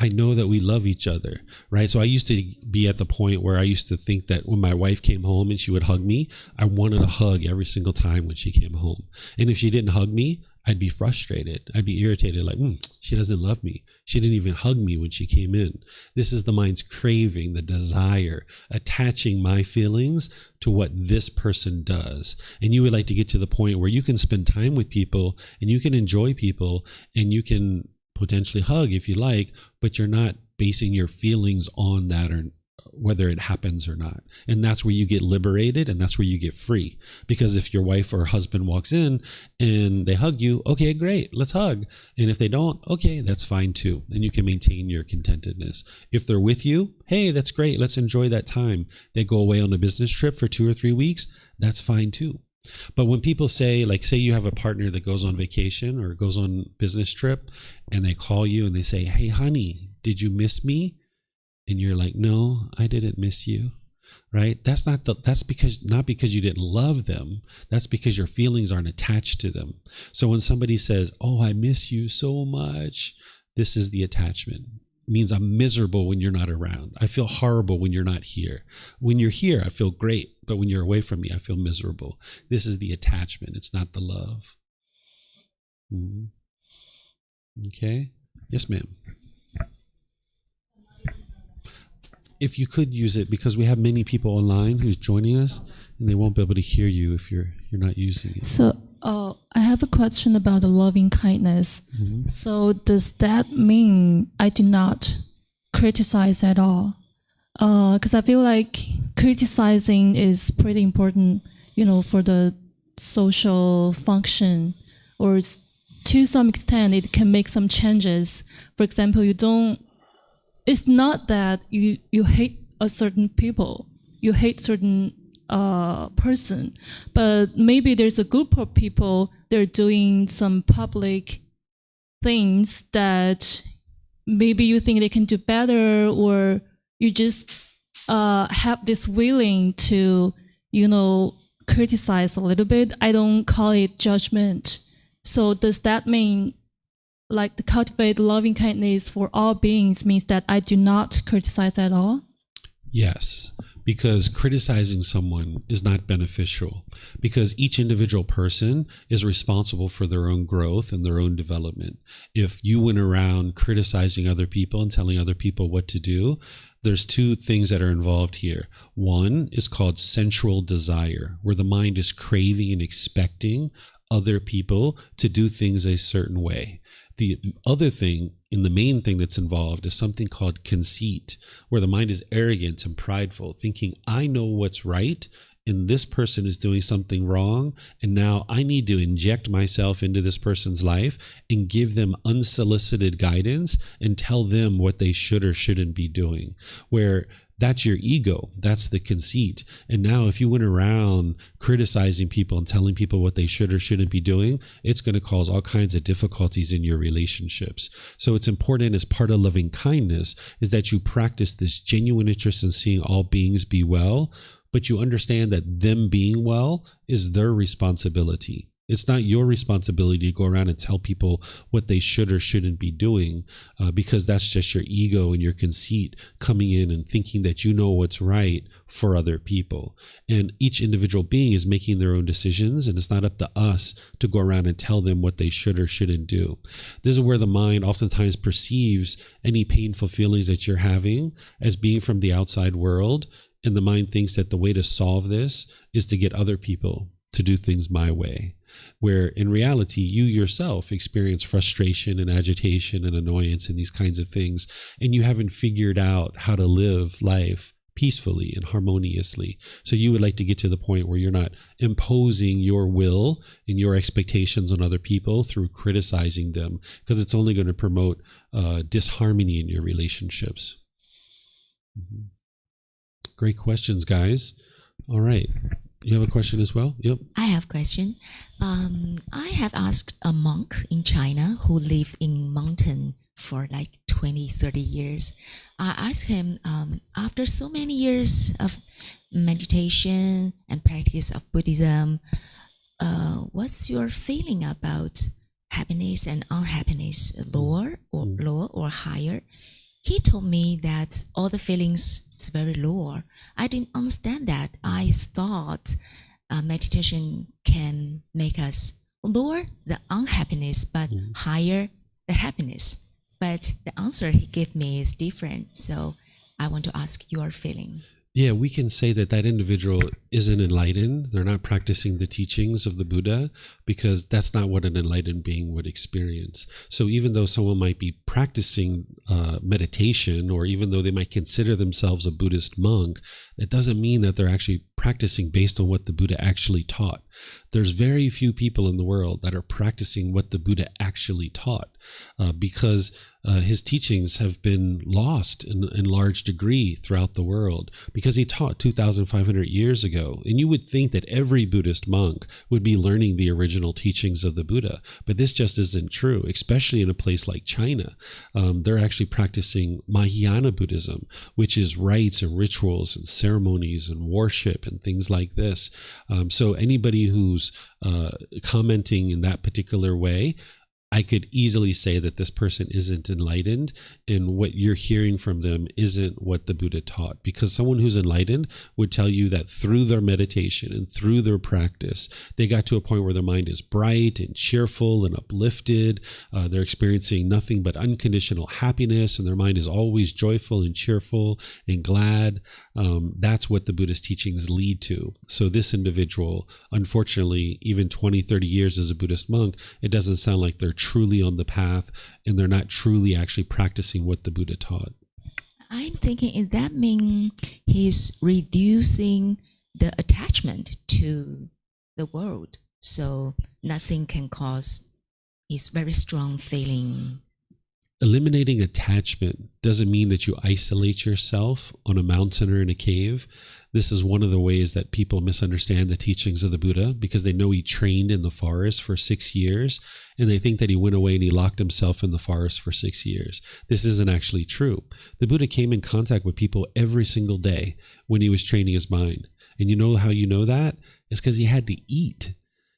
I know that we love each other, right? So I used to be at the point where I used to think that when my wife came home and she would hug me, I wanted a hug every single time when she came home. And if she didn't hug me, I'd be frustrated. I'd be irritated, like, she doesn't love me. She didn't even hug me when she came in. This is the mind's craving, the desire, attaching my feelings to what this person does. And you would like to get to the point where you can spend time with people and you can enjoy people and you can potentially hug if you like, but you're not basing your feelings on that, or whether it happens or not. And that's where you get liberated, and that's where you get free. Because if your wife or husband walks in and they hug you, okay, great, let's hug. And if they don't, okay, that's fine too. And you can maintain your contentedness. If they're with you, hey, that's great, let's enjoy that time. They go away on a business trip for 2 or 3 weeks, that's fine too. But when people say, like, say you have a partner that goes on vacation or goes on business trip, and they call you and they say, hey, honey, did you miss me? And you're like, no, I didn't miss you, right? That's not because you didn't love them. That's because your feelings aren't attached to them. So when somebody says, oh, I miss you so much, this is the attachment. It means I'm miserable when you're not around. I feel horrible when you're not here. When you're here, I feel great. But when you're away from me, I feel miserable. This is the attachment. It's not the love. Okay. Yes, ma'am. If you could use it, because we have many people online who's joining us, and they won't be able to hear you if you're not using it. So I have a question about the loving kindness. So does that mean I do not criticize at all? Because I feel like criticizing is pretty important, for the social function, or to some extent it can make some changes. For example, it's not that you hate a certain people, you hate certain person, but maybe there's a group of people, they're doing some public things that maybe you think they can do better, or you just have this willing to, criticize a little bit. I don't call it judgment. So does that mean, like, to cultivate loving kindness for all beings means that I do not criticize at all? Yes, because criticizing someone is not beneficial, because each individual person is responsible for their own growth and their own development. If you went around criticizing other people and telling other people what to do, there's two things that are involved here. One is called sensual desire, where the mind is craving and expecting other people to do things a certain way. The other thing, and the main thing that's involved, is something called conceit, where the mind is arrogant and prideful, thinking, I know what's right, and this person is doing something wrong, and now I need to inject myself into this person's life and give them unsolicited guidance and tell them what they should or shouldn't be doing. Where that's your ego. That's the conceit. And now if you went around criticizing people and telling people what they should or shouldn't be doing, it's going to cause all kinds of difficulties in your relationships. So it's important, as part of loving kindness, is that you practice this genuine interest in seeing all beings be well, but you understand that them being well is their responsibility. It's not your responsibility to go around and tell people what they should or shouldn't be doing, because that's just your ego and your conceit coming in and thinking that you know what's right for other people. And each individual being is making their own decisions, and it's not up to us to go around and tell them what they should or shouldn't do. This is where the mind oftentimes perceives any painful feelings that you're having as being from the outside world, and the mind thinks that the way to solve this is to get other people to do things my way, where in reality, you yourself experience frustration and agitation and annoyance and these kinds of things, and you haven't figured out how to live life peacefully and harmoniously. So you would like to get to the point where you're not imposing your will and your expectations on other people through criticizing them, because it's only going to promote disharmony in your relationships. Mm-hmm. Great questions, guys. All right. You have a question as well? Yep. I have a question. I have asked a monk in China who lived in mountain for like 20, 30 years. I asked him, after so many years of meditation and practice of Buddhism, what's your feeling about happiness and unhappiness, lower or higher? He told me that all the feelings is very lower. I didn't understand that. I thought meditation can make us lower the unhappiness, but higher the happiness. But the answer he gave me is different. So I want to ask your feeling. Yeah, we can say that that individual isn't enlightened. They're not practicing the teachings of the Buddha, because that's not what an enlightened being would experience. So even though someone might be practicing meditation, or even though they might consider themselves a Buddhist monk, that doesn't mean that they're actually practicing based on what the Buddha actually taught. There's very few people in the world that are practicing what the Buddha actually taught, because his teachings have been lost in large degree throughout the world, because he taught 2,500 years ago. And you would think that every Buddhist monk would be learning the original teachings of the Buddha, but this just isn't true, especially in a place like China. They're actually practicing Mahayana Buddhism, which is rites and rituals and ceremonies and worship and things like this. So anybody who's commenting in that particular way, I could easily say that this person isn't enlightened, and what you're hearing from them isn't what the Buddha taught. Because someone who's enlightened would tell you that through their meditation and through their practice, they got to a point where their mind is bright and cheerful and uplifted. They're experiencing nothing but unconditional happiness, and their mind is always joyful and cheerful and glad. That's what the Buddhist teachings lead to. So this individual, unfortunately, even 20, 30 years as a Buddhist monk, it doesn't sound like they're truly on the path, and they're not truly actually practicing what the Buddha taught. I'm thinking, does that mean he's reducing the attachment to the world, so nothing can cause his very strong feeling? Eliminating attachment doesn't mean that you isolate yourself on a mountain or in a cave. This is one of the ways that people misunderstand the teachings of the Buddha, because they know he trained in the forest for 6 years, and they think that he went away and he locked himself in the forest for 6 years. This isn't actually true. The Buddha came in contact with people every single day when he was training his mind. And you know how you know that? It's because he had to eat.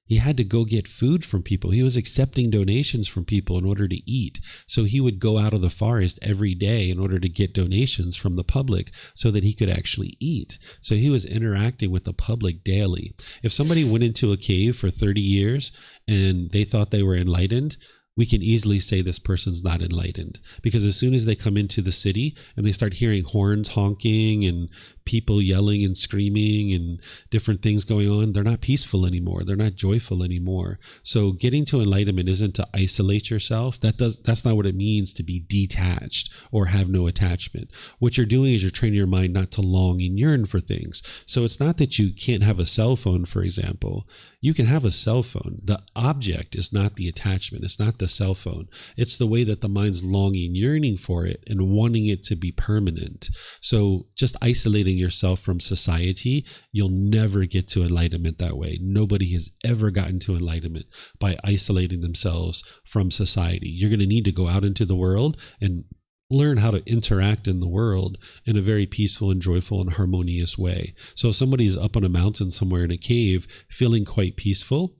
He had to go get food from people. He was accepting donations from people in order to eat. So he would go out of the forest every day in order to get donations from the public so that he could actually eat. So he was interacting with the public daily. If somebody went into a cave for 30 years and they thought they were enlightened, we can easily say this person's not enlightened, because as soon as they come into the city and they start hearing horns honking and people yelling and screaming and different things going on, they're not peaceful anymore. They're not joyful anymore. So getting to enlightenment isn't to isolate yourself. That's not what it means to be detached or have no attachment. What you're doing is you're training your mind not to long and yearn for things. So it's not that you can't have a cell phone, for example. You can have a cell phone. The object is not the attachment. It's not the cell phone. It's the way that the mind's longing, yearning for it and wanting it to be permanent. So just isolating yourself from society, you'll never get to enlightenment that way. Nobody has ever gotten to enlightenment by isolating themselves from society. You're going to need to go out into the world and learn how to interact in the world in a very peaceful and joyful and harmonious way. So if somebody's up on a mountain somewhere in a cave feeling quite peaceful,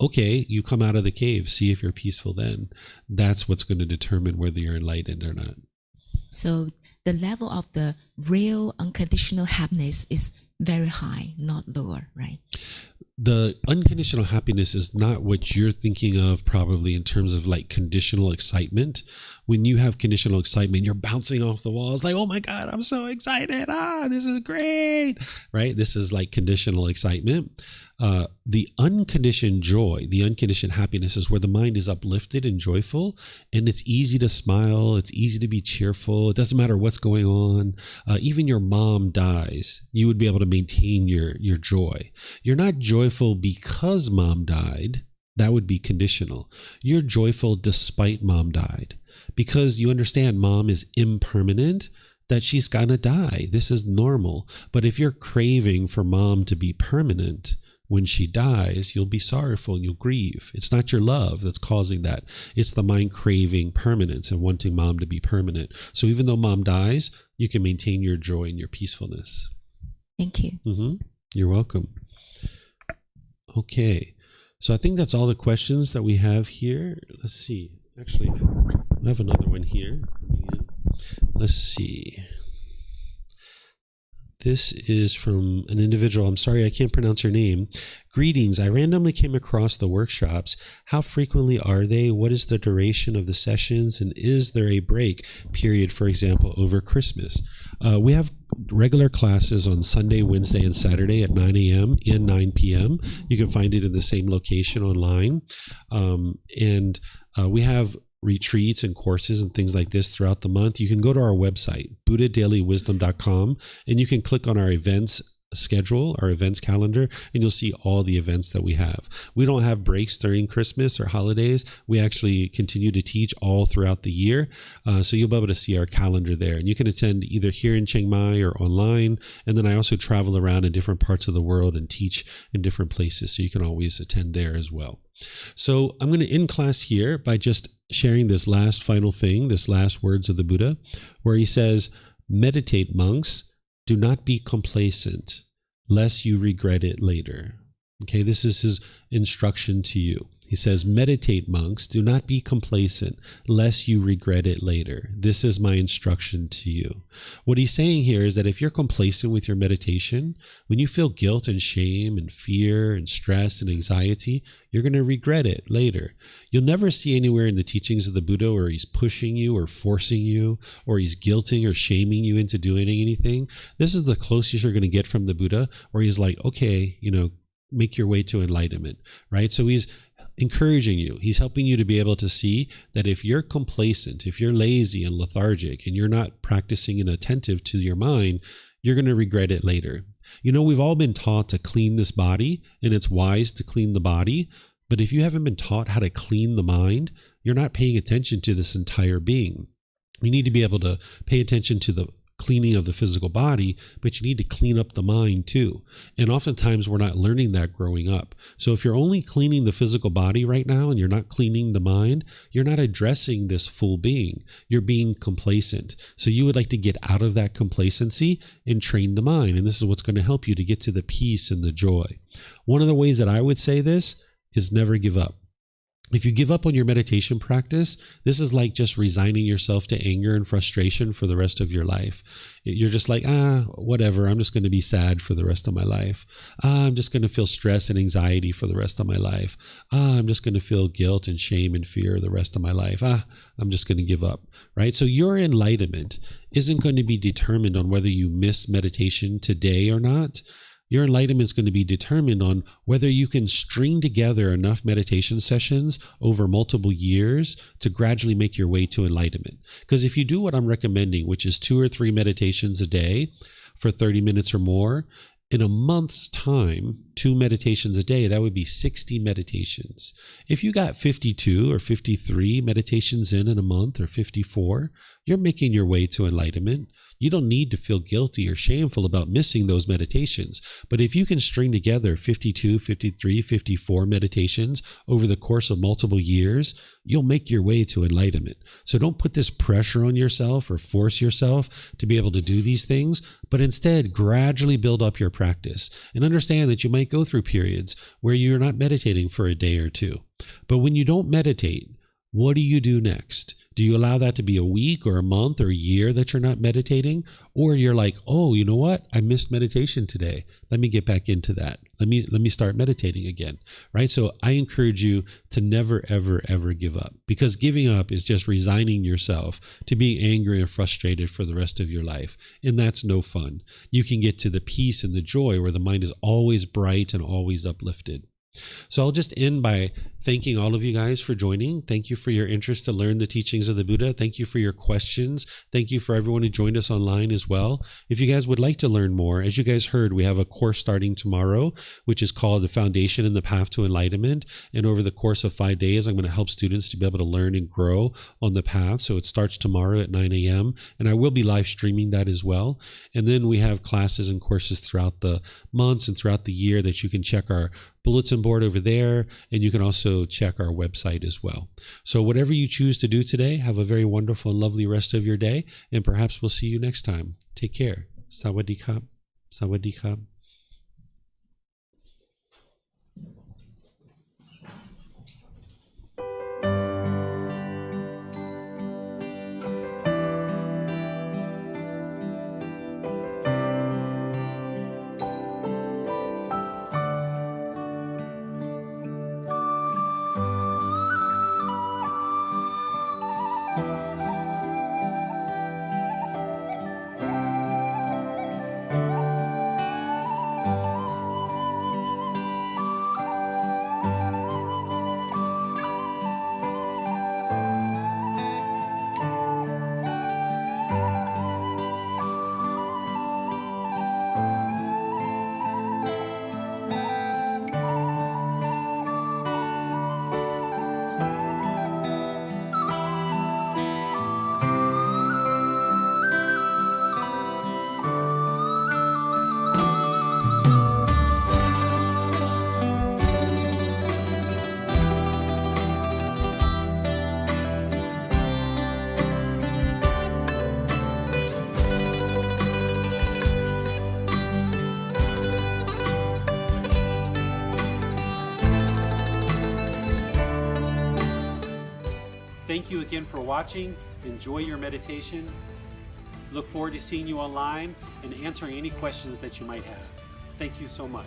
okay, you come out of the cave, see if you're peaceful then. That's what's going to determine whether you're enlightened or not. So the level of the real unconditional happiness is very high, not lower, right? The unconditional happiness is not what you're thinking of probably in terms of like conditional excitement. When you have conditional excitement, you're bouncing off the walls like, oh my God, I'm so excited. This is great, right? This is like conditional excitement. The unconditioned joy, the unconditioned happiness is where the mind is uplifted and joyful, and it's easy to smile. It's easy to be cheerful. It doesn't matter what's going on. Even your mom dies, you would be able to maintain your joy. You're not joyful because mom died. That would be conditional. You're joyful despite mom died because you understand mom is impermanent, that she's gonna die. This is normal. But if you're craving for mom to be permanent, when she dies, you'll be sorrowful and you'll grieve. It's not your love that's causing that. It's the mind craving permanence and wanting mom to be permanent. So even though mom dies, you can maintain your joy and your peacefulness. Thank you. You're welcome. Okay. So I think that's all the questions that we have here. Let's see. Actually, I have another one here. Let's see. This is from an individual. I'm sorry, I can't pronounce your name. Greetings. I randomly came across the workshops. How frequently are they? What is the duration of the sessions? And is there a break period, for example, over Christmas? We have regular classes on Sunday, Wednesday, and Saturday at 9 a.m. and 9 p.m. You can find it in the same location online. We have retreats and courses and things like this throughout the month. You can go to our website, buddhadailywisdom.com, and you can click on our events schedule, our events calendar, and you'll see all the events that we have. We don't have breaks during Christmas or holidays. We actually continue to teach all throughout the year. So you'll be able to see our calendar there. And you can attend either here in Chiang Mai or online. And then I also travel around in different parts of the world and teach in different places. So you can always attend there as well. So I'm going to end class here by just sharing this last final thing, this last words of the Buddha, where he says, meditate, monks, do not be complacent, lest you regret it later. Okay, this is his instruction to you. He says, meditate, monks, do not be complacent, lest you regret it later. This is my instruction to you. What he's saying here is that if you're complacent with your meditation, when you feel guilt and shame and fear and stress and anxiety, you're going to regret it later. You'll never see anywhere in the teachings of the Buddha where he's pushing you or forcing you or he's guilting or shaming you into doing anything. This is the closest you're going to get from the Buddha, where he's like, okay, make your way to enlightenment, right? So he's encouraging you. He's helping you to be able to see that if you're complacent, if you're lazy and lethargic, and you're not practicing and attentive to your mind, you're going to regret it later. We've all been taught to clean this body, and it's wise to clean the body. But if you haven't been taught how to clean the mind, you're not paying attention to this entire being. You need to be able to pay attention to the cleaning of the physical body, but you need to clean up the mind too. And oftentimes we're not learning that growing up. So if you're only cleaning the physical body right now and you're not cleaning the mind, you're not addressing this full being. You're being complacent. So you would like to get out of that complacency and train the mind. And this is what's going to help you to get to the peace and the joy. One of the ways that I would say this is never give up. If you give up on your meditation practice, this is like just resigning yourself to anger and frustration for the rest of your life. You're just like, whatever, I'm just going to be sad for the rest of my life. I'm just going to feel stress and anxiety for the rest of my life. I'm just going to feel guilt and shame and fear the rest of my life. I'm just going to give up, right? So your enlightenment isn't going to be determined on whether you miss meditation today or not. Your enlightenment is going to be determined on whether you can string together enough meditation sessions over multiple years to gradually make your way to enlightenment. Because if you do what I'm recommending, which is 2 or 3 meditations a day for 30 minutes or more, in a month's time, 2 meditations a day, that would be 60 meditations. If you got 52 or 53 meditations in a month, or 54, you're making your way to enlightenment. You don't need to feel guilty or shameful about missing those meditations. But if you can string together 52, 53, 54 meditations over the course of multiple years, you'll make your way to enlightenment. So don't put this pressure on yourself or force yourself to be able to do these things, but instead gradually build up your practice and understand that you might go through periods where you're not meditating for a day or 2. But when you don't meditate, what do you do next? Do you allow that to be a week or a month or a year that you're not meditating? Or you're like, oh, you know what? I missed meditation today. Let me get back into that. Let me start meditating again, right? So I encourage you to never, ever, ever give up, because giving up is just resigning yourself to being angry and frustrated for the rest of your life. And that's no fun. You can get to the peace and the joy where the mind is always bright and always uplifted. So I'll just end by thanking all of you guys for joining. Thank you for your interest to learn the teachings of the Buddha. Thank you for your questions. Thank you for everyone who joined us online as well. If you guys would like to learn more, as you guys heard, we have a course starting tomorrow, which is called The Foundation and the Path to Enlightenment. And over the course of 5 days, I'm going to help students to be able to learn and grow on the path. So it starts tomorrow at 9 a.m. And I will be live streaming that as well. And then we have classes and courses throughout the months and throughout the year that you can check our bulletin board over there, and you can also check our website as well. So whatever you choose to do today, have a very wonderful and lovely rest of your day, and perhaps we'll see you next time. Take care. Sawadee krap. Sawadee krap. Thank you again for watching. Enjoy your meditation. Look forward to seeing you online and answering any questions that you might have. Thank you so much.